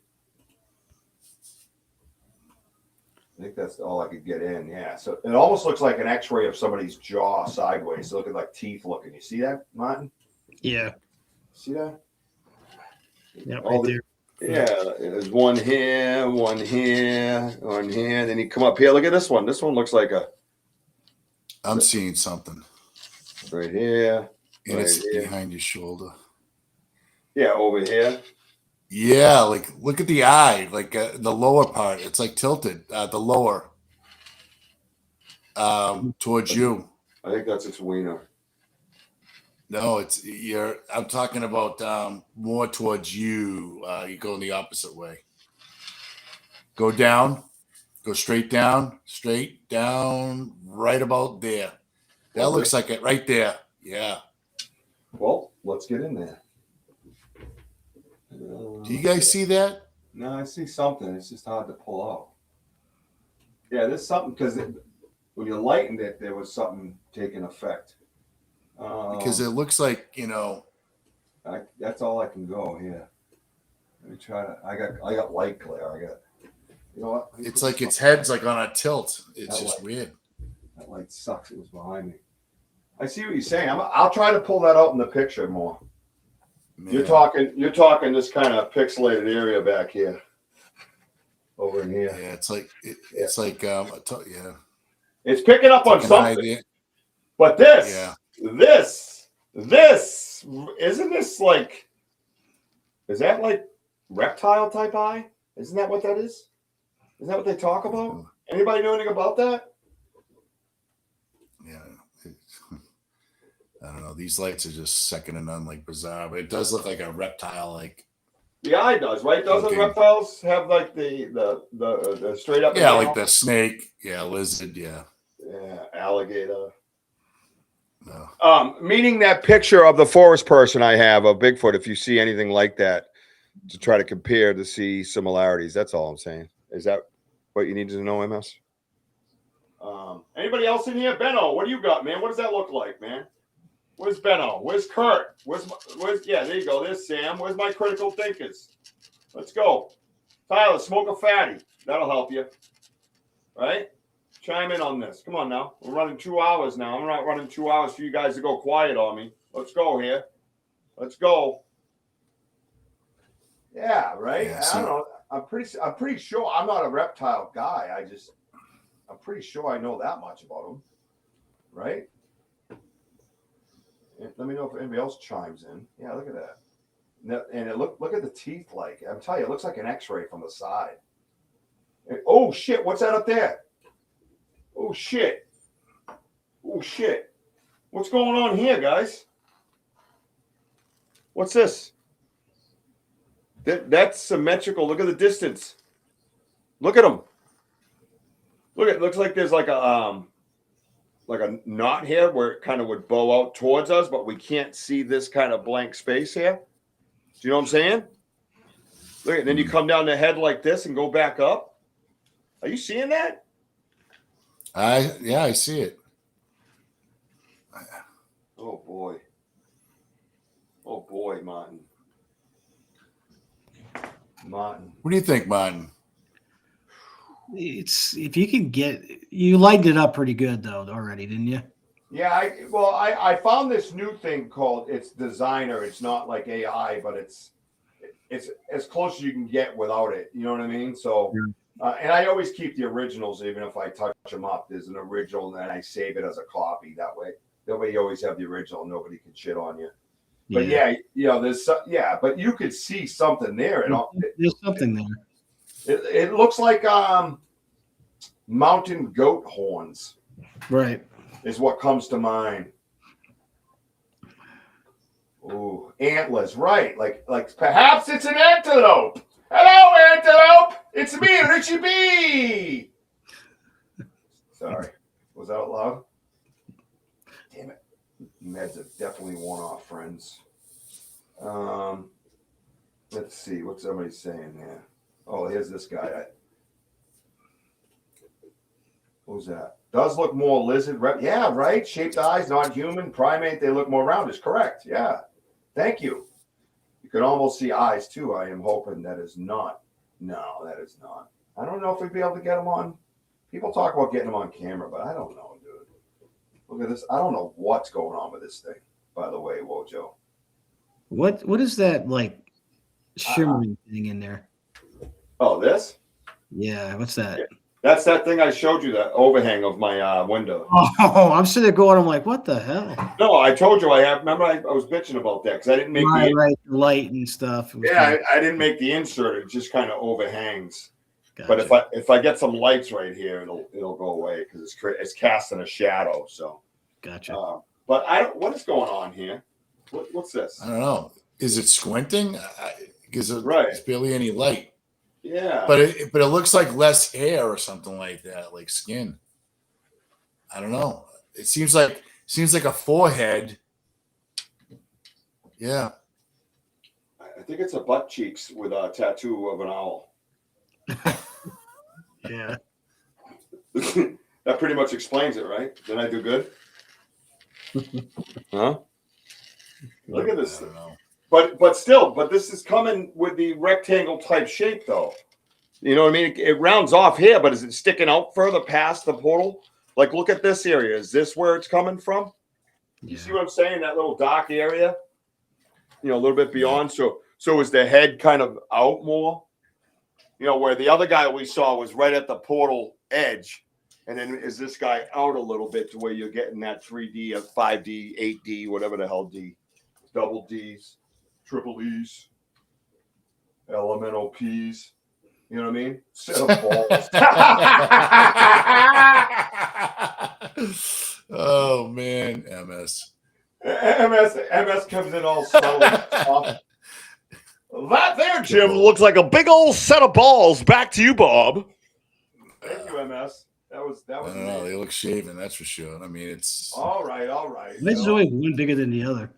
Speaker 2: I think that's all I could get in. Yeah. So it almost looks like an x-ray of somebody's jaw sideways. Looking like teeth looking. You see that, Martin?
Speaker 3: Yeah.
Speaker 2: See that?
Speaker 3: Yeah, right there.
Speaker 2: Yeah, there's one here, one here, one here. Then you come up here. Look at this one. This one looks like
Speaker 1: I'm seeing something.
Speaker 2: Right here.
Speaker 1: And
Speaker 2: right
Speaker 1: it's
Speaker 2: here.
Speaker 1: behind your shoulder.
Speaker 2: Yeah, over here.
Speaker 1: Yeah, like look at the eye, like the lower part. It's like tilted, the lower, towards you.
Speaker 2: I think that's its wiener.
Speaker 1: No, I'm talking about more towards you. You go in the opposite way. Go down. Go straight down. Right about there. That looks like it right there. Yeah.
Speaker 2: Well, let's get in there.
Speaker 1: Do you guys see that?
Speaker 2: No, I see something. It's just hard to pull out. Yeah, there's something because when you lightened it, there was something taking effect.
Speaker 1: Because it looks like
Speaker 2: that's all I can go here. Let me try to. I got light glare. You know what?
Speaker 1: It's like its head's like on a tilt. It's just weird.
Speaker 2: That light sucks. It was behind me. I see what you're saying. I'll try to pull that out in the picture more. Man. You're talking this kind of pixelated area back here. over in here.
Speaker 1: Yeah, it's like it's like yeah.
Speaker 2: It's picking up on something. But this isn't this like, is that like reptile type eye? Isn't that what that is? Isn't that what they talk about? Anybody know anything about that?
Speaker 1: Yeah. I don't know. These lights are just second to none, like bizarre, but it does look like a reptile, like
Speaker 2: the eye does, right? Doesn't reptiles have like the straight up?
Speaker 1: Yeah, like the snake. Yeah, lizard. Yeah.
Speaker 2: Yeah, alligator.
Speaker 1: No.
Speaker 2: Meaning that picture of the forest person I have of Bigfoot, if you see anything like that, to try to compare to see similarities. That's all I'm saying. Is that what you needed to know, MS? Anybody else in here? Benno, what do you got, man? What does that look like, man? Where's Benno? Where's Kurt? Where's yeah, there you go. There's Sam. Where's my critical thinkers? Let's go. Tyler, smoke a fatty. That'll help you. Right? Chime in on this. Come on now. We're running 2 hours now. I'm not running 2 hours for you guys to go quiet on me. Let's go here. Let's go. Yeah, right.
Speaker 1: Yeah,
Speaker 2: I don't know. I'm pretty sure I'm not a reptile guy. I'm pretty sure I know that much about them. Right? Let me know if anybody else chimes in. Yeah, look at that. And it look at the teeth like. I'm telling you, it looks like an X-ray from the side. Oh shit! What's that up there? Oh shit! Oh shit! What's going on here, guys? What's this? That's symmetrical. Look at the distance. Look at them. Look at. It looks like there's like a knot here where it kind of would bow out towards us, but we can't see this kind of blank space here. Do you know what I'm saying? Look at. Then you come down the head like this and go back up. Are you seeing that?
Speaker 1: Yeah, I see it.
Speaker 2: Oh boy. Oh boy, Martin. Martin.
Speaker 1: What do you think, Martin?
Speaker 3: It's if you can get you lightened it up pretty good though already, didn't you?
Speaker 2: Yeah, I found this new thing called it's designer. It's not like AI, but it's as close as you can get without it. You know what I mean? So. And I always keep the originals, even if I touch them up. There's an original, and then I save it as a copy. That way you always have the original. Nobody can shit on you. But yeah, you know, but you could see something there.
Speaker 3: There's something there.
Speaker 2: It looks like mountain goat horns.
Speaker 3: Right.
Speaker 2: Is what comes to mind. Ooh, antlers. Right. Like perhaps it's an antelope. Hello, antelope. It's me, Richie B. Sorry. Was that out loud? Damn it. Meds have definitely worn off, friends. Let's see. What's somebody saying here? Oh, here's this guy. Who's that? Does look more lizard. Yeah, right. Shaped eyes, not human. Primate, they look more rounded. Correct. Yeah. Thank you. You can almost see eyes, too. I am hoping that is not. No, that is not. I don't know if we'd be able to get them on. People talk about getting them on camera, but I don't know, dude. Look at this. I don't know what's going on with this thing, by the way, WOJO.
Speaker 3: What is that like shimmering thing in there?
Speaker 2: Oh, this?
Speaker 3: Yeah, what's that?
Speaker 2: Yeah. That's that thing I showed you, that overhang of my window.
Speaker 3: Oh, I'm sitting there going, I'm like, what the hell?
Speaker 2: No, I told you I have. Remember, I was bitching about that because I didn't make
Speaker 3: the light and stuff.
Speaker 2: Yeah, I didn't make the insert. It just kind of overhangs.
Speaker 3: Gotcha.
Speaker 2: But if I get some lights right here, it'll go away because it's casting a shadow. So,
Speaker 3: gotcha.
Speaker 2: But I don't. What is going on here? What's this?
Speaker 1: I don't know. Is it squinting? Because
Speaker 2: there's
Speaker 1: barely any light.
Speaker 2: Yeah,
Speaker 1: but it looks like less hair or something like that, like skin. I don't know. It seems like a forehead. Yeah,
Speaker 2: I think it's a butt cheeks with a tattoo of an owl.
Speaker 3: Yeah,
Speaker 2: that pretty much explains it, right? Did I do good? Huh? Look at this thing. But still, this is coming with the rectangle type shape, though. You know what I mean? It rounds off here, but is it sticking out further past the portal? Like, look at this area. Is this where it's coming from? You see what I'm saying? That little dark area, a little bit beyond. So is the head kind of out more? You know, where the other guy we saw was right at the portal edge. And then is this guy out a little bit to where you're getting that 3D, 5D, 8D, whatever the hell D, double Ds, triple E's, elemental P's. You know what I mean? Set of balls.
Speaker 1: Oh man, MS.
Speaker 2: MS comes in all subtle and soft. That there, Jim, looks like a big old set of balls. Back to you, Bob. Thank you, MS. That was.
Speaker 1: I don't know. They look shaven, that's for sure. I mean, it's
Speaker 2: all right.
Speaker 3: This is always one bigger than the other.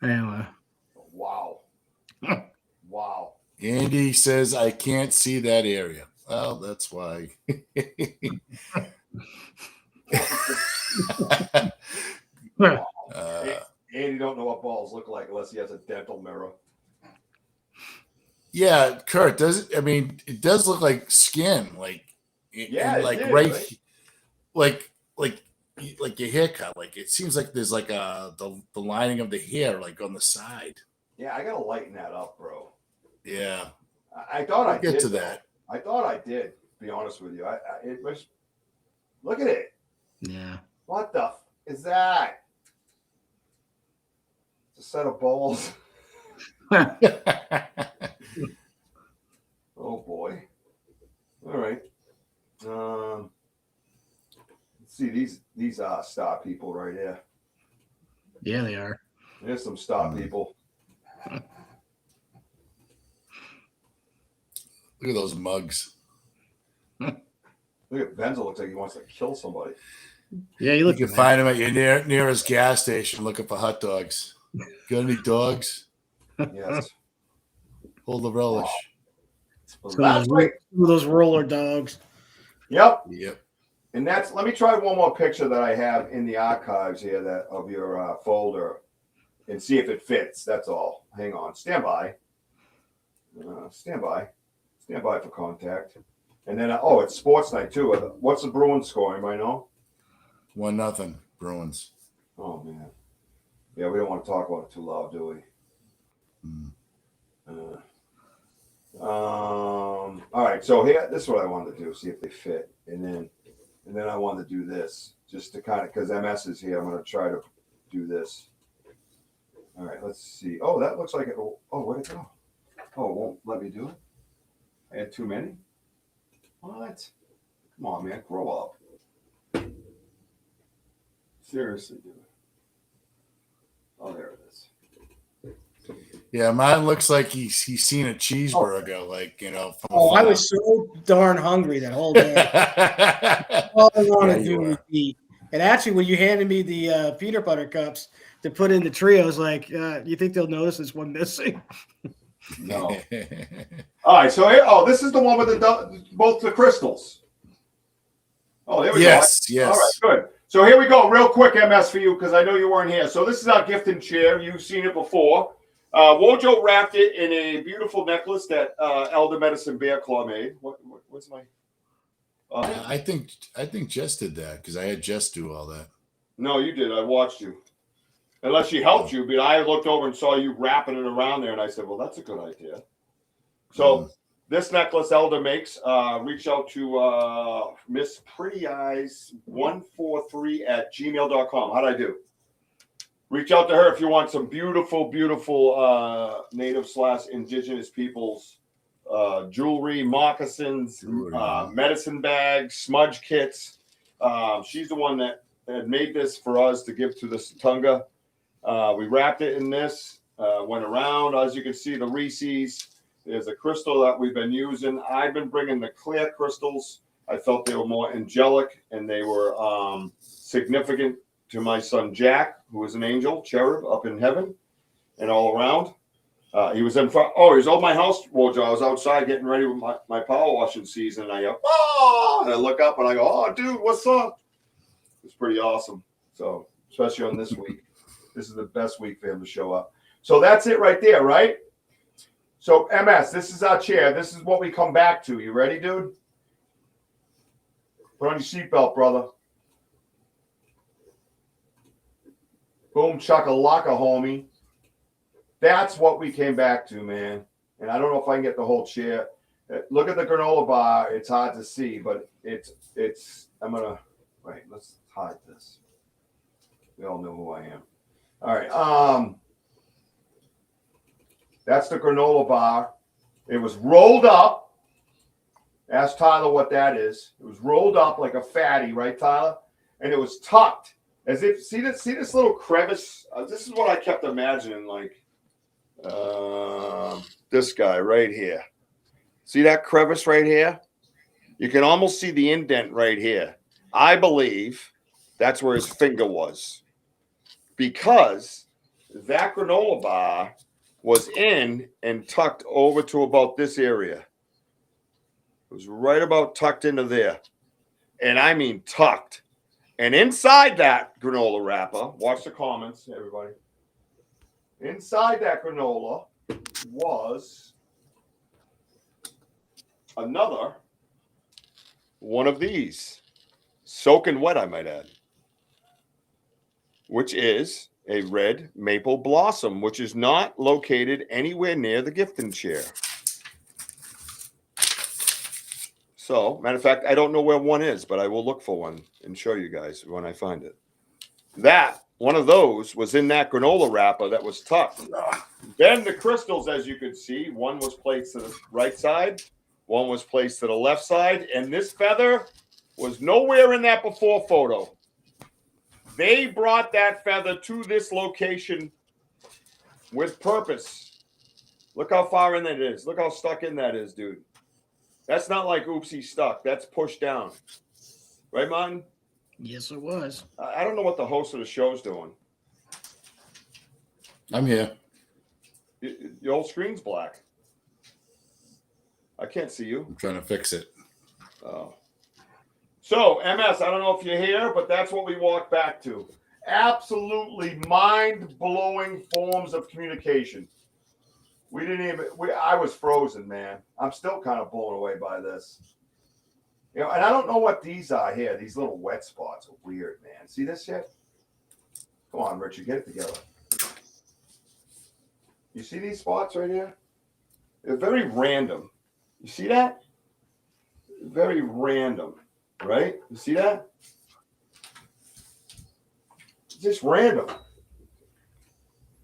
Speaker 3: Anyway.
Speaker 2: Wow. Wow.
Speaker 1: Andy says I can't see that area. Well, that's why.
Speaker 2: Andy don't know what balls look like unless he has a dental mirror.
Speaker 1: Yeah, Kurt, it does look like skin, like like your haircut. Like it seems like there's like the lining of the hair like on the side.
Speaker 2: Yeah, I gotta lighten that up, bro.
Speaker 1: Yeah,
Speaker 2: I thought I
Speaker 1: get
Speaker 2: did
Speaker 1: to that.
Speaker 2: I thought I did. To be honest with you, it was. Look at it.
Speaker 3: Yeah.
Speaker 2: What the is that? It's a set of balls. Oh boy. All right. Let's see these star people right here.
Speaker 3: Yeah, they are.
Speaker 2: There's some star people.
Speaker 1: Look at those mugs.
Speaker 2: Look at Benzo. Looks like he wants to kill somebody.
Speaker 3: Yeah,
Speaker 1: you can find him at your nearest gas station looking for hot dogs. Got any dogs?
Speaker 2: Yes.
Speaker 1: Hold the relish.
Speaker 2: Wow. That's right.
Speaker 3: Those roller dogs.
Speaker 2: Yep.
Speaker 1: Yep.
Speaker 2: And let me try one more picture that I have in the archives here of your folder and see if it fits. That's all. Hang on. Stand by. Stand by for contact. And then, it's sports night too. What's the Bruins score? Anybody know?
Speaker 1: 1-0 Bruins.
Speaker 2: Oh man. Yeah, we don't want to talk about it too loud, do we? All right. So here, this is what I wanted to do. See if they fit, and then I wanted to do this just to kind of because MS is here. I'm going to try to do this. All right. Let's see. Oh, that looks like it. Oh, where'd it go? Oh, it won't let me do it. I had too many. What? Come on, man. Grow up. Seriously, dude. Oh, there it is.
Speaker 1: Yeah, mine looks like he's seen a cheeseburger, like
Speaker 3: I was so darn hungry that whole day. All I wanted to do was eat. And actually, when you handed me the peanut butter cups to put in the tray, I was like, "You think they'll notice there's one missing?"
Speaker 2: No. All right, so here, this is the one with both the crystals. Oh, there we go.
Speaker 1: Yes.
Speaker 2: All right, good. So here we go, real quick, MS for you, because I know you weren't here. So this is our gifting chair. You've seen it before. WOJO wrapped it in a beautiful necklace that Elder Medicine Bear Claw made. What's my?
Speaker 1: I think Jess did that because I had Jess do all that.
Speaker 2: No, you did. I watched you. Unless she helped you, but I looked over and saw you wrapping it around there, and I said, "Well, that's a good idea." So this necklace Elder makes. Reach out to Miss Pretty Eyes 143 at gmail.com. How'd I do? Reach out to her if you want some beautiful, beautiful native/indigenous peoples jewelry, moccasins, medicine bags, smudge kits. She's the one that made this for us to give to the Satunga. We wrapped it in this, went around. As you can see, the Reese's. There's a crystal that we've been using. I've been bringing the clear crystals. I felt they were more angelic and they were significant to my son Jack, who is an angel, cherub up in heaven and all around. He was in front. Oh, he was over my house, WOJO. I was outside getting ready with my power washing season. And I go, oh, and I look up and I go, oh, dude, what's up? It's pretty awesome. So, especially on this week. This is the best week for him to show up. So that's it right there, right? So, MS, this is our chair. This is what we come back to. You ready, dude? Put on your seatbelt, brother. Boom, chaka-laka, homie. That's what we came back to, man. And I don't know if I can get the whole chair. Look at the granola bar. It's hard to see, but it's. I'm gonna wait. Let's hide this. We all know who I am. All right. That's the granola bar. It was rolled up. Ask Tyler what that is. It was rolled up like a fatty, right, Tyler? And it was tucked as if see this little crevice. This is what I kept imagining, like this guy right here. See that crevice right here? You can almost see the indent right here. I believe that's where his finger was, because that granola bar was in and tucked over to about this area. It was right about tucked into there. And I mean tucked. And inside that granola wrapper, watch the comments, everybody. Inside that granola was another one of these, soaking wet, I might add, which is a red maple blossom, which is not located anywhere near the gifting chair. So, matter of fact, I don't know where one is, but I will look for one and show you guys when I find it. That, one of those was in that granola wrapper that was tucked. Then the crystals, as you could see, one was placed to the right side, one was placed to the left side, and this feather was nowhere in that before photo. They brought that feather to this location with purpose. Look how far in that is. Look how stuck in that is, dude. That's not like oopsie stuck. That's pushed down. Right, Martin?
Speaker 3: Yes, it was.
Speaker 2: I don't know what the host of the show's doing.
Speaker 1: I'm here.
Speaker 2: Your whole screen's black. I can't see you.
Speaker 1: I'm trying to fix it.
Speaker 2: Oh. So, MS, I don't know if you're here, but that's what we walked back to. Absolutely mind-blowing forms of communication. I was frozen, man. I'm still kind of blown away by this. You know, and I don't know what these are here. These little wet spots are weird, man. See this shit? Come on, Richard, get it together. You see these spots right here? They're very random. You see that? Very random, right? You see that? Just random.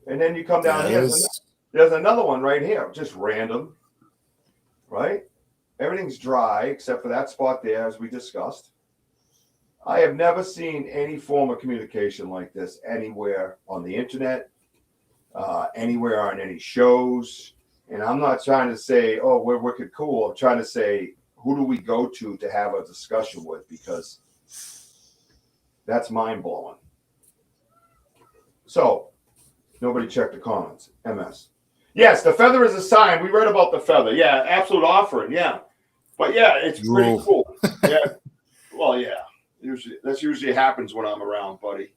Speaker 2: And then you come down here. There's another one right here, just random, right? Everything's dry except for that spot there, as we discussed. I have never seen any form of communication like this anywhere on the internet, anywhere on any shows. And I'm not trying to say, oh, we're wicked cool. I'm trying to say, who do we go to have a discussion with? Because that's mind-blowing. So, nobody checked the comments. MS. Yes, the feather is a sign. We read about the feather. Yeah, absolute offering. Yeah. But yeah, it's pretty cool. Yeah. Well, yeah. Usually happens when I'm around, buddy.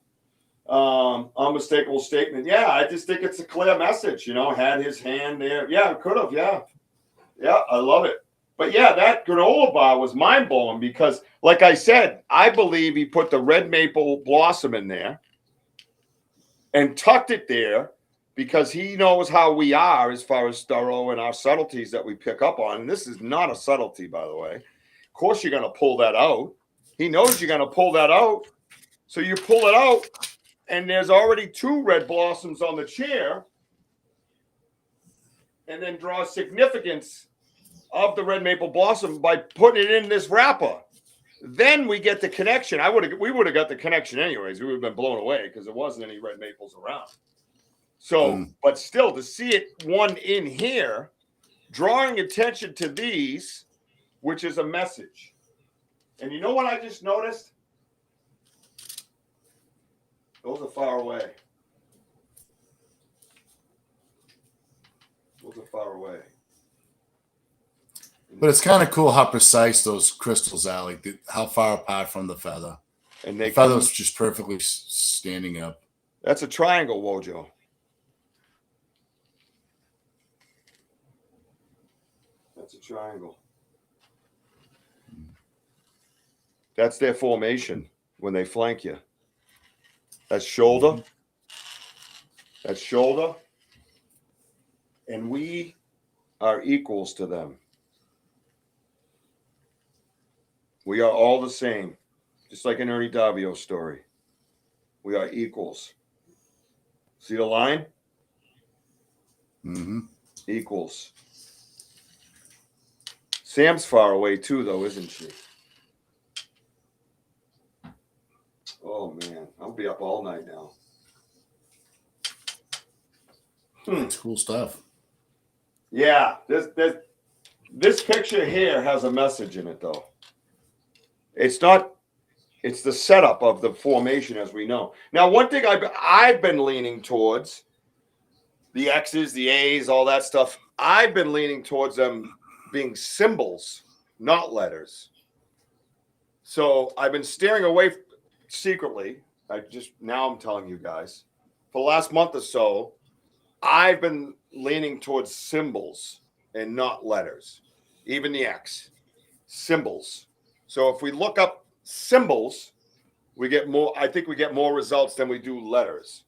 Speaker 2: Unmistakable statement. Yeah, I just think it's a clear message, had his hand there. Yeah, it could have. Yeah. Yeah, I love it. But yeah, that granola bar was mind-blowing because, like I said, I believe he put the red maple blossom in there and tucked it there because he knows how we are as far as thorough and our subtleties that we pick up on. And this is not a subtlety, by the way. Of course, you're going to pull that out. He knows you're going to pull that out. So you pull it out, and there's already 2 red blossoms on the chair, and then draw significance of the red maple blossom by putting it in this wrapper. Then we get the connection. We would have got the connection anyways. We would have been blown away because there wasn't any red maples around. So, but still, to see it one in here, drawing attention to these, which is a message. And you know what I just noticed? Those are far away. Those are far away.
Speaker 1: But it's kind of cool how precise those crystals are, like how far apart from the feather.
Speaker 2: And
Speaker 1: the feather's just perfectly standing up.
Speaker 2: That's a triangle, WOJO. That's a triangle. That's their formation when they flank you. That's shoulder. That's shoulder. And we are equals to them. We are all the same. Just like an Ernie Davio story. We are equals. See the line?
Speaker 1: Mm-hmm.
Speaker 2: Equals. Sam's far away too, though, isn't she? Oh man, I'll be up all night now.
Speaker 1: It's cool stuff.
Speaker 2: Yeah, this picture here has a message in it, though. It's not. It's the setup of the formation, as we know. Now, one thing I've been leaning towards, the X's, the A's, all that stuff. I've been leaning towards them being symbols, not letters. So I've been steering away secretly. Now I'm telling you guys, for the last month or so, I've been leaning towards symbols and not letters. Even the X, symbols. So if we look up symbols, we get more. I think we get more results than we do letters.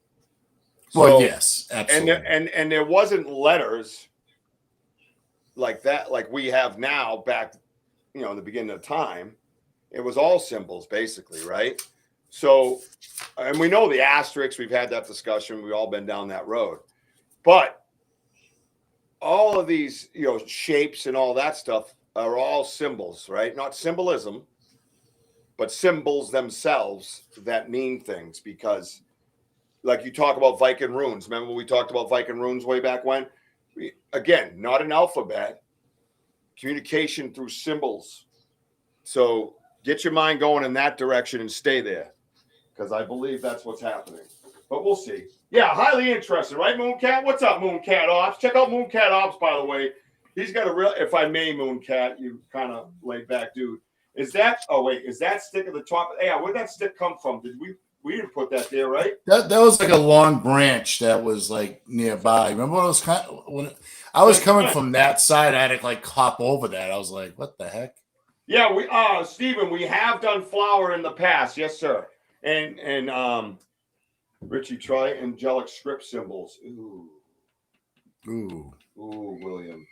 Speaker 1: Well, yes, absolutely.
Speaker 2: And there wasn't letters like that, like we have now. Back, in the beginning of time, it was all symbols basically, right? So, and we know the asterisks. We've had that discussion. We've all been down that road, but all of these, shapes and all that stuff are all symbols, right? Not symbolism, but symbols themselves that mean things. Because, like you talk about Viking runes. Remember when we talked about Viking runes way back when? Again, not an alphabet, communication through symbols. So get your mind going in that direction and stay there, because I believe that's what's happening. But we'll see. Yeah, highly interested, right, Mooncat? What's up, Mooncat Ops? Check out Mooncat Ops, by the way. He's got a real, if I may, Mooncat, you kind of laid back dude. Is that stick at the top? Yeah, where'd that stick come from? We didn't put that there, right?
Speaker 1: That was like a long branch that was like nearby. Remember when it was when I was coming from that side, I had to like hop over that. I was like, what the heck?
Speaker 2: Yeah, Stephen, we have done flower in the past, yes, sir. And Richie, try angelic script symbols. Ooh, William.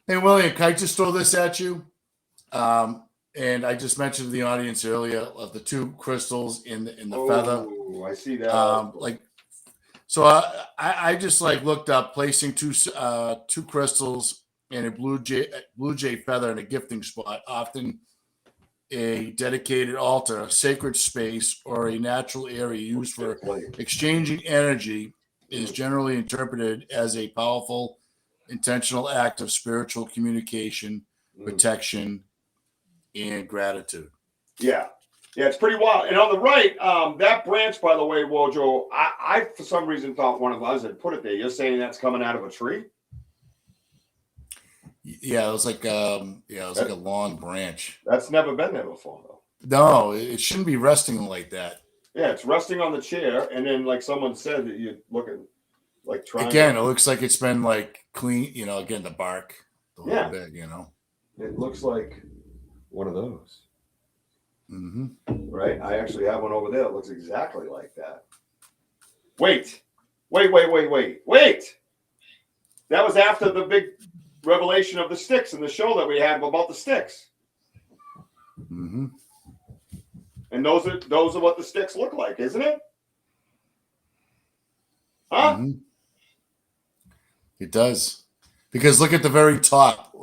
Speaker 1: Hey, William, can I just throw this at you? And I just mentioned to the audience earlier of the two crystals in the feather.
Speaker 2: Oh, I see that.
Speaker 1: So I just looked up placing two crystals in a blue jay feather in a gifting spot, often a dedicated altar, a sacred space, or a natural area used for exchanging energy, is generally interpreted as a powerful, intentional act of spiritual communication, protection, and gratitude.
Speaker 2: Yeah, it's pretty wild. And on the right, that branch, by the way, Wojo, I for some reason thought one of us had put it there. You're saying that's coming out of a tree?
Speaker 1: Yeah, it was like like a long branch.
Speaker 2: That's never been there before, though.
Speaker 1: No, it shouldn't be resting like that.
Speaker 2: Yeah, it's resting on the chair, and then like someone said that you're looking like trying.
Speaker 1: Again, it looks like it's been like clean. Again, the bark, a little bit.
Speaker 2: It looks like one of those.
Speaker 1: Mm-hmm.
Speaker 2: Right? I actually have one over there that looks exactly like that. Wait. That was after the big revelation of the sticks in the show that we had about the sticks.
Speaker 1: Mm-hmm.
Speaker 2: And those are what the sticks look like, isn't it? Huh?
Speaker 1: Mm-hmm. It does. Because look at the very top.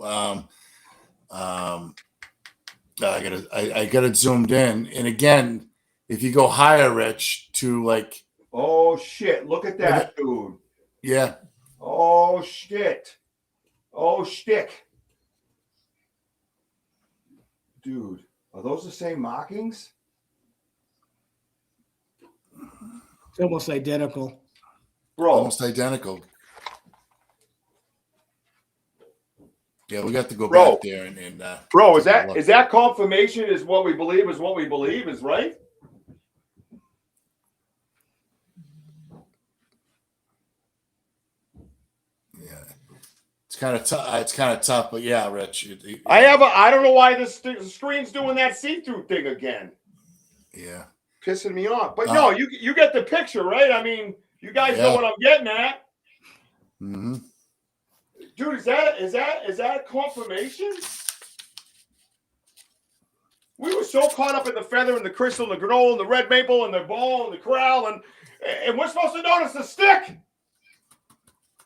Speaker 1: I got it zoomed in, and again, if you go higher, Rich, to like,
Speaker 2: oh shit! Look at that, dude.
Speaker 1: Yeah.
Speaker 2: Oh shit! Oh shtick, dude. Are those the same markings?
Speaker 3: It's almost identical,
Speaker 2: bro.
Speaker 1: Almost identical. Yeah, we got to go back there and
Speaker 2: bro, is that confirmation? Is what we believe is right?
Speaker 1: Yeah, it's kind of tough. It's kind of tough, but yeah, Rich.
Speaker 2: I don't know why the screen's doing that see-through thing again.
Speaker 1: Yeah,
Speaker 2: pissing me off. But no, you get the picture, right? I mean, you guys know what I'm getting at.
Speaker 1: Mm-hmm.
Speaker 2: Dude, is that a confirmation? We were so caught up in the feather and the crystal and the granola and the red maple and the ball and the corral and we're supposed to notice the stick.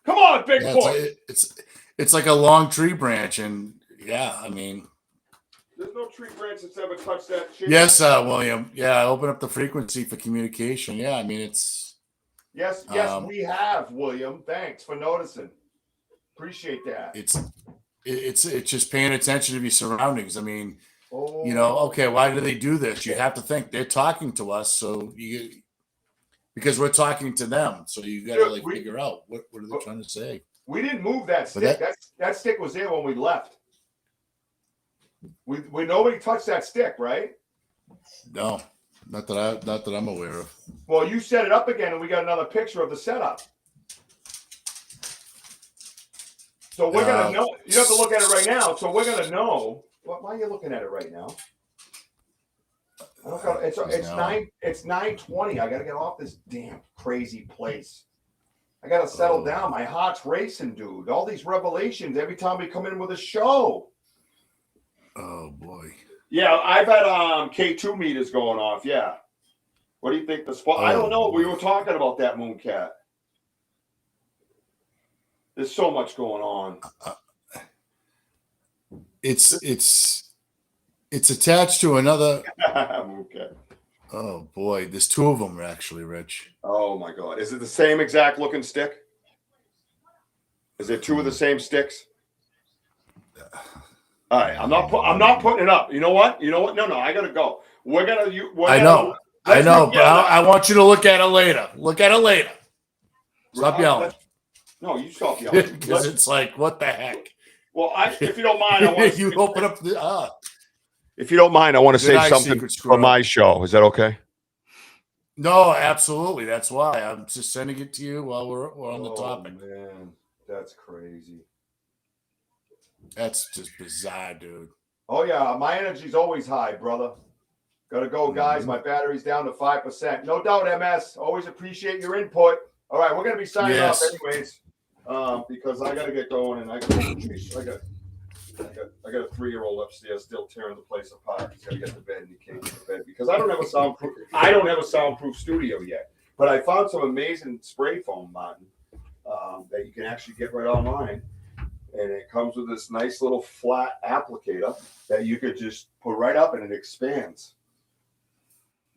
Speaker 2: Come on, big boy.
Speaker 1: It's like a long tree branch, and yeah, I mean,
Speaker 2: there's no tree branch that's ever touched that shit.
Speaker 1: Yes, William. Yeah, open up the frequency for communication. Yeah, I mean it's.
Speaker 2: Yes, we have, William. Thanks for noticing. Appreciate that.
Speaker 1: It's just paying attention to your surroundings. I mean, okay, why do they do this? You have to think they're talking to us, so because we're talking to them, so you got to figure out what are they trying to say.
Speaker 2: We didn't move that stick. That stick was there when we left. We nobody touched that stick, right?
Speaker 1: No, not that I'm aware of.
Speaker 2: Well, you set it up again, and we got another picture of the setup. So we're gonna know. You have to look at it right now. So we're gonna know. Why are you looking at it right now? It's 9:20. I gotta get off this damn crazy place. I gotta settle down. My heart's racing, dude. All these revelations every time we come in with a show.
Speaker 1: Oh boy.
Speaker 2: Yeah, I've had K2 meters going off. Yeah. What do you think the spot? I don't know. We were talking about that, Mooncat. There's so much going on.
Speaker 1: It's attached to another.
Speaker 2: Mooncat.
Speaker 1: Oh boy, there's two of them actually, Rich.
Speaker 2: Oh my God, is it the same exact looking stick? Is it two of the same sticks? All right, I'm not putting it up. You know what? No, I gotta go. I
Speaker 1: know, but I want you to look at it later. Look at it later. Stop yelling.
Speaker 2: No, you stop yelling.
Speaker 1: Because it's like, what the heck?
Speaker 2: Well, if you don't mind, I want
Speaker 1: you open up the.
Speaker 2: If you don't mind, I want to say something for my show. Is that okay?
Speaker 1: No, absolutely. That's why I'm just sending it to you while we're on the topic.
Speaker 2: Man, that's crazy.
Speaker 1: That's just bizarre, dude.
Speaker 2: Oh yeah, my energy's always high, brother. Gotta go, guys. My battery's down to 5%. No doubt, MS. Always appreciate your input. All right, we're gonna be signing off anyways, because I gotta get going and I got a 3-year-old upstairs still tearing the place apart. He's gotta get to bed and he can't get to bed because I don't have a soundproof studio yet. But I found some amazing spray foam, Martin, that you can actually get right online. And it comes with this nice little flat applicator that you could just put right up and it expands.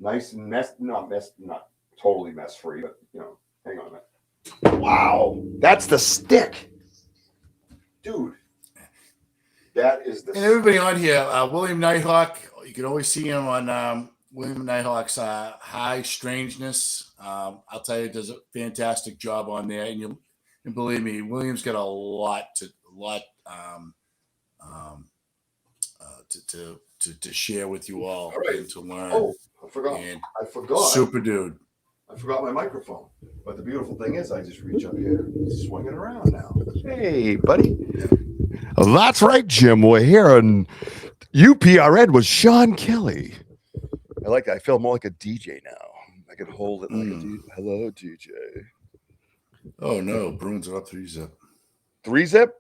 Speaker 2: Nice and not totally mess free, but hang on a minute. Wow, that's the stick, dude. That is the.
Speaker 1: And everybody on here, William Nighthawk. You can always see him on William Nighthawk's High Strangeness. I'll tell you, does a fantastic job on there, and believe me, William's got a lot to share with you all and to learn.
Speaker 2: Oh, I forgot.
Speaker 1: Super dude.
Speaker 2: I forgot my microphone. But the beautiful thing is I just reach up here, swing it around now. Hey, buddy. That's right, Jim. We're here on UPRN with Sean Kelly. I feel more like a DJ now. I can hold it like a DJ. Hello, DJ.
Speaker 1: Oh no, Bruins are up 3-zip.
Speaker 2: 3-zip?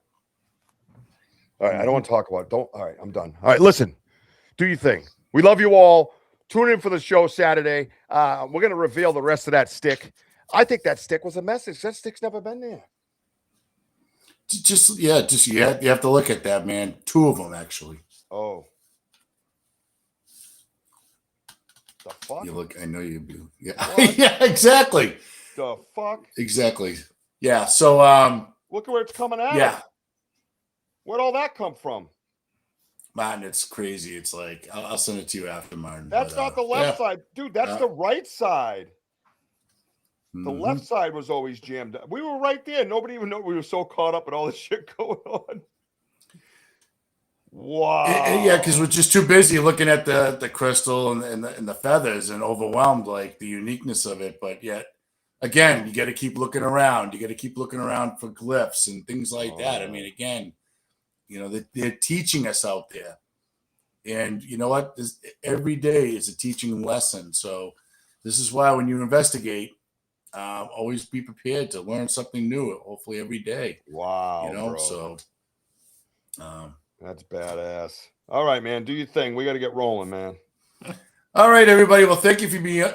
Speaker 2: All right, I don't want to talk about it. All right, I'm done. All right, listen. Do your thing. We love you all. Tune in for the show Saturday. We're going to reveal the rest of that stick. I think that stick was a message. That stick's never been there.
Speaker 1: You have to look at that, man. 2 of them, actually.
Speaker 2: Oh. The fuck?
Speaker 1: You look, I know you do. Yeah. Yeah, exactly.
Speaker 2: The fuck?
Speaker 1: Exactly. Yeah. So
Speaker 2: look at where it's coming out.
Speaker 1: Yeah.
Speaker 2: Where'd all that come from?
Speaker 1: Martin, it's crazy. It's like I'll send it to you after, Martin.
Speaker 2: That's not the left side. Dude, that's the right side. The left side was always jammed up. We were right there. Nobody even knew we were so caught up in all this shit going on. Wow.
Speaker 1: Yeah, because we're just too busy looking at the crystal and the feathers and overwhelmed like the uniqueness of it. But yet, again, you got to keep looking around. You got to keep looking around for glyphs and things like that. I mean, again, they're teaching us out there. And you know what? Every day is a teaching lesson. So this is why when you investigate, always be prepared to learn something new, hopefully every day.
Speaker 2: Wow.
Speaker 1: Bro.
Speaker 2: So that's badass. All right, man. Do your thing. We got to get rolling, man.
Speaker 1: All right, everybody. Well, thank you for being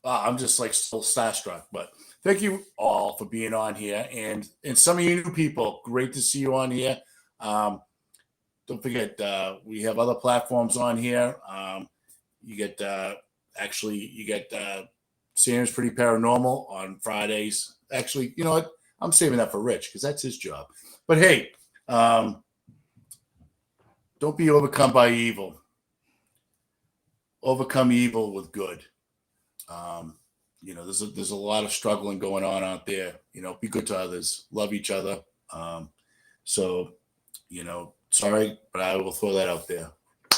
Speaker 1: I'm just like still starstruck, but thank you all for being on here, and some of you new people. Great to see you on here. Don't forget, we have other platforms on here. You get Sam's Pretty Paranormal on Fridays. Actually, you know what? I'm saving that for Rich because that's his job. But hey, don't be overcome by evil. Overcome evil with good. There's a lot of struggling going on out there. Be good to others, love each other. Sorry, but I will throw that out there.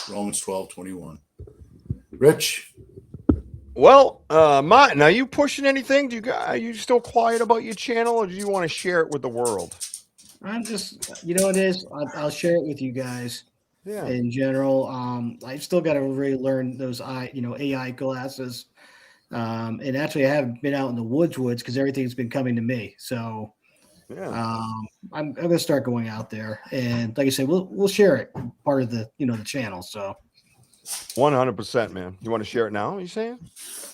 Speaker 1: Romans 12:21. Rich.
Speaker 2: Well, Martin, are you pushing anything? Are you still quiet about your channel, or do you want to share it with the world?
Speaker 3: I'm just, it is. I'll share it with you guys.
Speaker 2: Yeah.
Speaker 3: In general, I still got to really learn those AI classes. And actually, I haven't been out in the woods because everything's been coming to me. So,
Speaker 2: yeah,
Speaker 3: I'm going to start going out there, and like I said, we'll share it part of the the channel. So,
Speaker 2: 100%, man. You want to share it now? You saying,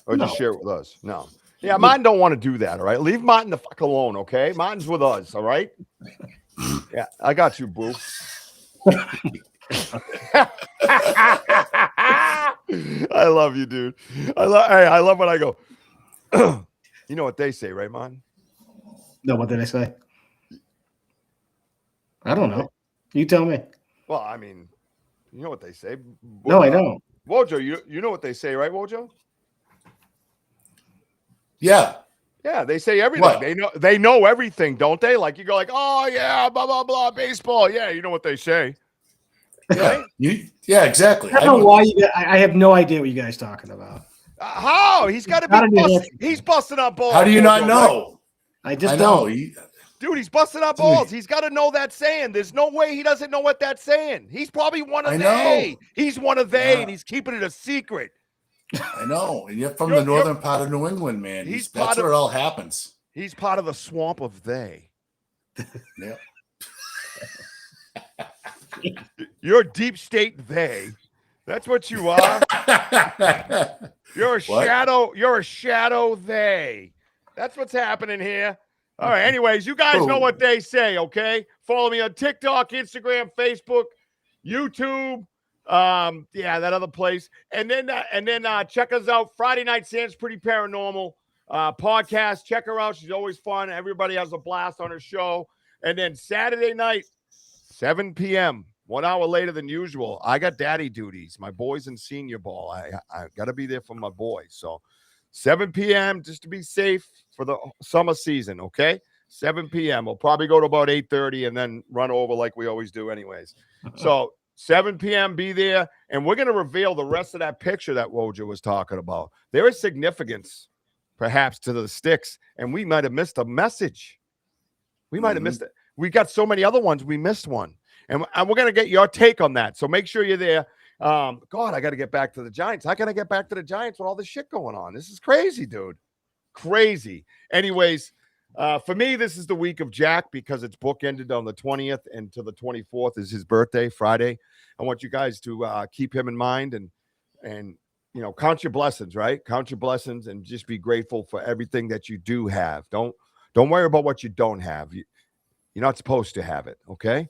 Speaker 2: or
Speaker 3: No.
Speaker 2: just share it with us? No. Yeah, Martin don't want to do that. All right, leave Martin the fuck alone. Okay, Martin's with us. All right. Yeah, I got you, boo. I love you, dude. I love when I go. You know what they say, right, Martin?
Speaker 3: No, what did I say? I don't know. You tell me.
Speaker 2: Well, I mean, you know what they say.
Speaker 3: No, I don't.
Speaker 2: WOJO, you know what they say, right, WOJO?
Speaker 1: Yeah.
Speaker 2: Yeah, they say everything.
Speaker 1: What?
Speaker 2: They know everything, don't they? Like you go like, oh yeah, blah blah blah, baseball. Yeah, you know what they say.
Speaker 1: Yeah. Yeah, exactly.
Speaker 3: I don't know why I have no idea what you guys talking about.
Speaker 2: How? He's got to be he's busting up balls.
Speaker 1: How do you not know?
Speaker 3: Right? I just don't.
Speaker 2: Dude, he's busting up balls. He's got to know that saying. There's no way he doesn't know what that's saying. He's probably one of they. He's one of they, and he's keeping it a secret.
Speaker 1: I know. And you're from the northern part of New England, man. That's where it all happens.
Speaker 2: He's part of the swamp of they.
Speaker 1: Yeah.
Speaker 2: You're deep state they. That's what you are. You're a shadow. You're a shadow they. That's what's happening here. All right. Anyways, you guys know what they say, okay? Follow me on TikTok, Instagram, Facebook, YouTube. That other place. And then check us out. Friday night, Sam's Pretty Paranormal podcast. Check her out. She's always fun. Everybody has a blast on her show. And then Saturday night, 7 p.m., 1 hour later than usual. I got daddy duties. My boys in senior ball. I got to be there for my boys. So 7 p.m. just to be safe for the summer season, okay? 7 p.m. We'll probably go to about 8:30 and then run over like we always do anyways. So 7 p.m., be there, and we're going to reveal the rest of that picture that WOJO was talking about. There is significance, perhaps, to the sticks, and we might have missed a message. We might have missed it. We got so many other ones, we missed one. And we're going to get your take on that. So make sure you're there. God, I got to get back to the Giants. How can I get back to the Giants with all this shit going on? This is crazy, dude. Crazy. Anyways, for me, this is the week of Jack because it's bookended on the 20th and to the 24th is his birthday, Friday. I want you guys to keep him in mind and count your blessings, right? Count your blessings and just be grateful for everything that you do have. Don't worry about what you don't have. You're not supposed to have it, okay?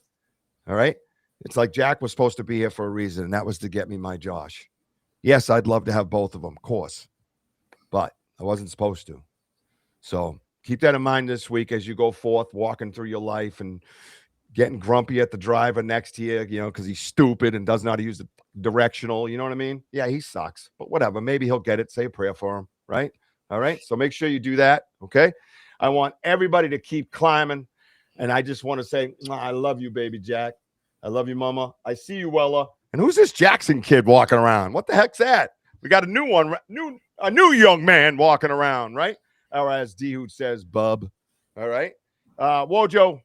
Speaker 2: All right? It's like Jack was supposed to be here for a reason, and that was to get me my Josh. Yes, I'd love to have both of them, of course, but I wasn't supposed to. So keep that in mind this week as you go forth, walking through your life and getting grumpy at the driver next to you, because he's stupid and doesn't know how to use the directional. You know what I mean? Yeah, he sucks, but whatever. Maybe he'll get it. Say a prayer for him, right? All right? So make sure you do that, okay? I want everybody to keep climbing, and I just want to say, I love you, baby Jack. I love you, Mama. I see you, Wella. And who's this Jackson kid walking around? What the heck's that? We got a new one, a new young man walking around, right? Or as D-Hoot says, bub. All right. WOJO,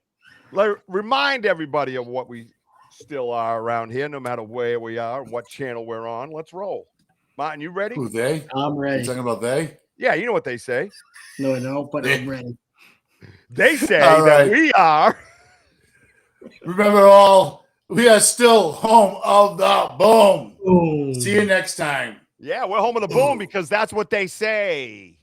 Speaker 2: remind everybody of what we still are around here, no matter where we are, what channel we're on. Let's roll. Martin, you ready?
Speaker 1: Who, they?
Speaker 3: I'm ready.
Speaker 1: You talking about they?
Speaker 2: Yeah, you know what they say.
Speaker 3: No, I don't, but I'm ready.
Speaker 2: They say that we are.
Speaker 1: Remember all We are still home of the boom.
Speaker 3: Boom.
Speaker 1: See you next time.
Speaker 2: Yeah, we're home of the boom because that's what they say.